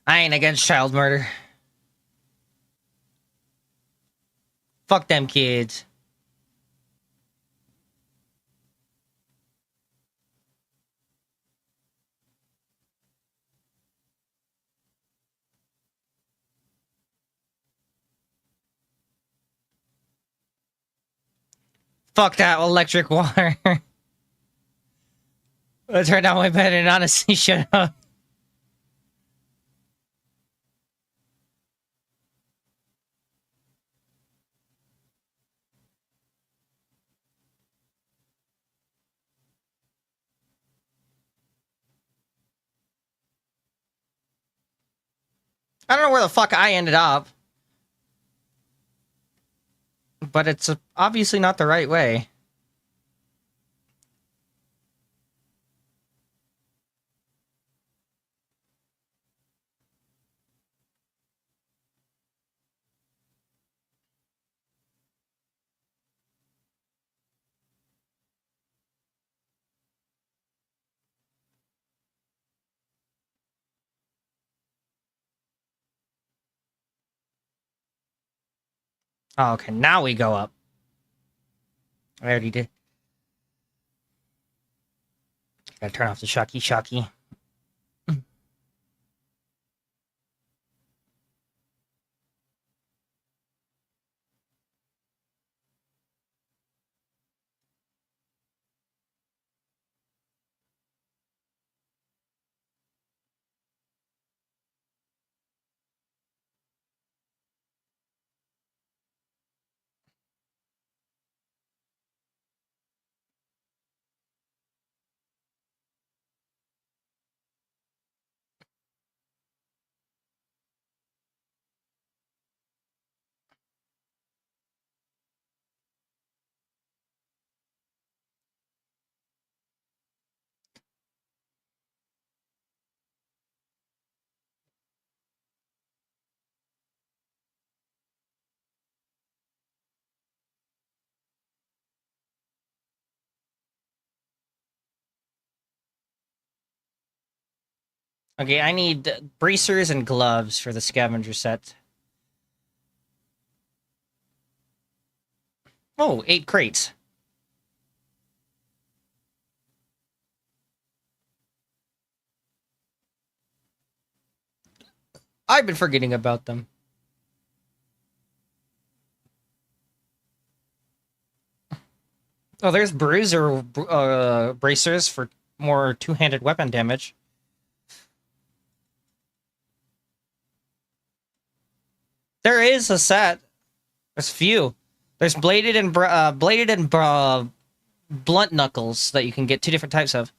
I ain't against child murder. Fuck them kids. Fuck that electric water. It turned out way better than honestly should have. I don't know where the fuck I ended up. But it's obviously not the right way. Oh, okay, now we go up. I already did. Gotta turn off the shocky. Okay, I need bracers and gloves for the scavenger set. Oh, 8 crates. I've been forgetting about them. Oh, there's bruiser bracers for more two-handed weapon damage. There is a set. There's few. There's bladed and blunt knuckles that you can get 2 different types of.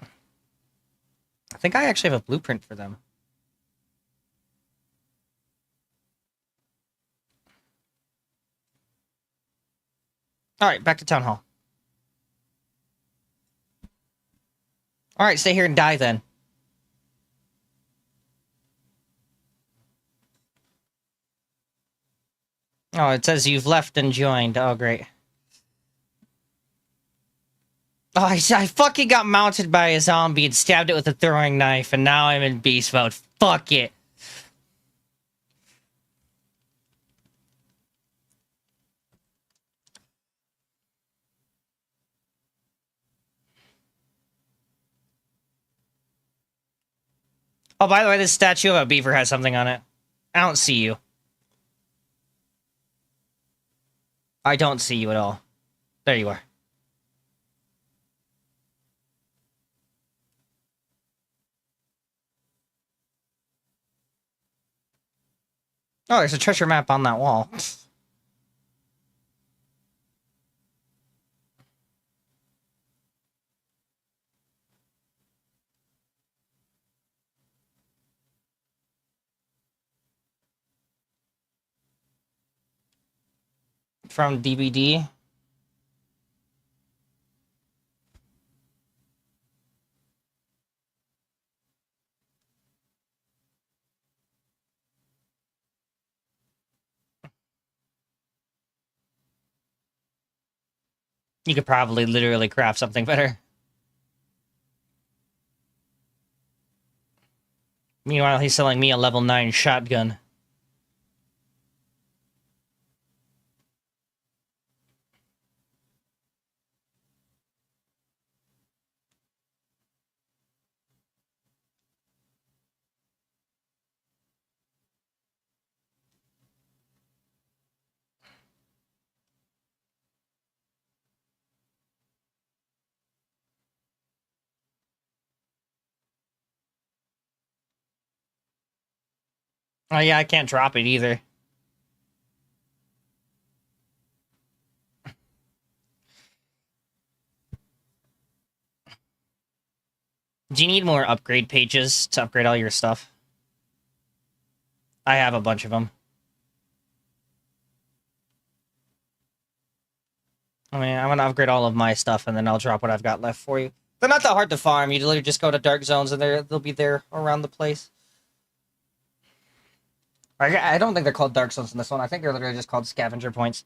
I think I actually have a blueprint for them. Alright, back to Town Hall. Alright, stay here and die then. Oh, it says you've left and joined. Oh, great. Oh, I fucking got mounted by a zombie and stabbed it with a throwing knife, and now I'm in beast mode. Fuck it. Oh, by the way, this statue of a beaver has something on it. I don't see you. I don't see you at all. There you are. Oh, there's a treasure map on that wall. From DBD. You could probably literally craft something better. Meanwhile, he's selling me a level 9 shotgun. Oh yeah, I can't drop it either. Do you need more upgrade pages to upgrade all your stuff? I have a bunch of them. I mean, I'm gonna upgrade all of my stuff, and then I'll drop what I've got left for you. They're not that hard to farm. You literally just go to dark zones, and they'll be there around the place. I don't think they're called dark zones in this one. I think they're literally just called scavenger points.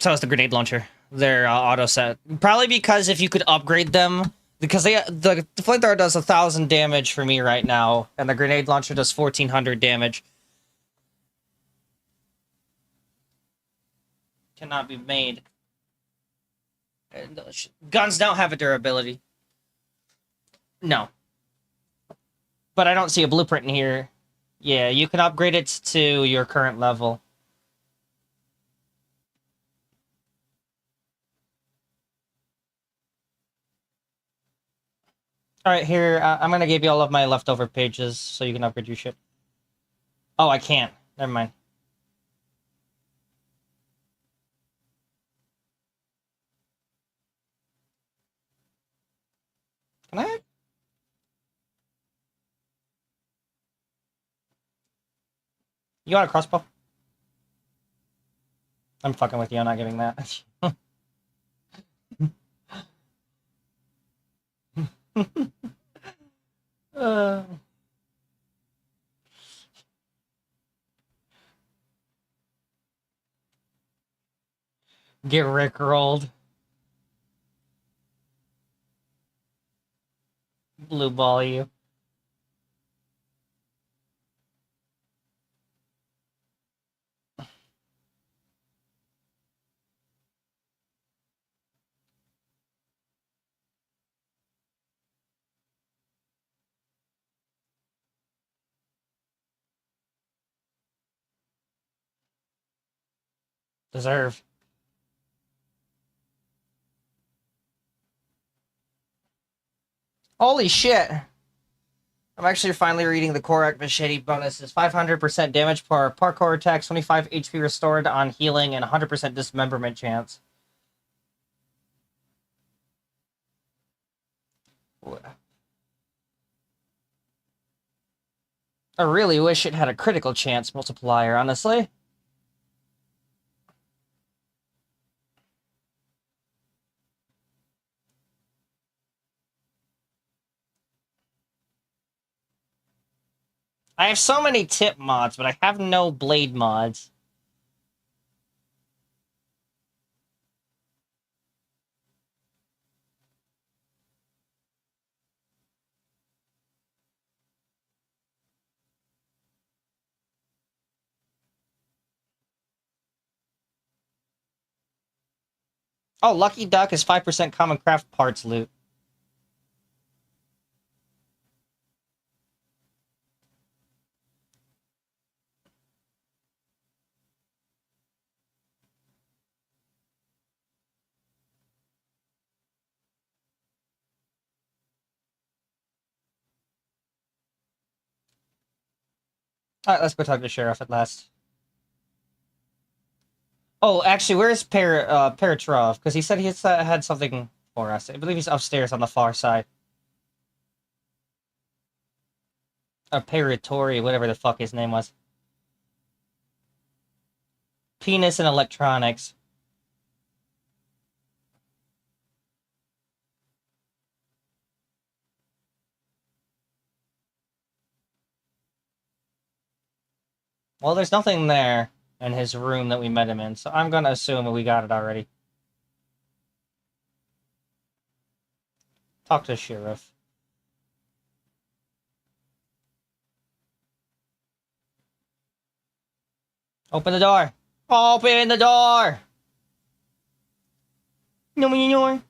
So is the grenade launcher. They're auto set. Probably because if you could upgrade them, because the flamethrower does 1,000 damage for me right now, and the grenade launcher does 1,400 damage. Cannot be made. Guns don't have a durability. No. But I don't see a blueprint in here. Yeah, you can upgrade it to your current level. Alright, here, I'm gonna give you all of my leftover pages so you can upgrade your shit. Oh, I can't. Never mind. Can I? You want a crossbow? I'm fucking with you, I'm not giving that. uh... Get rickrolled. Blue ball you. Deserve. Holy shit! I'm actually finally reading the Korak Machete bonuses. 500% damage per parkour attack, 25 HP restored on healing, and 100% dismemberment chance. I really wish it had a critical chance multiplier, honestly. I have so many tip mods, but I have no blade mods. Oh, Lucky Duck is 5% common craft parts loot. Alright, let's go talk to the sheriff at last. Oh, actually, where's Paratrov? Because he said he had something for us. I believe he's upstairs on the far side. Or Paratori, whatever the fuck his name was. Penis and electronics. Well, there's nothing there in his room that we met him in, so I'm gonna assume that we got it already. Talk to the sheriff. Open the door! Open the door! No, no.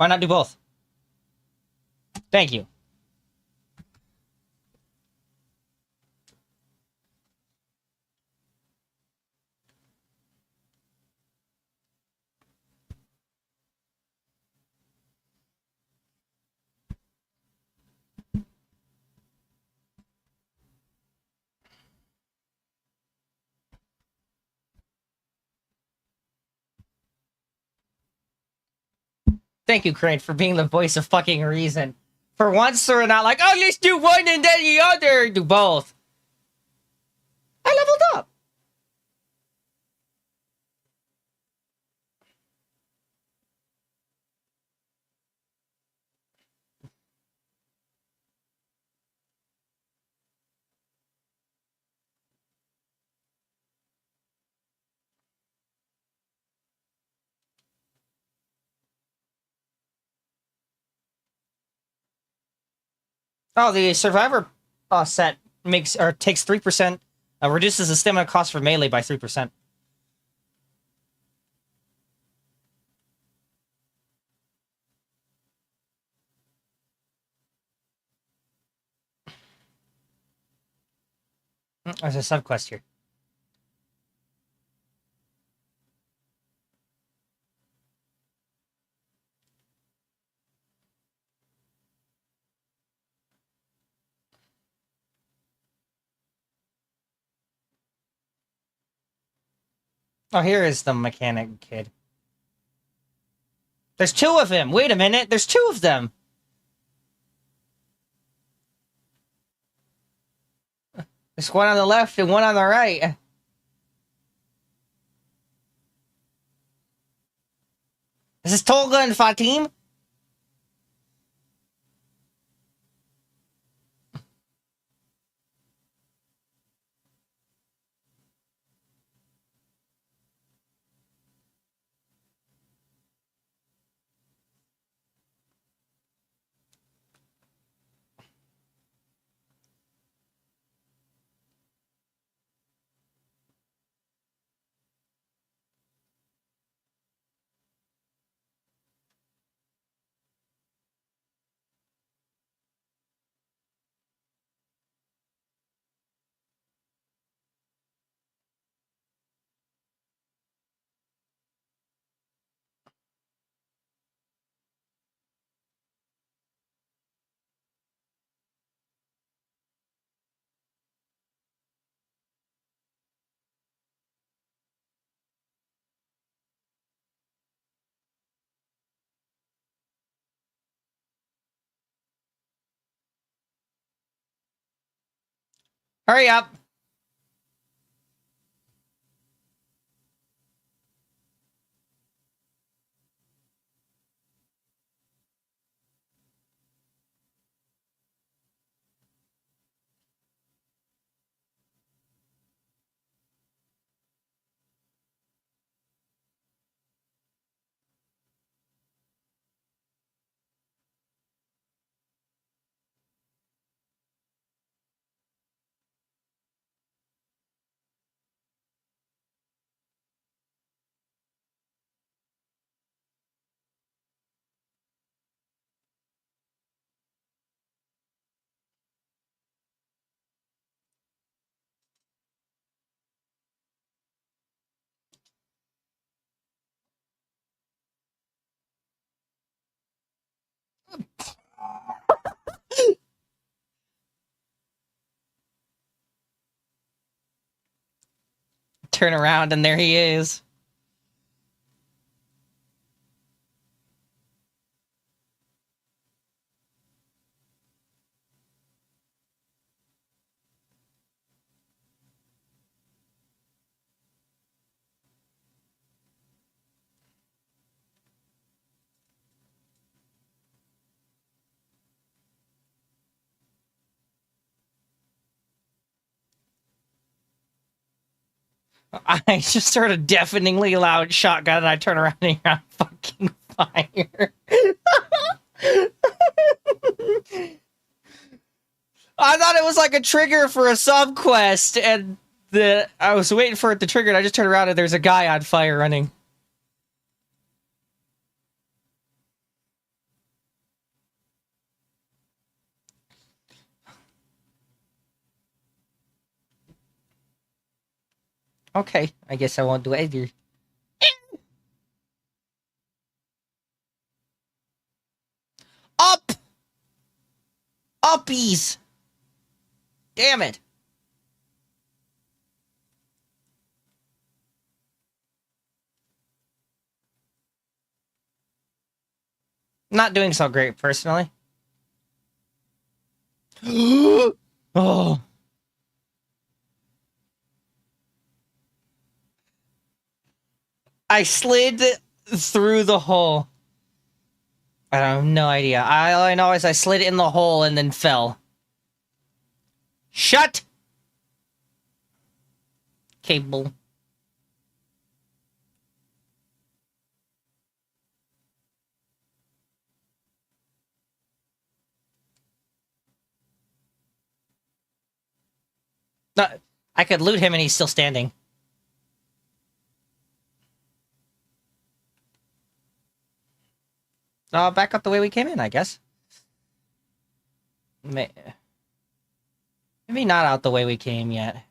Why not do both? Thank you. Thank you, Crane, for being the voice of fucking reason. For once, we're not like, oh, let's do one and then the other. Do both. I leveled up. Oh, the Survivor set makes or takes 3%, reduces the stamina cost for melee by 3%. There's a subquest here. Oh, here is the mechanic kid. There's two of him. Wait a minute. There's two of them. There's one on the left and one on the right. This is Tolga and Fatim? Hurry up. Turn around and there he is. I just heard a deafeningly loud shotgun and I turn around and you're on fucking fire. I thought it was like a trigger for a subquest and I was waiting for it to trigger and I just turned around and there's a guy on fire running. Okay, I guess I won't do it either. Up! Uppies! Damn it! Not doing so great, personally. Oh. I slid through the hole. I have no idea. All I know is I slid in the hole and then fell. Shut! Cable. No, I could loot him and he's still standing. Back up the way we came in, I guess. Maybe not out the way we came yet.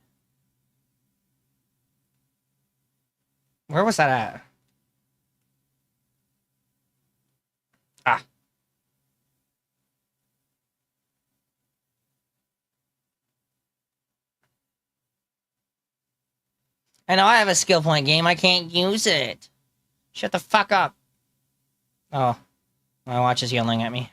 Where was that at? Ah. I know I have a skill point game. I can't use it. Shut the fuck up. Oh. My watch is yelling at me.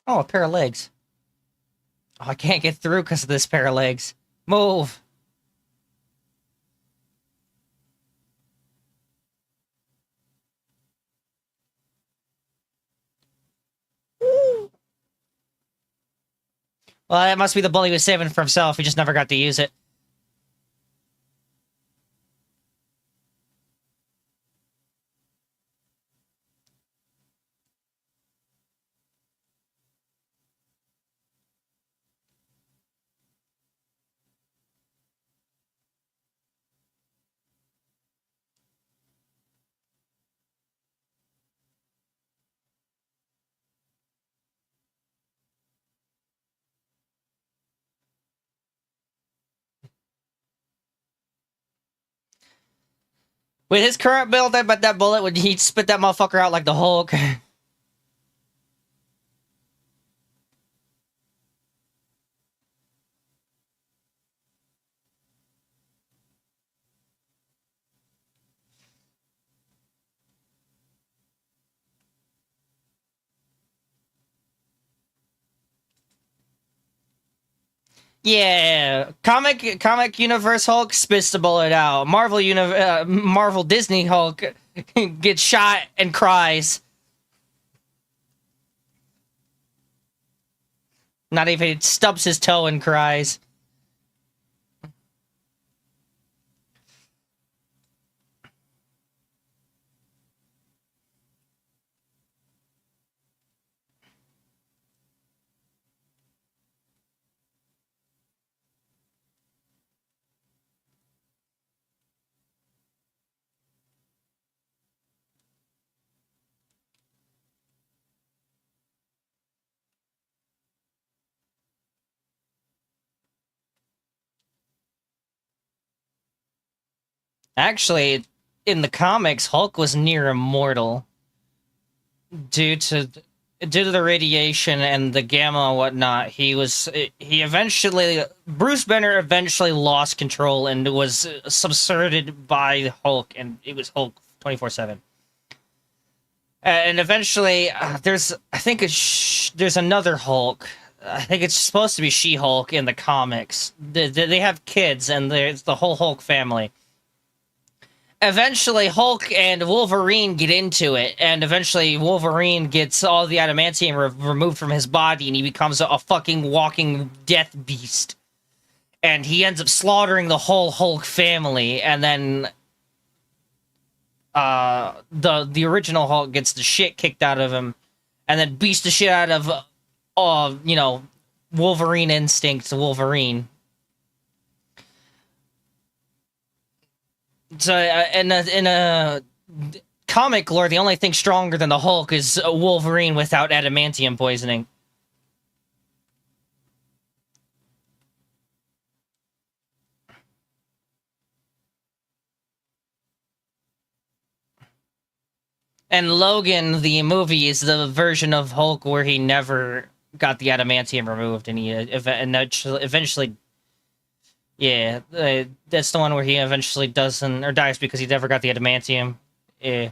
Oh, a pair of legs. Oh, I can't get through because of this pair of legs. Move! Well, that must be the bully he was saving for himself. He just never got to use it. With his current build, I bet that bullet would he'd spit that motherfucker out like the Hulk. Yeah, comic universe Hulk spits the bullet out. Marvel Disney Hulk gets shot and cries. Not even stubs his toe and cries. Actually, in the comics, Hulk was near immortal due to the radiation and the gamma and whatnot. Bruce Banner eventually lost control and was subserved by Hulk, and it was Hulk 24/7. And eventually, there's another Hulk. I think it's supposed to be She-Hulk in the comics. They have kids, and there's the whole Hulk family. Eventually, Hulk and Wolverine get into it, and eventually Wolverine gets all the adamantium removed from his body, and he becomes a fucking walking death beast. And he ends up slaughtering the whole Hulk family, and then the original Hulk gets the shit kicked out of him, and then beats the shit out of you know, Wolverine instinct Wolverine. So in a comic lore, the only thing stronger than the Hulk is Wolverine without adamantium poisoning. And Logan, the movie, is the version of Hulk where he never got the adamantium removed, and he eventually, yeah, that's the one where he eventually doesn't or dies because he never got the adamantium. Yeah.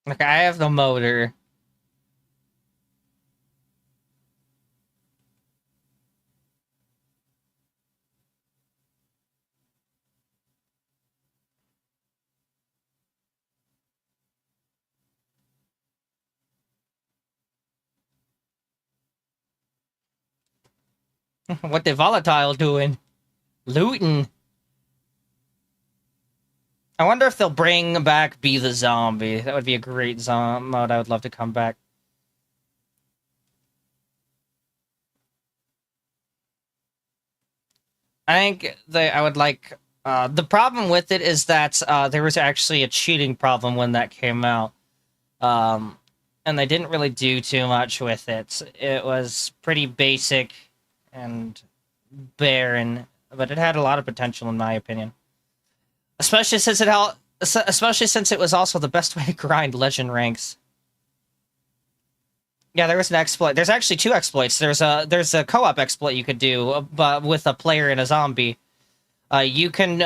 Like, I have the motor. What the Volatile doing? Looting. I wonder if they'll bring back Be the Zombie. That would be a great mode. I would love to come back. I think I would like... the problem with it is that there was actually a cheating problem when that came out. And they didn't really do too much with it. It was pretty basic and barren, but it had a lot of potential in my opinion. Especially since it was also the best way to grind legend ranks. Yeah, there was an exploit. There's actually two exploits. There's a co-op exploit you could do, but with a player and a zombie. You can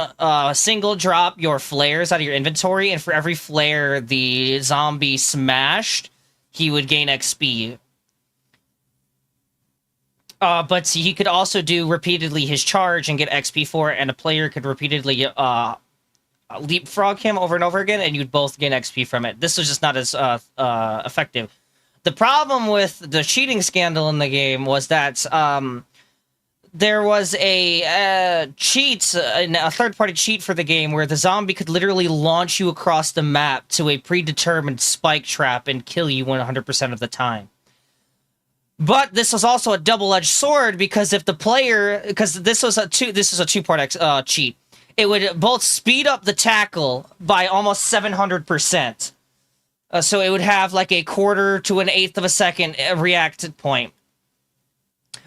single drop your flares out of your inventory, and for every flare the zombie smashed, he would gain XP. But he could also do repeatedly his charge and get XP for it, and a player could repeatedly leapfrog him over and over again, and you'd both gain XP from it. This was just not as effective. The problem with the cheating scandal in the game was that there was a cheat, a third-party cheat for the game where the zombie could literally launch you across the map to a predetermined spike trap and kill you 100% of the time. But this was also a double-edged sword because if the player, because this is a two-part cheat, it would both speed up the tackle by almost 700%. So it would have like a quarter to an eighth of a second react point.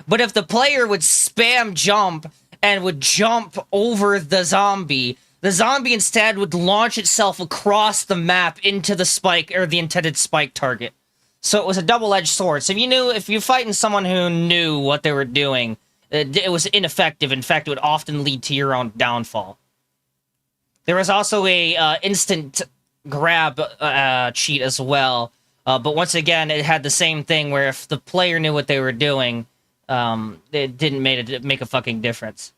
But if the player would spam jump and would jump over the zombie instead would launch itself across the map into the spike or the intended spike target. So it was a double-edged sword. So if you're fighting someone who knew what they were doing, it was ineffective. In fact, it would often lead to your own downfall. There was also a instant grab cheat as well, but once again, it had the same thing where if the player knew what they were doing, it didn't make a fucking difference.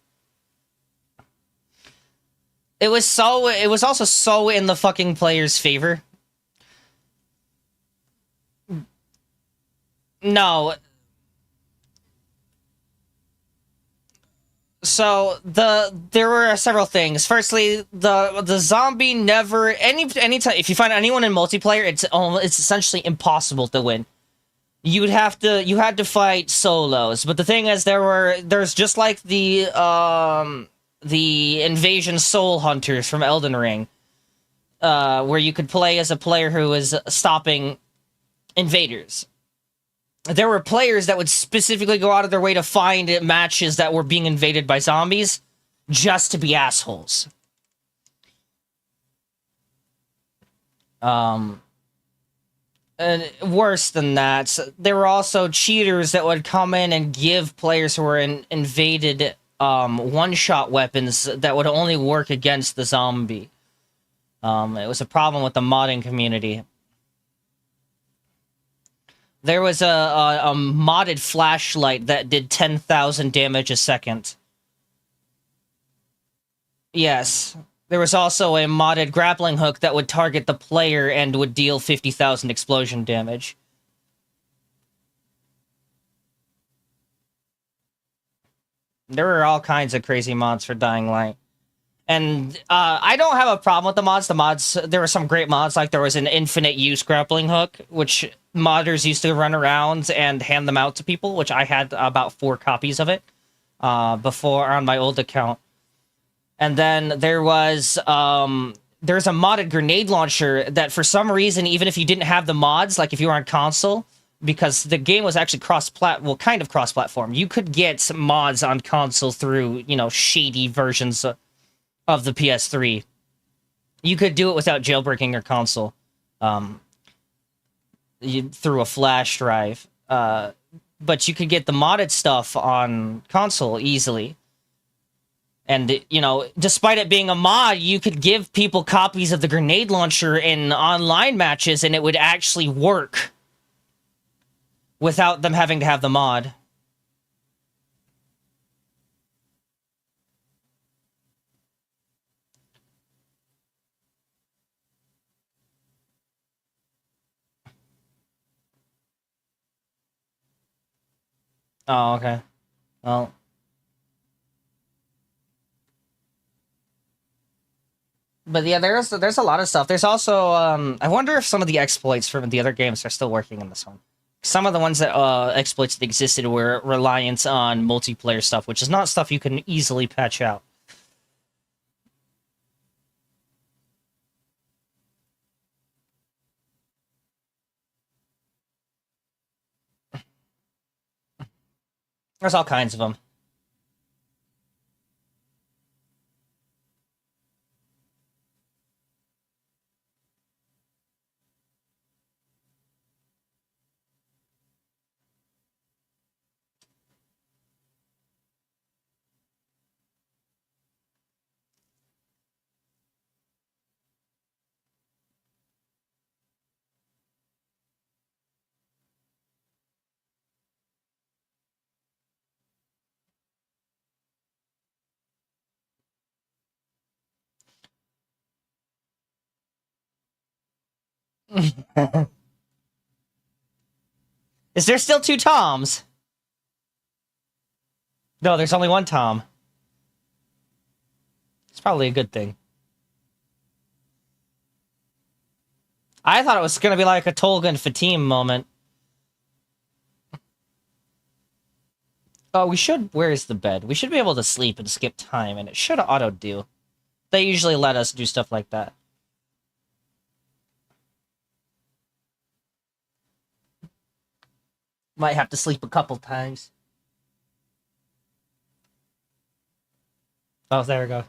It was also so in the fucking player's favor. No. So there were several things. Firstly, the zombie never anytime if you find anyone in multiplayer, it's essentially impossible to win. You had to fight solos, but the thing is there's just like the Invasion Soul Hunters from Elden Ring, where you could play as a player who was stopping invaders. There were players that would specifically go out of their way to find matches that were being invaded by zombies just to be assholes. And worse than that, there were also cheaters that would come in and give players who were invaded one-shot weapons that would only work against the zombie. It was a problem with the modding community. There was a modded flashlight that did 10,000 damage a second. Yes. There was also a modded grappling hook that would target the player and would deal 50,000 explosion damage. There were all kinds of crazy mods for Dying Light. And I don't have a problem with the mods. There were some great mods, like there was an infinite use grappling hook, which modders used to run around and hand them out to people, which I had about 4 copies of it before on my old account. And then there's a modded grenade launcher that for some reason, even if you didn't have the mods, like if you were on console, because the game was actually kind of cross-platform, you could get some mods on console through, shady versions of the PS3. You could do it without jailbreaking your console through a flash drive. But you could get the modded stuff on console easily. And, despite it being a mod, you could give people copies of the grenade launcher in online matches, and it would actually work without them having to have the mod. Oh, okay. Well... But yeah, there's a lot of stuff. There's also I wonder if some of the exploits from the other games are still working in this one. Some of the ones that exploits that existed were reliant on multiplayer stuff, which is not stuff you can easily patch out. There's all kinds of them. Is there still 2 Toms? No, there's only 1 Tom. It's probably a good thing. I thought it was gonna be like a Tolga and Fatim moment. Oh, where is the bed? We should be able to sleep and skip time, and it should auto-do. They usually let us do stuff like that. Might have to sleep a couple times. Oh, there we go.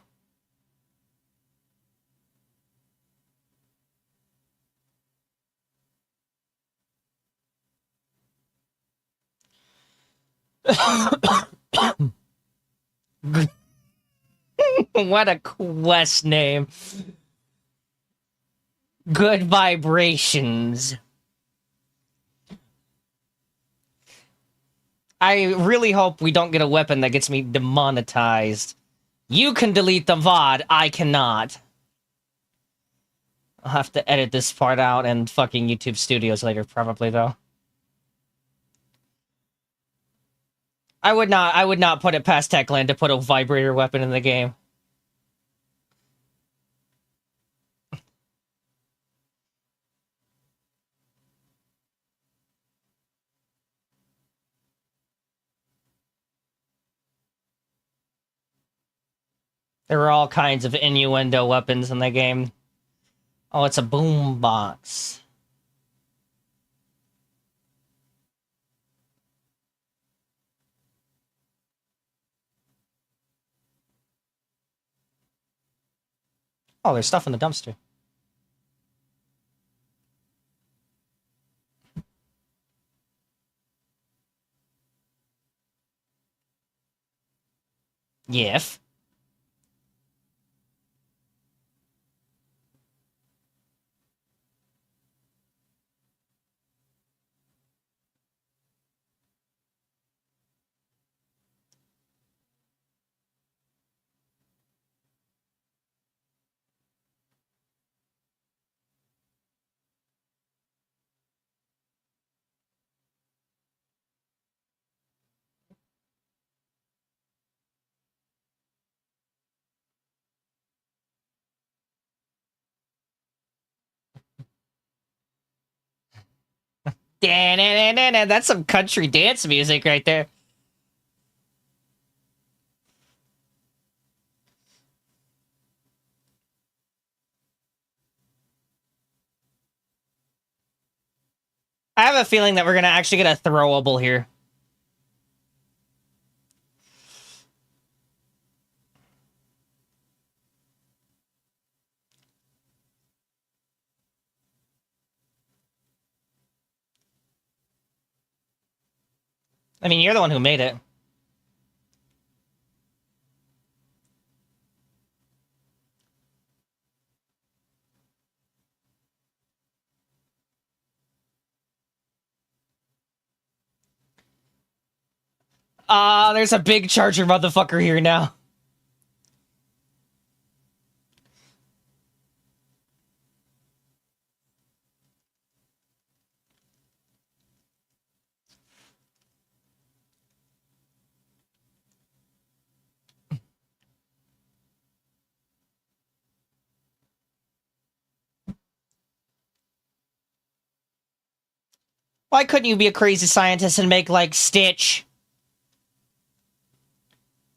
What a quest name. Good vibrations. I really hope we don't get a weapon that gets me demonetized. You can delete the VOD, I cannot. I'll have to edit this part out and fucking YouTube Studios later, probably, though. I would not put it past Techland to put a vibrator weapon in the game. There were all kinds of innuendo weapons in the game. Oh, it's a boombox. Oh, there's stuff in the dumpster. Yes. That's some country dance music right there. I have a feeling that we're gonna actually get a throwable here. I mean, you're the one who made it. There's a big charger motherfucker here now. Why couldn't you be a crazy scientist and make, like, Stitch?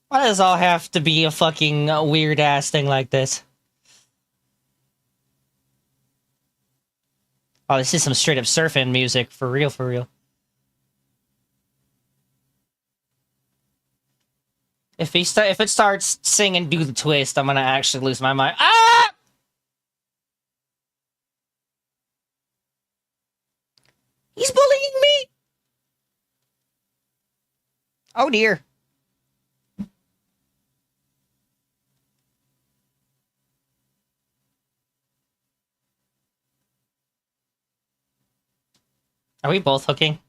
Why does it all have to be a fucking weird-ass thing like this? Oh, this is some straight-up surfing music. For real, for real. If it starts singing Do the Twist, I'm gonna actually lose my mind. Ah! He's bullying me! Oh, dear. Are we both hooking?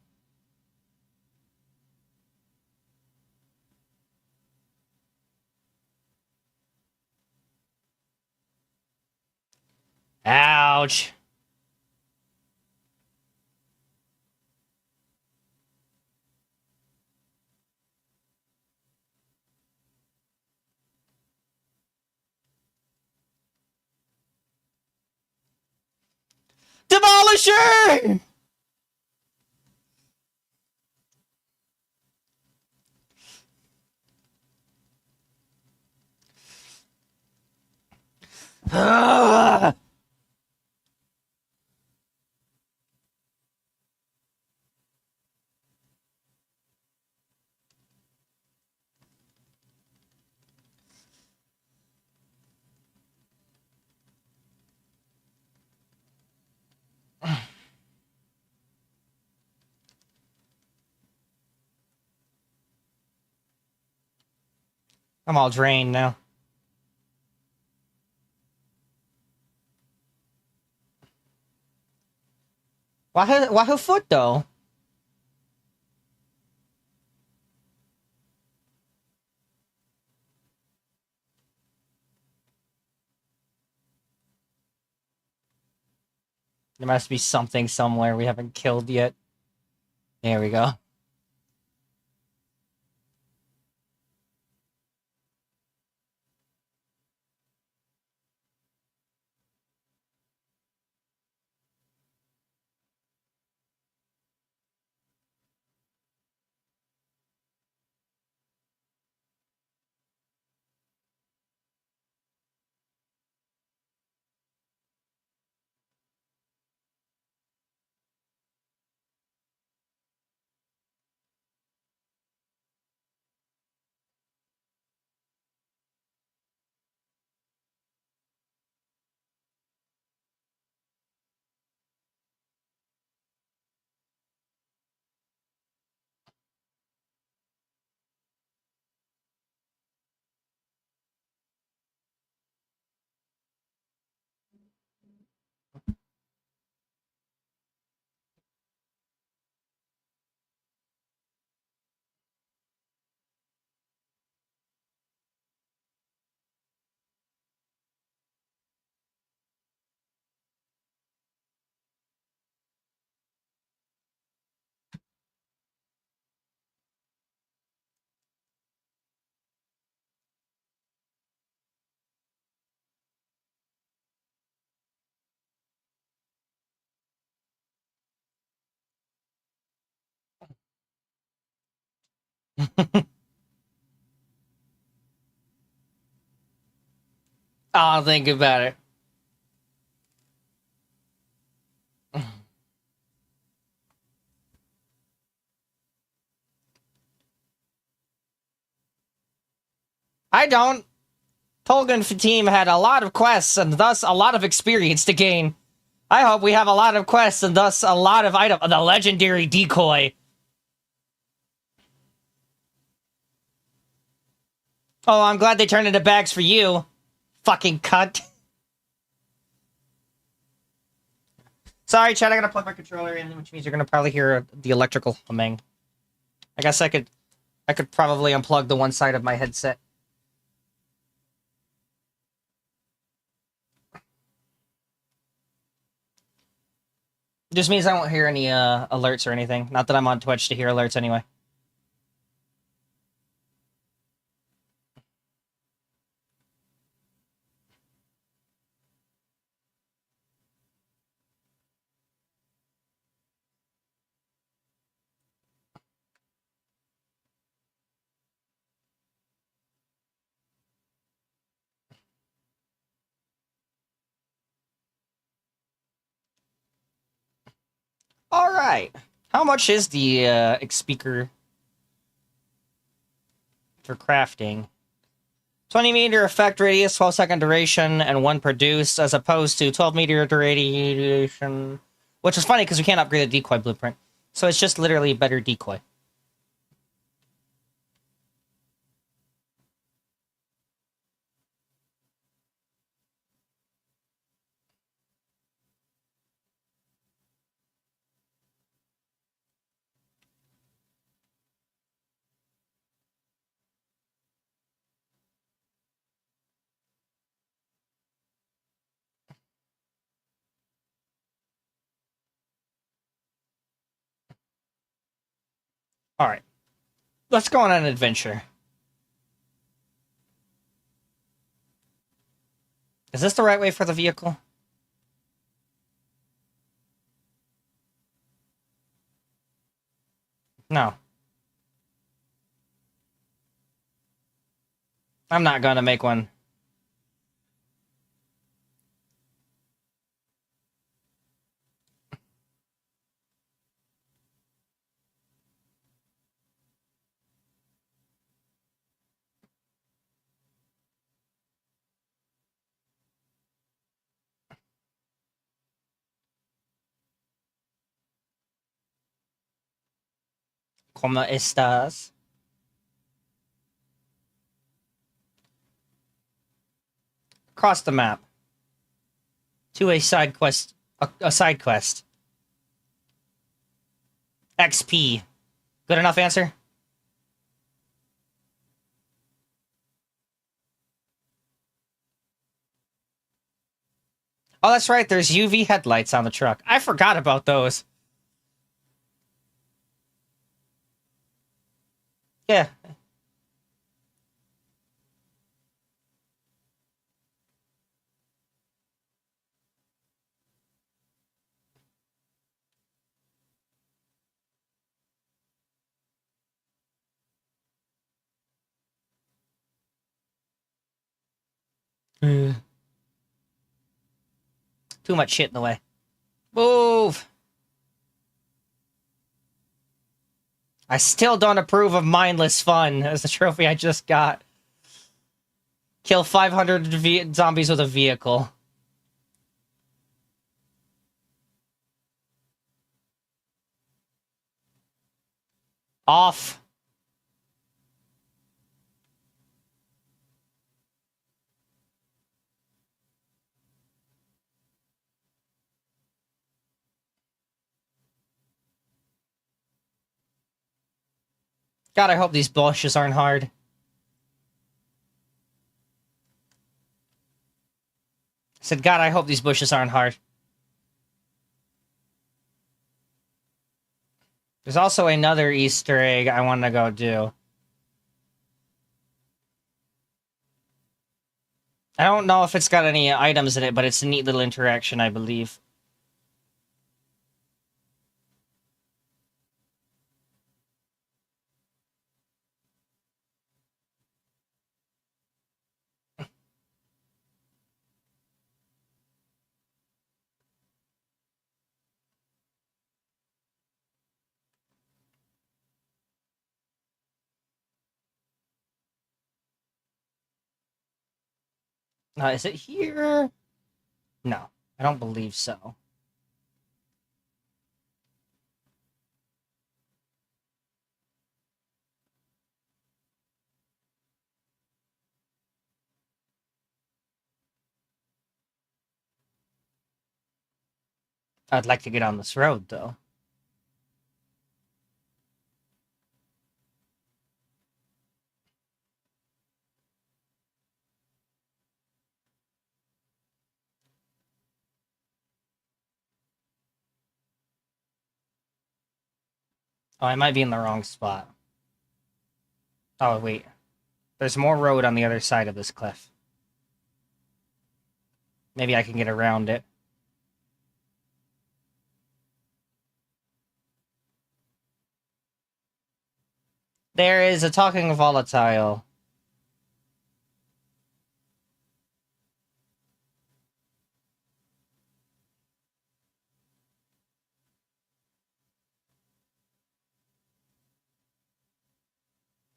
Ouch. Demolisher! Ah! I'm all drained now. Why her foot, though? There must be something somewhere we haven't killed yet. There we go. I'll think about it. I don't. Tolgan team had a lot of quests and thus a lot of experience to gain. I hope we have a lot of quests and thus a lot of items. The legendary decoy. Oh, I'm glad they turned into bags for you. Fucking cunt. Sorry, Chad, I gotta plug my controller in, which means you're gonna probably hear the electrical humming. I guess I could probably unplug the one side of my headset. Just means I won't hear any alerts or anything. Not that I'm on Twitch to hear alerts anyway. All right. How much is the speaker for crafting? 20-meter effect radius, 12-second duration, and 1 produced, as opposed to 12-meter duration, which is funny because we can't upgrade the decoy blueprint. So it's just literally a better decoy. All right. Let's go on an adventure. Is this the right way for the vehicle? No. I'm not gonna make one. ¿Cómo estás? Across the map. To a side quest. A side quest. XP. Good enough answer? Oh, that's right. There's UV headlights on the truck. I forgot about those. Yeah. Too much shit in the way. Move! I still don't approve of mindless fun as the trophy I just got. Kill 500 zombies with a vehicle. Off. God, I hope these bushes aren't hard. I said, God, I hope these bushes aren't hard. There's also another Easter egg I want to go do. I don't know if it's got any items in it, but it's a neat little interaction, I believe. Is it here? No, I don't believe so. I'd like to get on this road, though. Oh, I might be in the wrong spot. Oh, wait. There's more road on the other side of this cliff. Maybe I can get around it. There is a talking volatile.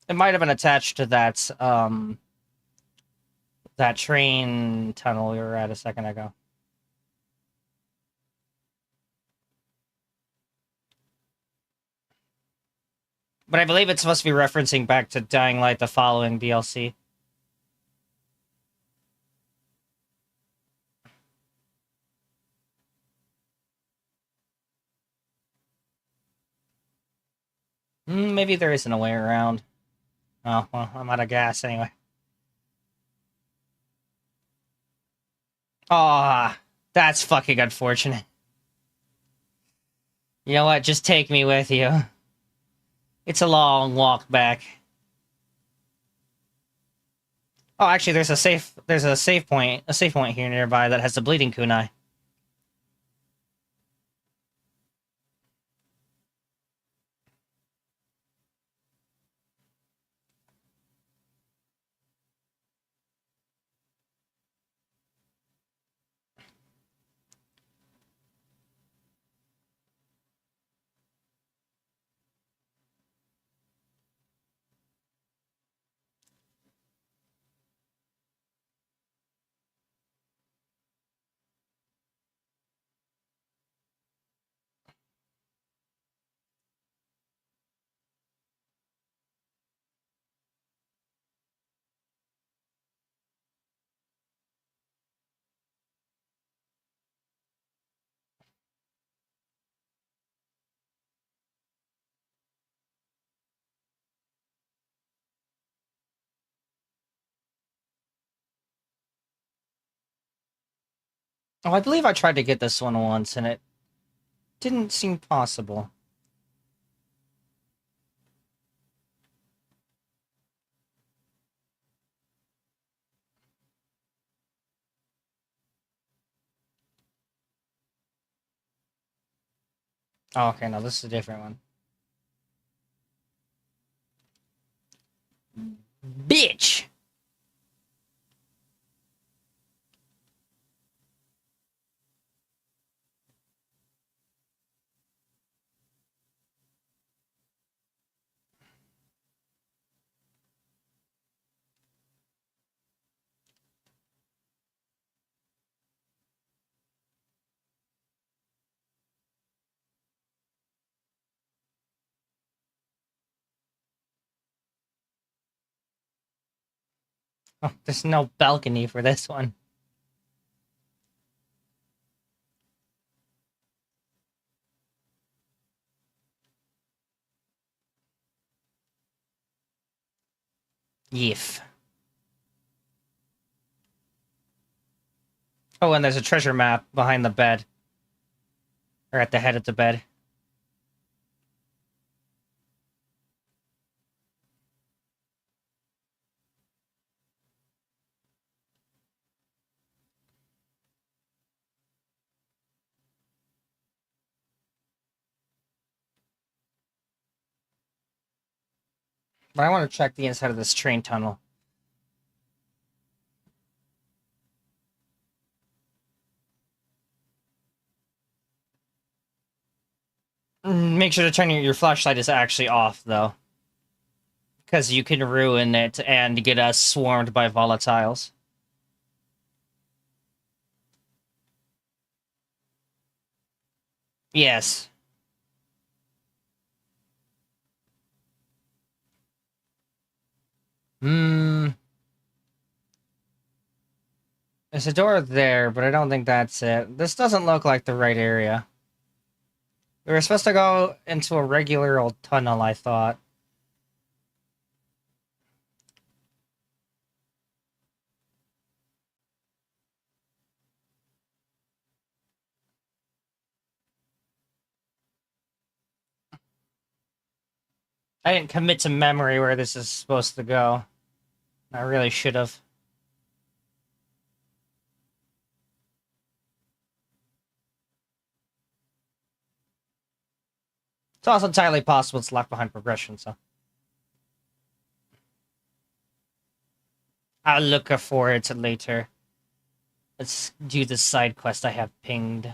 It might have been attached to that train tunnel we were at a second ago. But I believe it's supposed to be referencing back to Dying Light, the following DLC. Maybe there isn't a way around. Oh, well, I'm out of gas anyway. Ah, that's fucking unfortunate. You know what? Just take me with you. It's a long walk back. Oh, actually, there's a save point here nearby that has the bleeding kunai. Oh, I believe I tried to get this one once, and it didn't seem possible. Oh, okay, no, this is a different one. Bitch! Oh, there's no balcony for this one. Yif. Oh, and there's a treasure map behind the bed. Or at the head of the bed. But I want to check the inside of this train tunnel. Make sure to turn your flashlight is actually off, though. Because you can ruin it and get us swarmed by volatiles. Yes. Hmm. There's a door there, but I don't think that's it. This doesn't look like the right area. We were supposed to go into a regular old tunnel, I thought. I didn't commit to memory where this is supposed to go. I really should have. It's also entirely possible it's left behind progression, so. I'll look forward to later. Let's do the side quest I have pinged.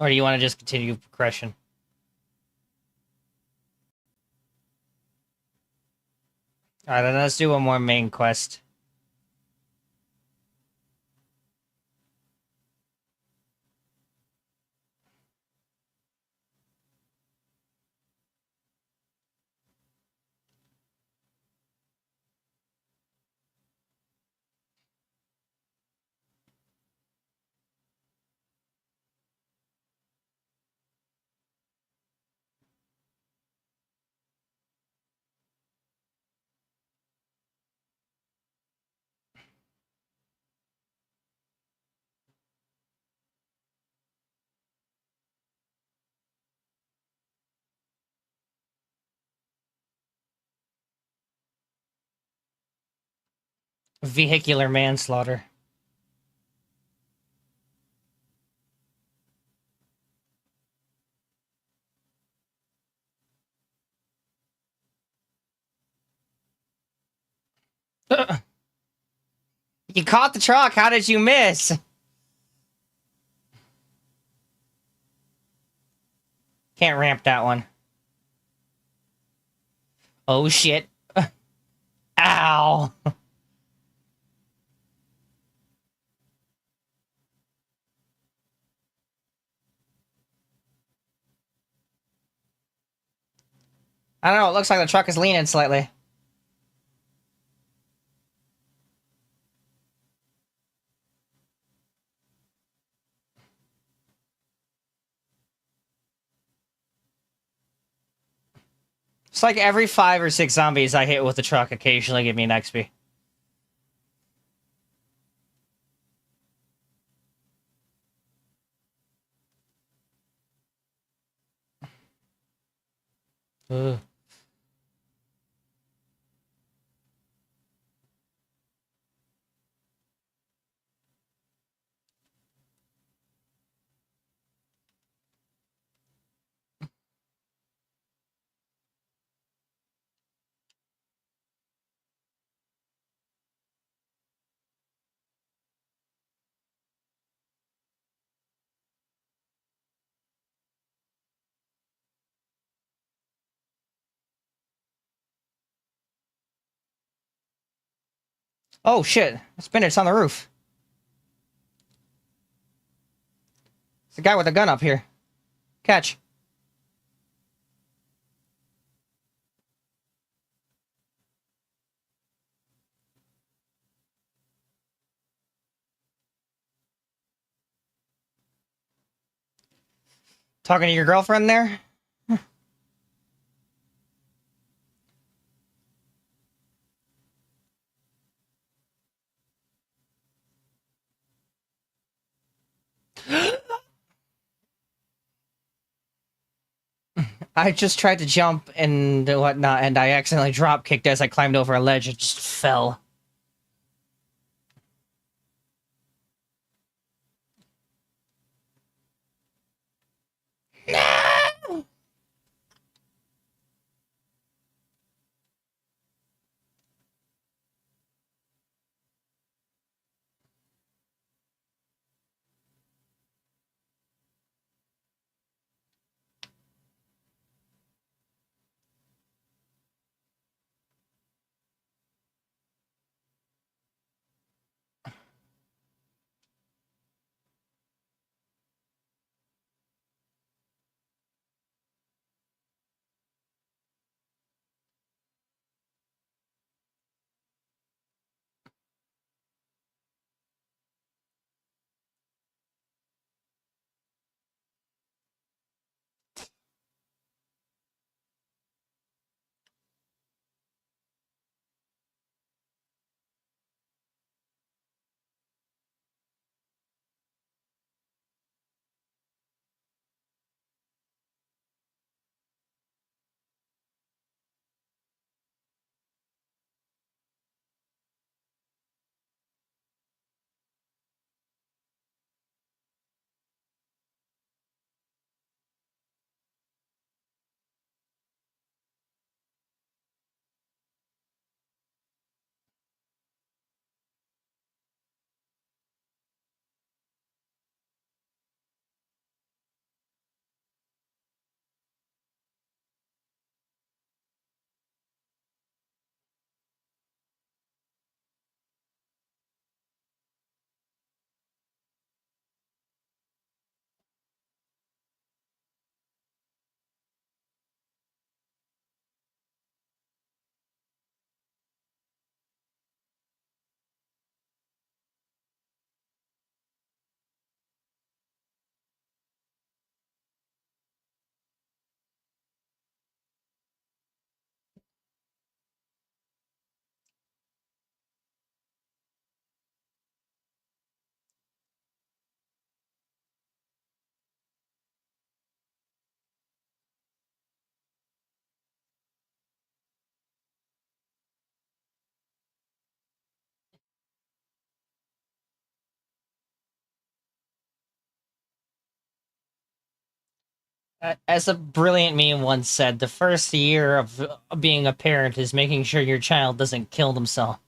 Or do you want to just continue progression? Alright, then let's do one more main quest. Vehicular manslaughter. You caught the truck. How did you miss? Can't ramp that one. Oh shit. Ow. I don't know. It looks like the truck is leaning slightly. It's like every 5 or 6 zombies I hit with the truck occasionally give me an XP. Ugh. Oh shit. Spinach on the roof. It's a guy with a gun up here. Catch. Talking to your girlfriend there? I just tried to jump and whatnot, and I accidentally drop kicked as I climbed over a ledge. It just fell. No! As a brilliant meme once said, the first year of being a parent is making sure your child doesn't kill themselves.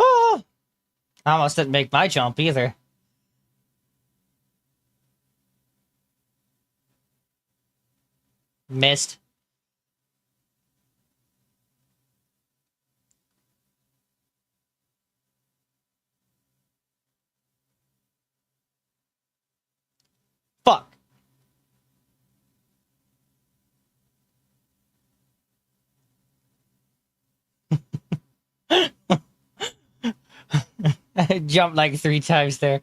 Oh! I almost didn't make my jump either. Missed. Fuck. I jumped like 3 times there.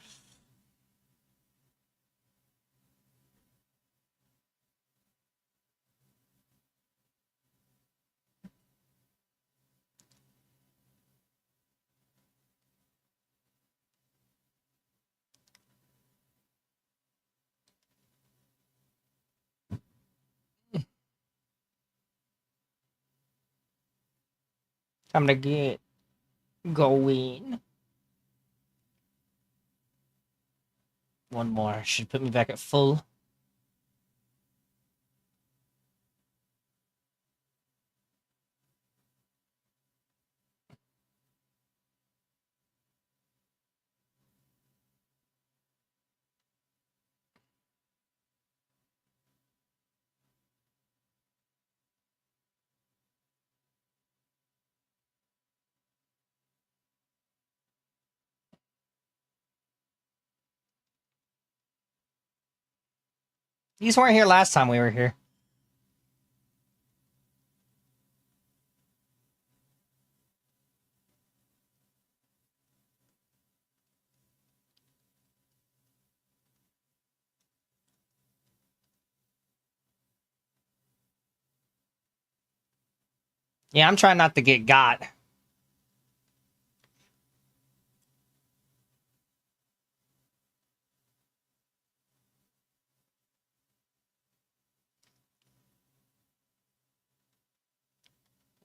I'm gonna get going. One more. Should put me back at full. These weren't here last time we were here. Yeah, I'm trying not to get got.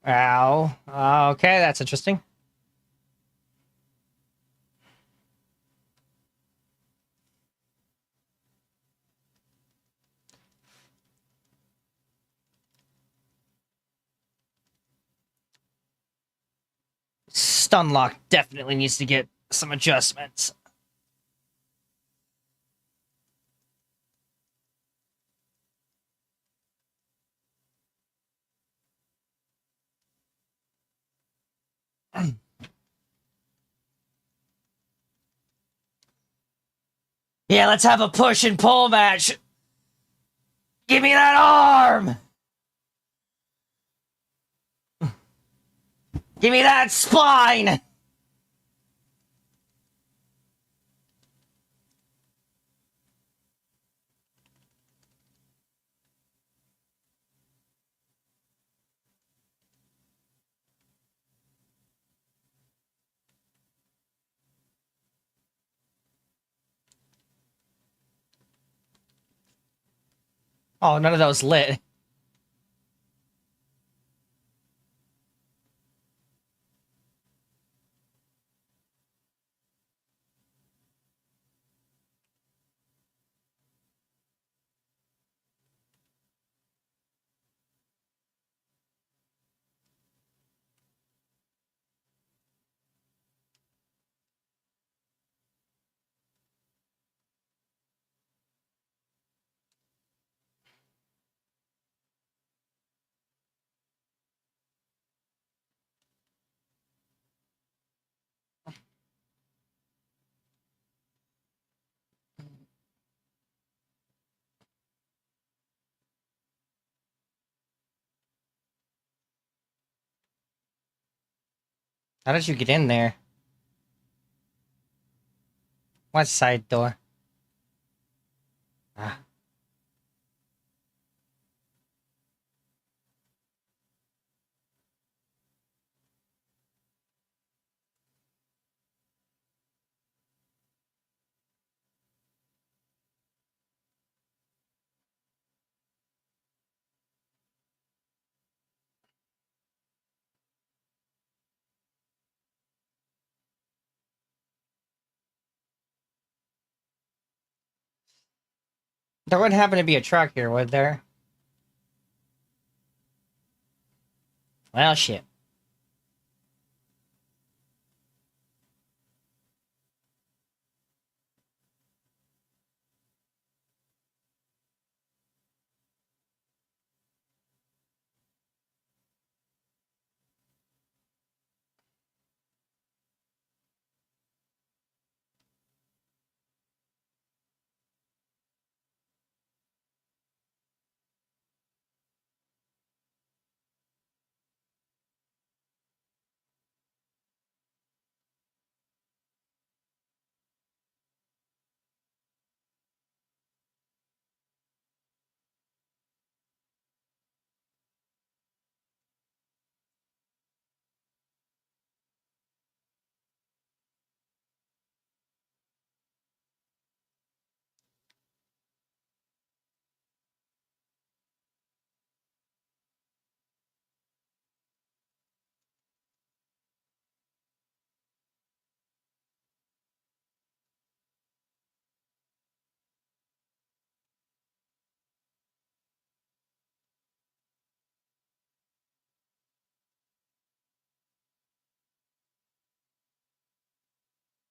Ow. Okay, that's interesting. Stunlock definitely needs to get some adjustments. Yeah, let's have a push and pull match. Give me that arm. Give me that spine. Oh, none of those lit. How did you get in there? What side door? Ah. There wouldn't happen to be a truck here, would there? Well, shit.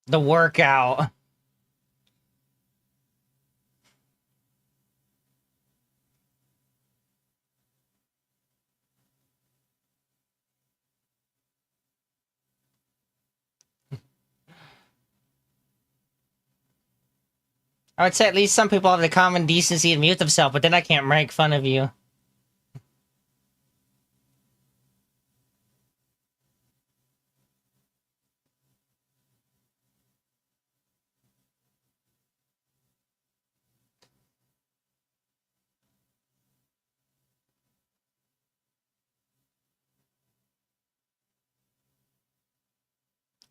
The workout. I would say at least some people have the common decency to mute themselves, but then I can't make fun of you.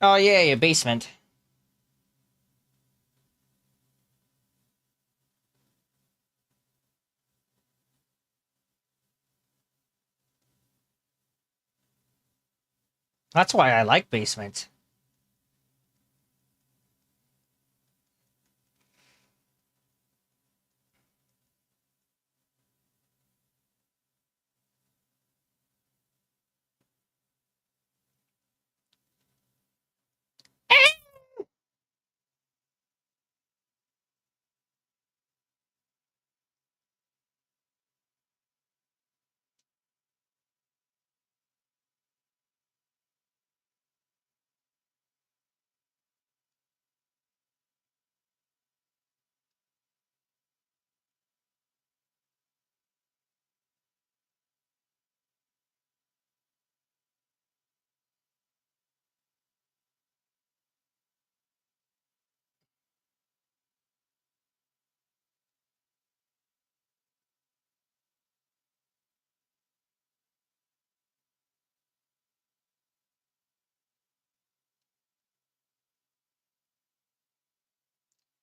Oh yeah, yeah, basement. That's why I like basement.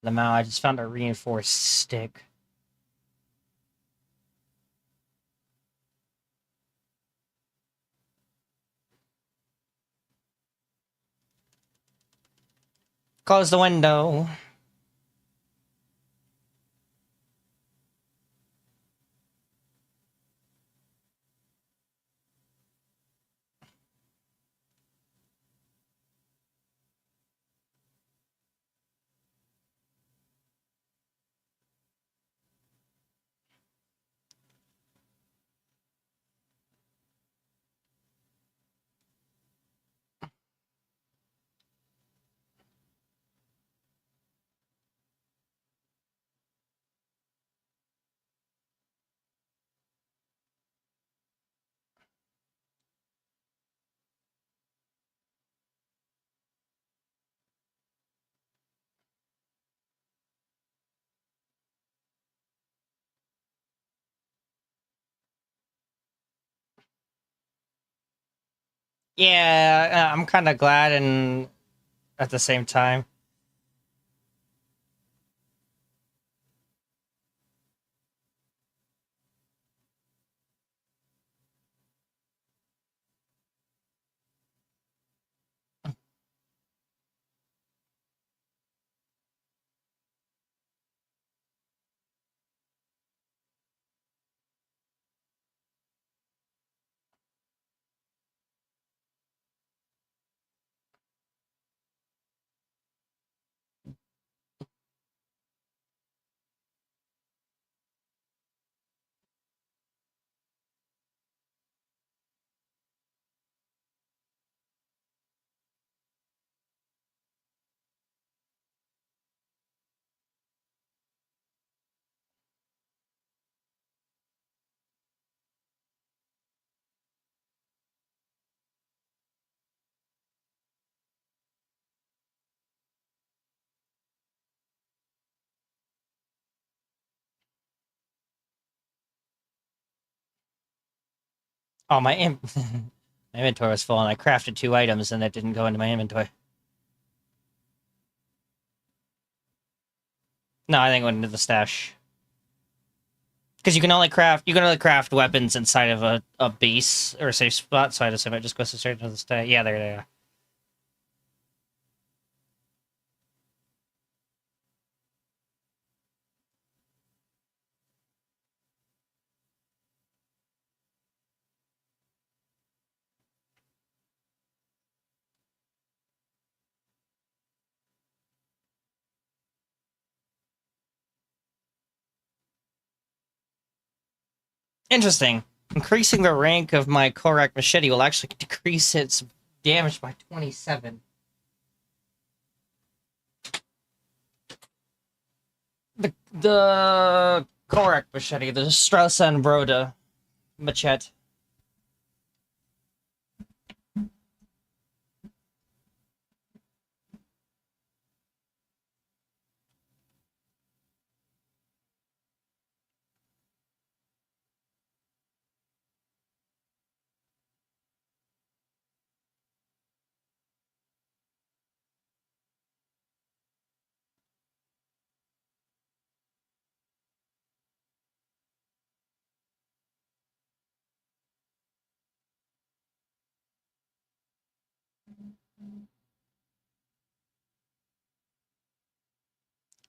Lamau, I just found a reinforced stick. Close the window. Yeah, I'm kind of glad and at the same time. Oh, my inventory was full, and I crafted 2 items, and that didn't go into my inventory. No, I think it went into the stash. Because you can only craft weapons inside of a base or a safe spot, so I'd assume it just goes straight into the stash. Yeah, there they are. Interesting. Increasing the rank of my Korak machete will actually decrease its damage by 27. The Korak machete, the Strauss and Broda machete.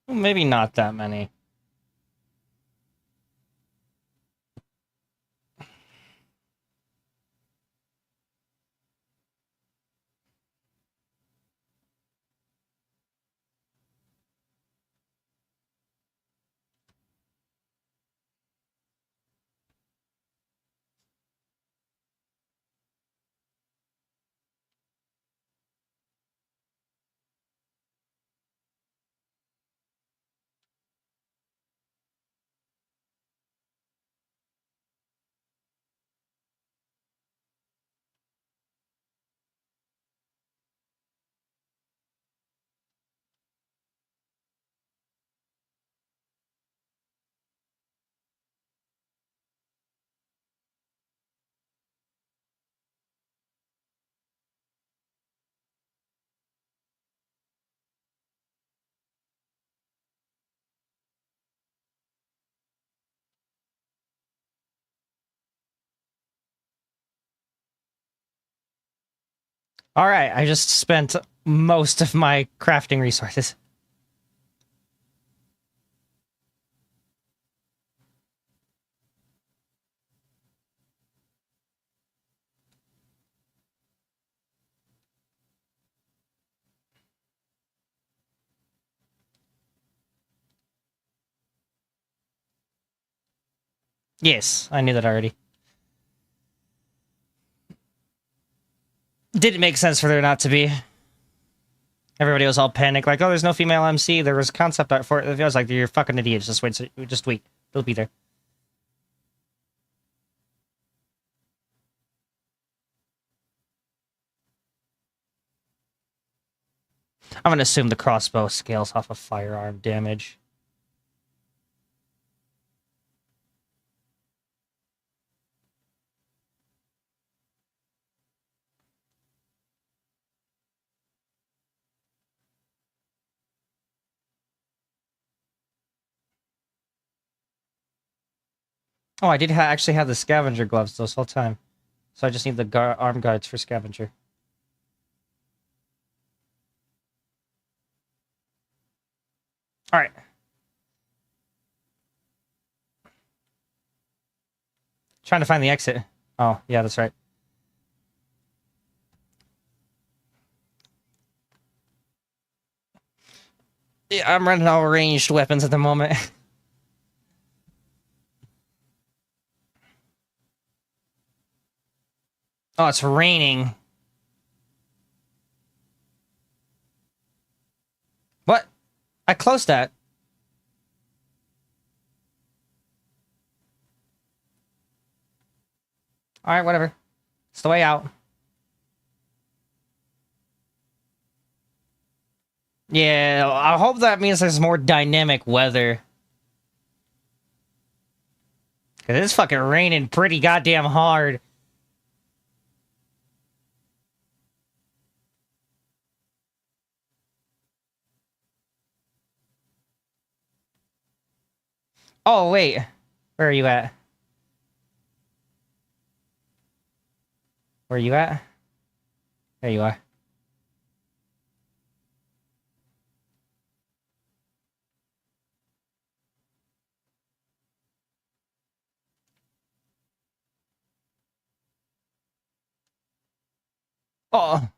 Maybe not that many. Alright, I just spent most of my crafting resources. Yes, I knew that already. Didn't make sense for there not to be. Everybody was all panicked, like, oh, there's no female MC. There was concept art for it. I was like, you're fucking idiots. Just wait. Just wait. It'll be there. I'm gonna assume the crossbow scales off of firearm damage. Oh, I did actually have the scavenger gloves this whole time. So I just need the arm guards for scavenger. Alright. Trying to find the exit. Oh, yeah, that's right. Yeah, I'm running all ranged weapons at the moment. Oh, it's raining. What? I closed that. Alright, whatever. It's the way out. Yeah, I hope that means there's more dynamic weather. Cause it's fucking raining pretty goddamn hard. Oh, wait. Where are you at? Where are you at? There you are. Oh.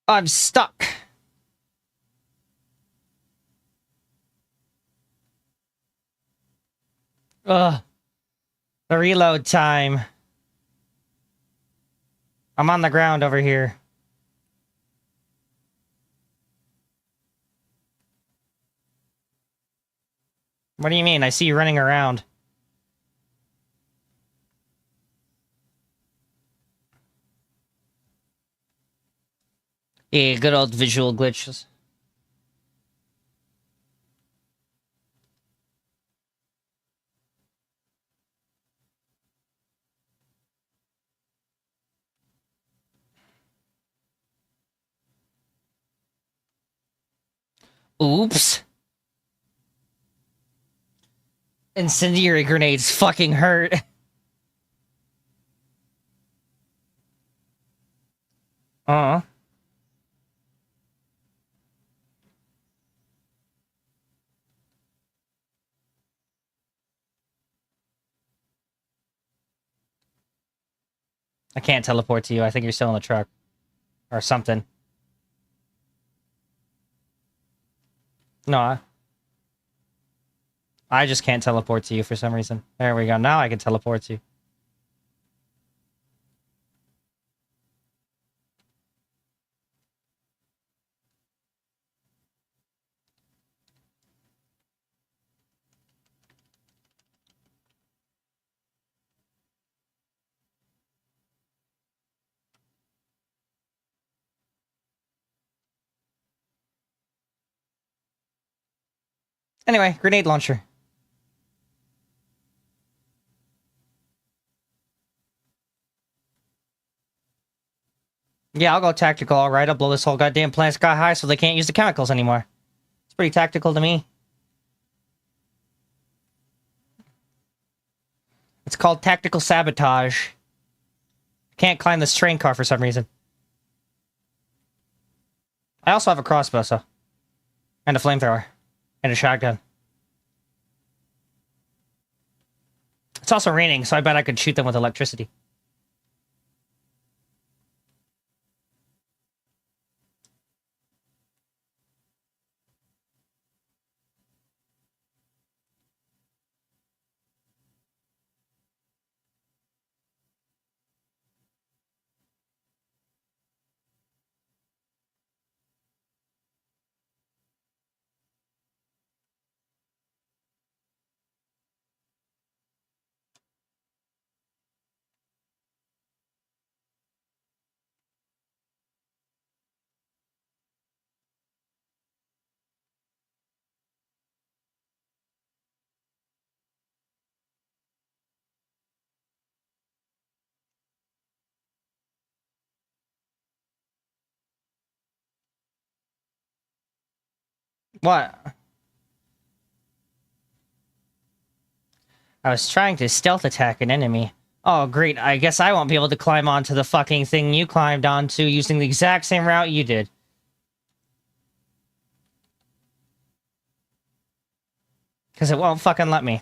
I'm stuck. Ugh. The reload time. I'm on the ground over here. What do you mean? I see you running around. Yeah, good old visual glitches. Oops. Incendiary grenades fucking hurt. Uh-huh. I can't teleport to you. I think you're still in the truck. Or something. No, I just can't teleport to you for some reason. There we go. Now I can teleport to you. Anyway, grenade launcher. Yeah, I'll go tactical, alright. I'll blow this whole goddamn plant sky high so they can't use the chemicals anymore. It's pretty tactical to me. It's called tactical sabotage. Can't climb this train car for some reason. I also have a crossbow, so. And a flamethrower. And a shotgun. It's also raining, so I bet I could shoot them with electricity. What? I was trying to stealth attack an enemy. Oh, great. I guess I won't be able to climb onto the fucking thing you climbed onto using the exact same route you did. Because it won't fucking let me.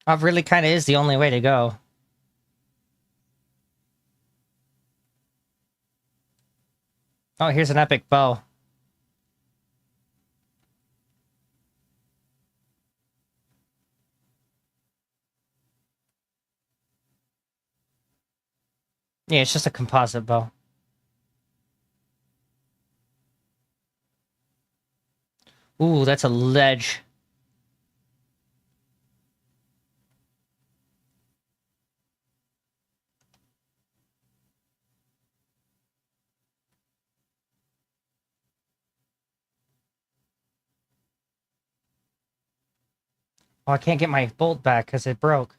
It really kind of is the only way to go. Oh, here's an epic bow. Yeah, it's just a composite bow. Ooh, that's a ledge. Oh, I can't get my bolt back because it broke.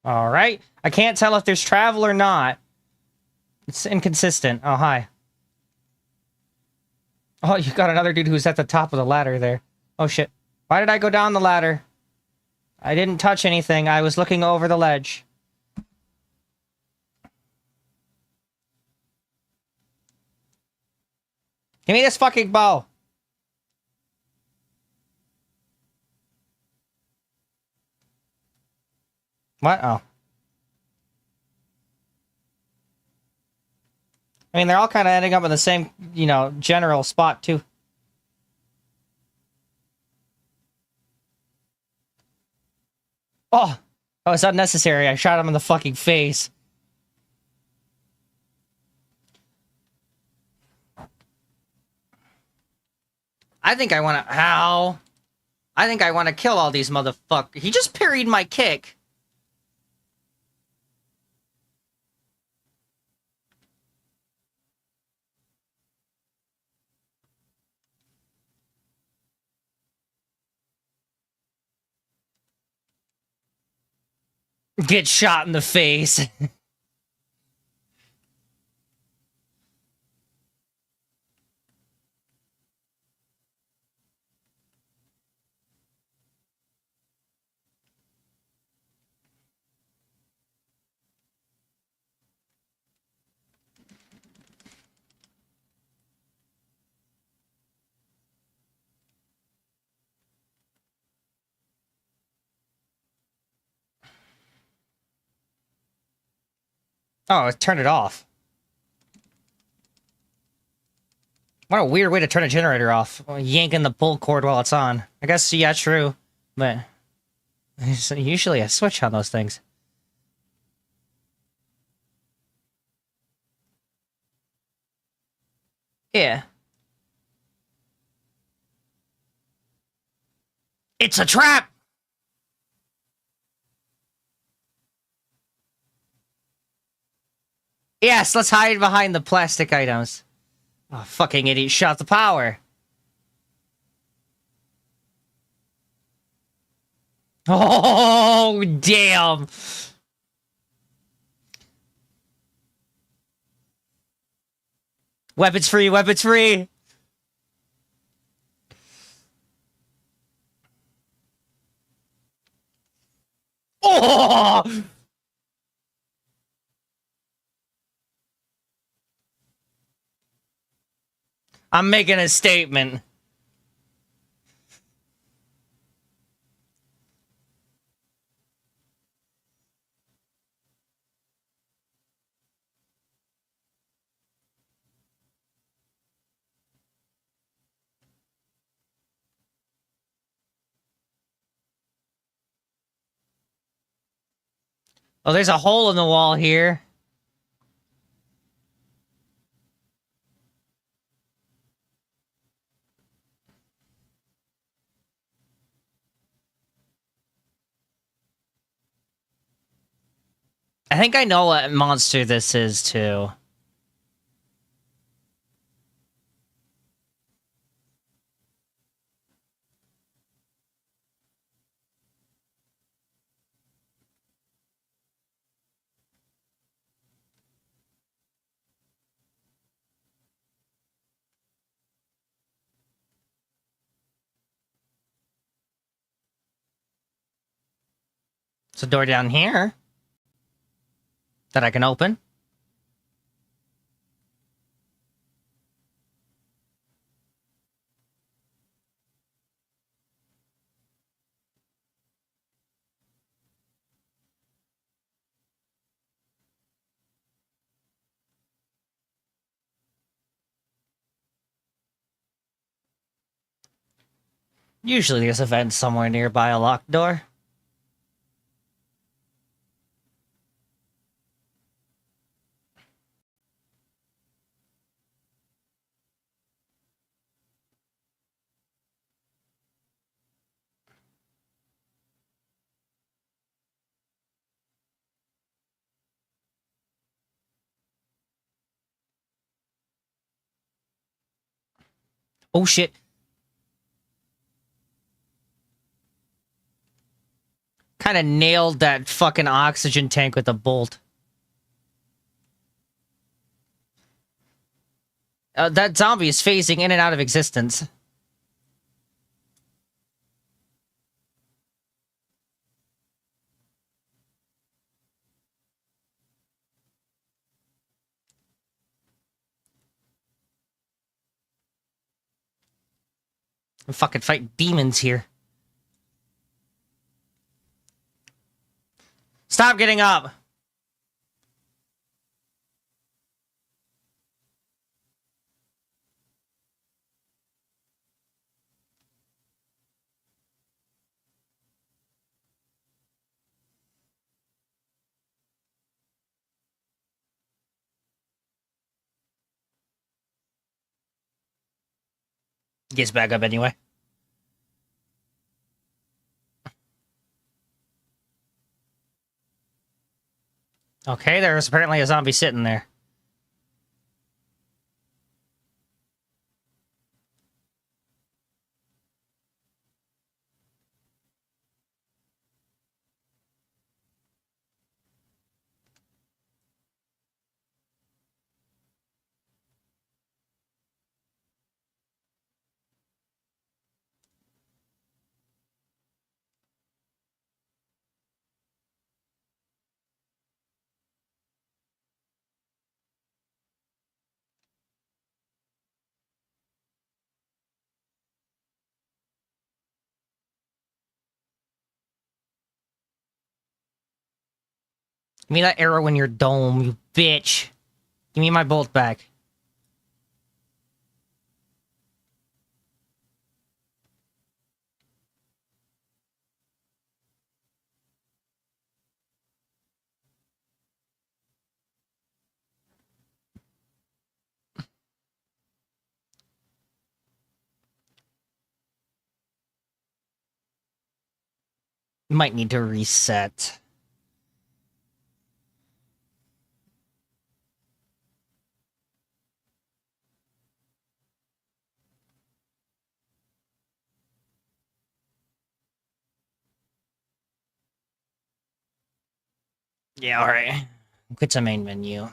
Alright. I can't tell if there's travel or not. It's inconsistent. Oh, hi. Oh, you got another dude who's at the top of the ladder there. Oh, shit. Why did I go down the ladder? I didn't touch anything. I was looking over the ledge. Give me this fucking bow. What? Oh. I mean, they're all kind of ending up in the same, you know, general spot, too. Oh! Oh, it's unnecessary. I shot him in the fucking face. I think I want to... Ow. I think I want to kill all these motherfuckers. He just parried my kick. Get shot in the face. Oh, turn it off. What a weird way to turn a generator off. Yanking the pull cord while it's on. I guess, yeah, true. But there's usually a switch on those things. Yeah. It's a trap! Yes, let's hide behind the plastic items. Oh, fucking idiot, shut off the power. Oh, damn. Weapons free, weapons free. Oh! I'm making a statement. Oh, there's a hole in the wall here. I think I know what monster this is, too. There's a door down here that I can open. Usually there's a vent somewhere nearby a locked door. Oh shit. Kind of nailed that fucking oxygen tank with a bolt. That zombie is phasing in and out of existence. I'm fucking fight demons here. Stop getting up! Gets back up anyway. Okay, there's apparently a zombie sitting there. Give me that arrow in your dome, you bitch. Give me my bolt back. Might need to reset. Yeah, alright. Quit the main menu.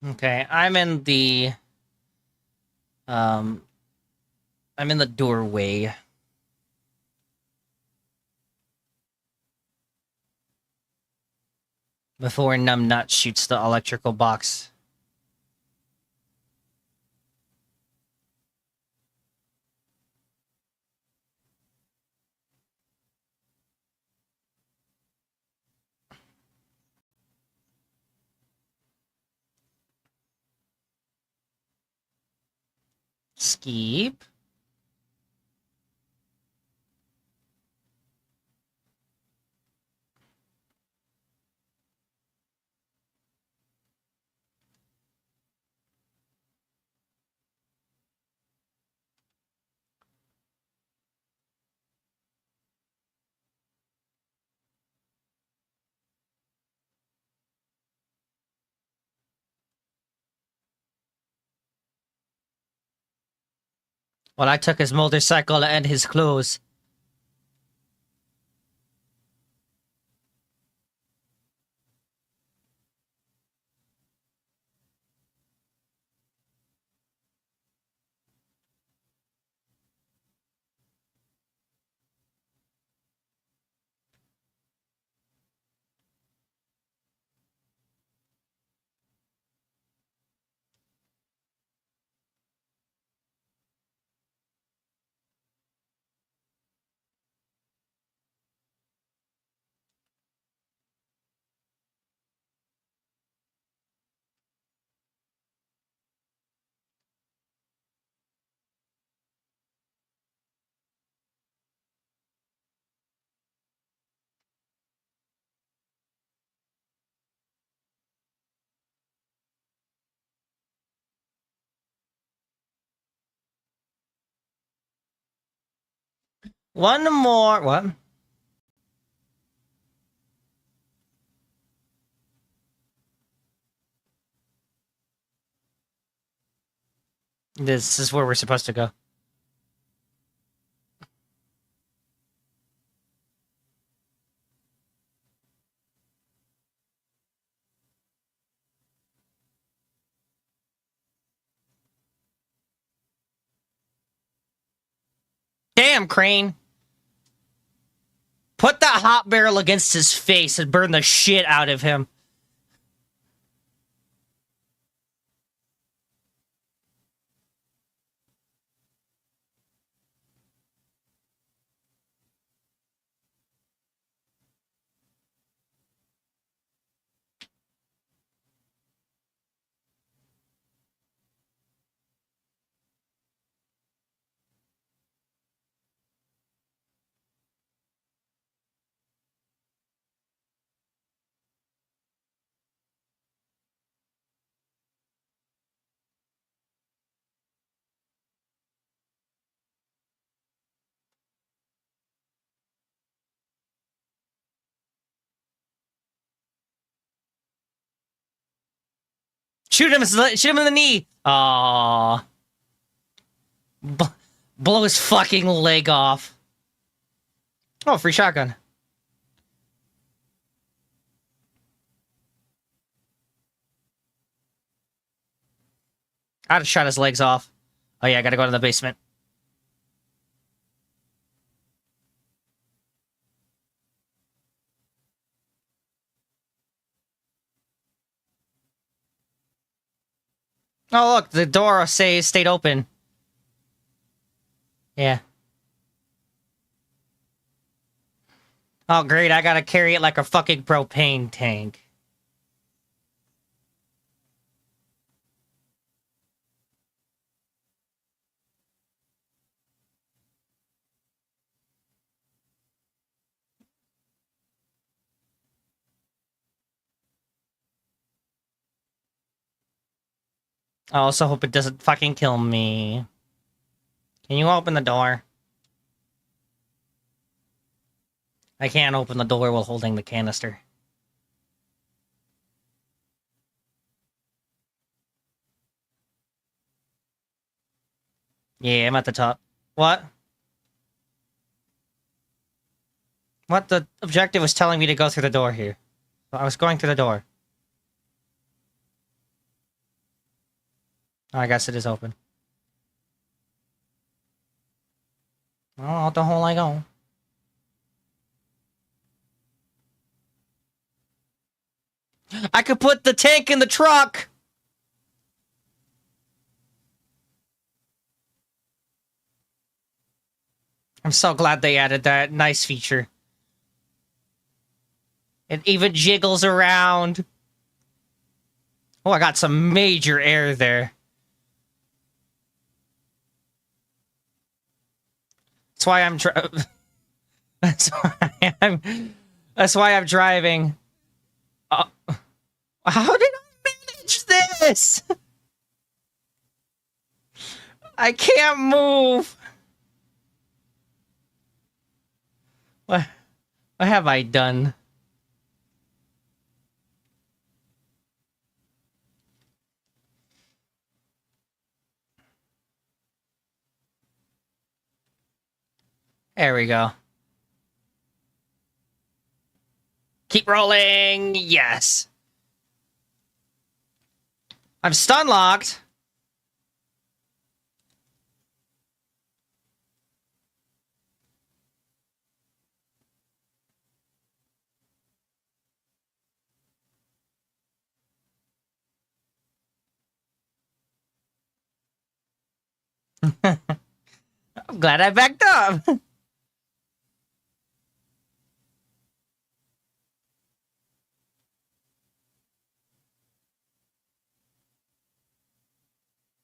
Okay, I'm in the doorway. Before Numbnut shoots the electrical box. Skip. Well, I took his motorcycle and his clothes. One more. What? This is where we're supposed to go. Damn, Crane. Put that hot barrel against his face and burn the shit out of him. Shoot him! Shoot him in the knee! Aww. Blow his fucking leg off. Oh, free shotgun. I'd have shot his legs off. Oh yeah, I gotta go to the basement. Oh look, the door stayed open. Yeah. Oh great, I gotta carry it like a fucking propane tank. I also hope it doesn't fucking kill me. Can you open the door? I can't open the door while holding the canister. Yeah, I'm at the top. What? What? The objective was telling me to go through the door here. I was going through the door. Oh, I guess it is open. Well, out the hole I go. I could put the tank in the truck! I'm so glad they added that nice feature. It even jiggles around. Oh, I got some major air there. That's why I'm That's why I'm driving. How did I manage this? I can't move. What have I done? There we go. Keep rolling. Yes. I'm stun locked. I'm glad I backed up.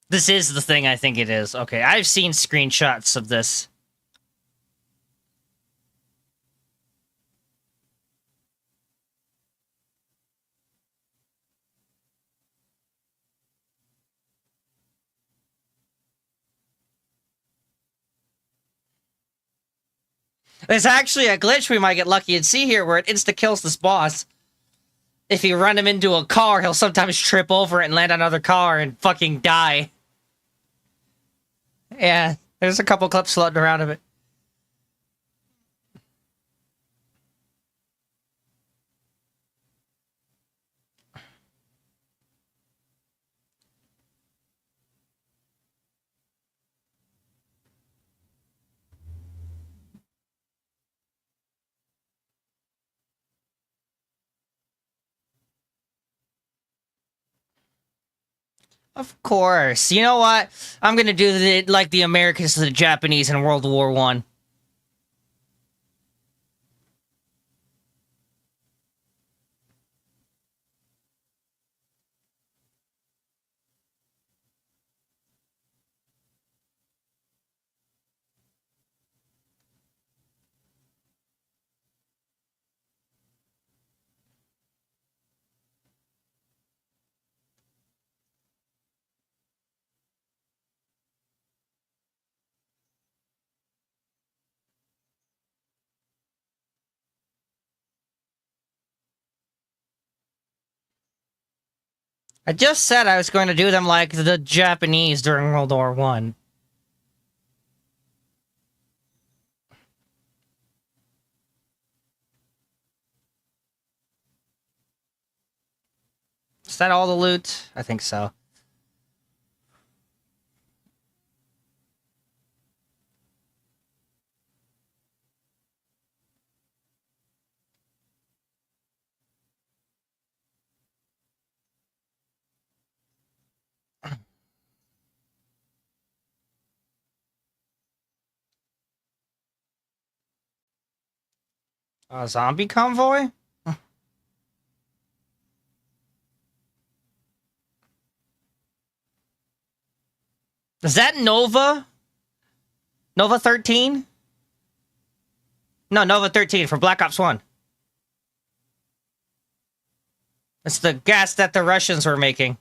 This is the thing I think it is. Okay, I've seen screenshots of this. There's actually a glitch we might get lucky and see here where it insta-kills this boss. If you run him into a car, he'll sometimes trip over it and land on another car and fucking die. Yeah, there's a couple clips floating around of it. Of course. You know what? I'm gonna do like the Americans to the Japanese in World War One. I just said I was going to do them like the Japanese during World War One. Is that all the loot? I think so. A zombie convoy? Is that Nova? Nova 13? No, Nova 13 for Black Ops 1. It's the gas that the Russians were making.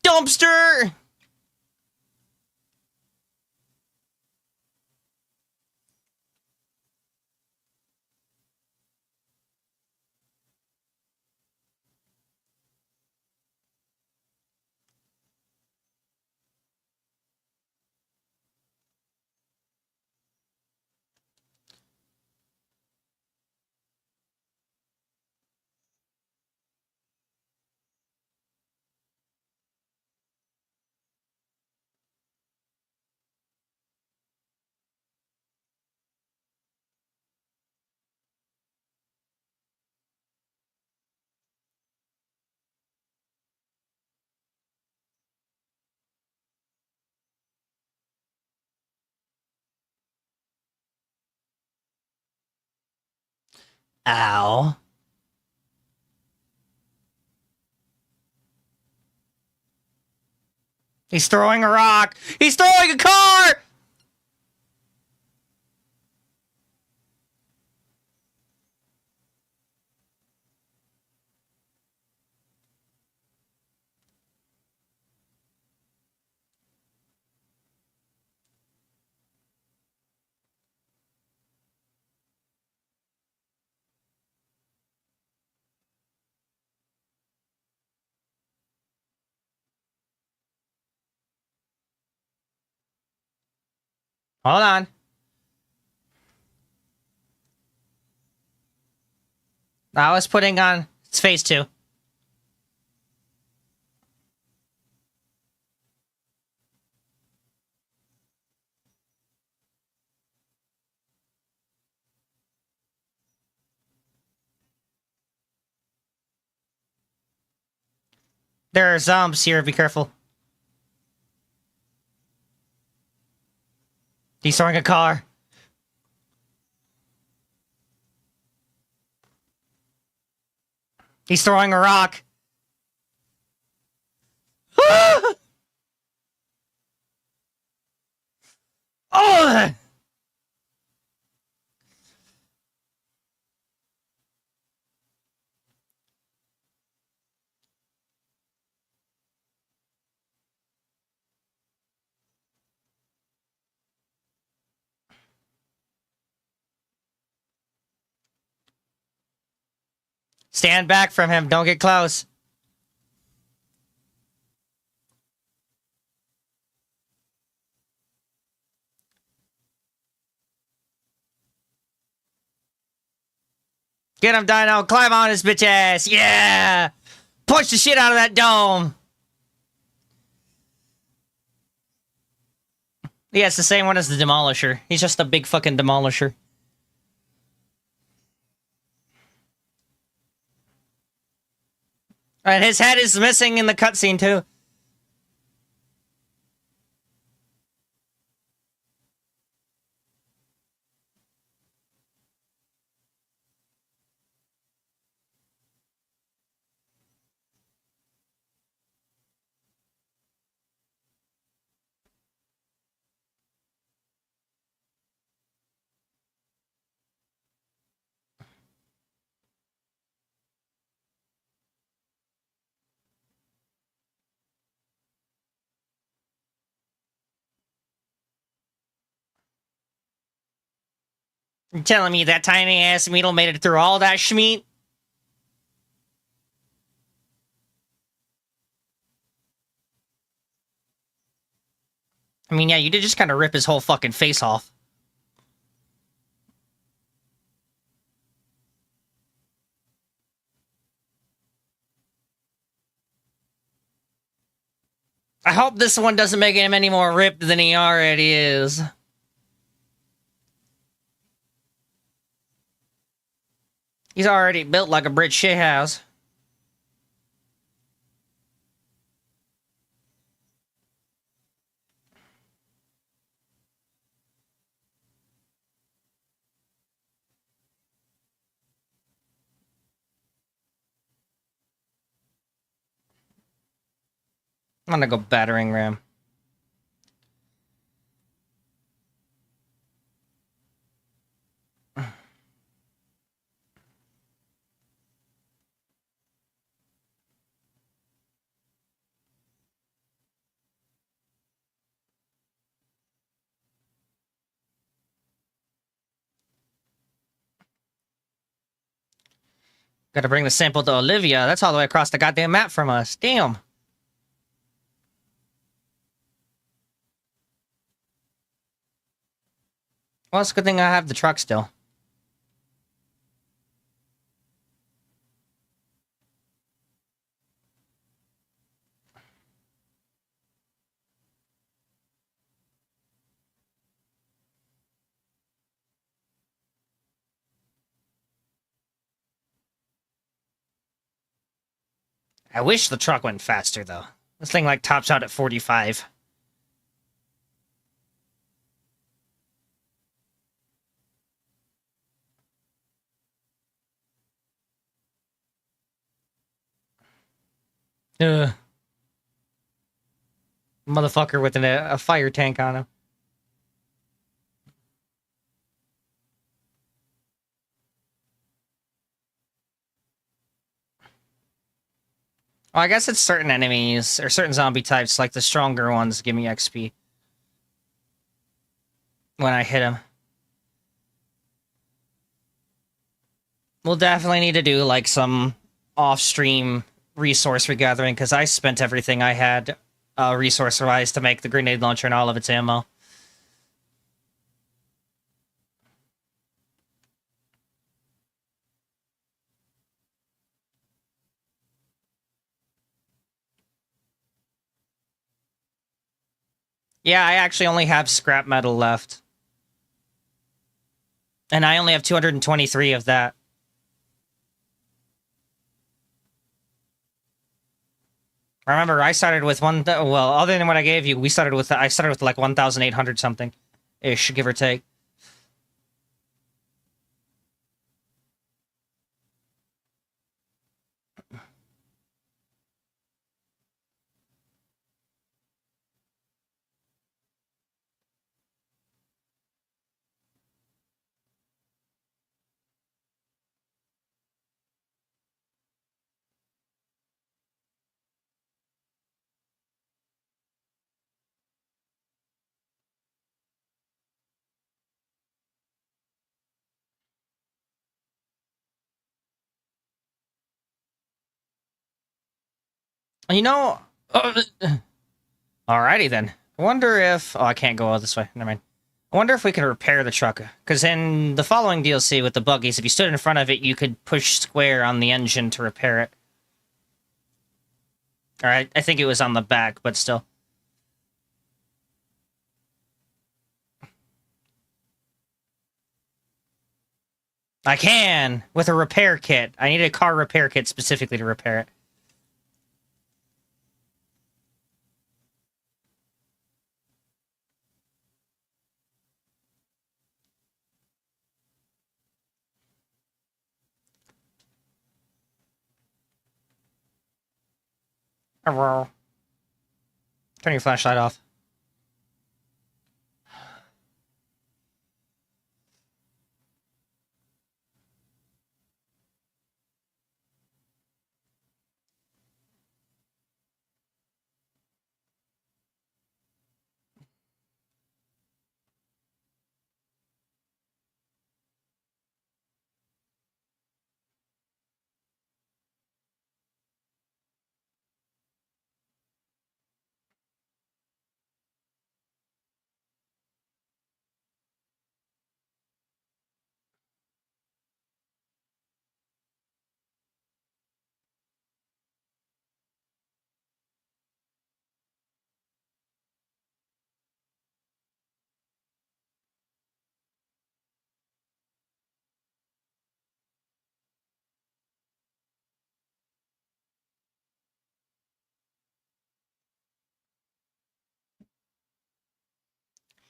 Dumpster! Ow. He's throwing a rock. He's throwing a car! Hold on. I was putting on... It's phase 2. There are zombies here, be careful. He's throwing a car. He's throwing a rock. Oh! Stand back from him. Don't get close. Get him, Dino. Climb on his bitch ass. Yeah! Punch the shit out of that dome. Yeah, it's the same one as the Demolisher. He's just a big fucking Demolisher. And his head is missing in the cutscene, too. You're telling me that tiny-ass Meadle made it through all that schmeat? I mean, yeah, you did just kind of rip his whole fucking face off. I hope this one doesn't make him any more ripped than he already is. He's already built like a brick shithouse. I'm gonna go battering ram. Gotta bring the sample to Olivia. That's all the way across the goddamn map from us. Damn. Well, it's a good thing I have the truck still. I wish the truck went faster, though. This thing, like, tops out at 45. Ugh. Motherfucker with a fire tank on him. Well, I guess it's certain enemies, or certain zombie types, like the stronger ones give me XP. When I hit him. We'll definitely need to do, like, some off-stream resource regathering, because I spent everything I had resource-wise to make the grenade launcher and all of its ammo. Yeah, I actually only have scrap metal left. And I only have 223 of that. Remember, I started with well, other than what I gave you, I started with like 1,800 something ish, give or take. You know, alrighty then. I wonder if I can't go this way. Never mind. I wonder if we can repair the truck, because in the following DLC with the buggies, if you stood in front of it, you could push square on the engine to repair it. Alright, I think it was on the back, but still. I can! With a repair kit. I need a car repair kit specifically to repair it. Turn your flashlight off.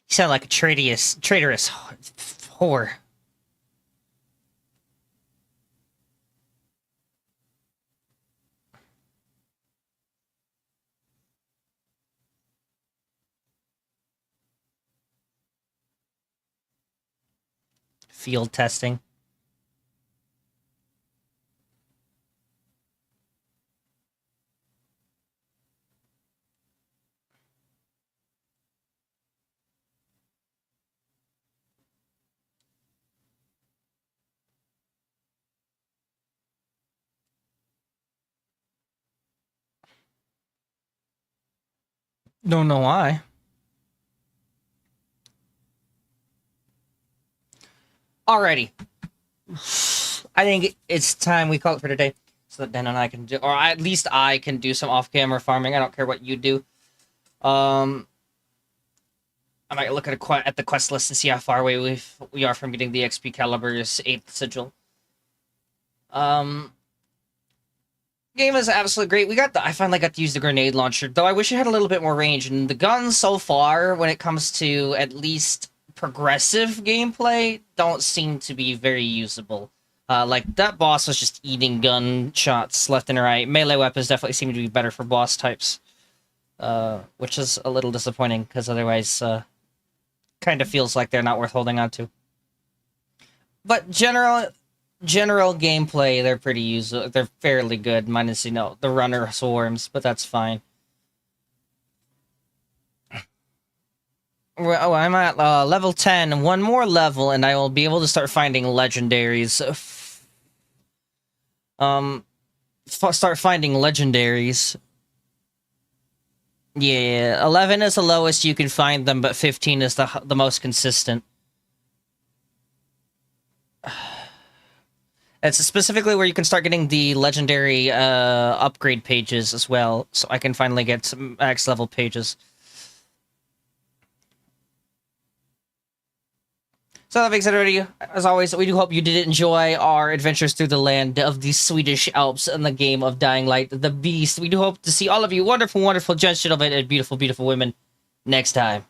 You sound like a traitorous whore. Field testing. Don't know why. Alrighty. I think it's time we call it for today. So that Dan and I can do, or at least I can do some off-camera farming. I don't care what you do. I might look at the quest list and see how far away we are from getting the XP Caliber's 8th sigil. Game is absolutely great. I finally got to use the grenade launcher, though I wish it had a little bit more range. And the guns so far, when it comes to at least progressive gameplay, don't seem to be very usable. Like, that boss was just eating gunshots left and right. Melee weapons definitely seem to be better for boss types. Which is a little disappointing, because otherwise, kind of feels like they're not worth holding on to. But general gameplay, they're pretty useful. They're fairly good, minus, you know, the runner swarms, but that's fine. Oh, I'm at level 10. One more level, and I will be able to start finding legendaries. Start finding legendaries. Yeah, 11 is the lowest you can find them, but 15 is the most consistent. It's specifically where you can start getting the legendary upgrade pages as well, so I can finally get some max level pages. So that being said, everybody, as always, we do hope you did enjoy our adventures through the land of the Swedish Alps and the game of Dying Light, the Beast. We do hope to see all of you wonderful, wonderful, gentlemen and beautiful, beautiful women next time.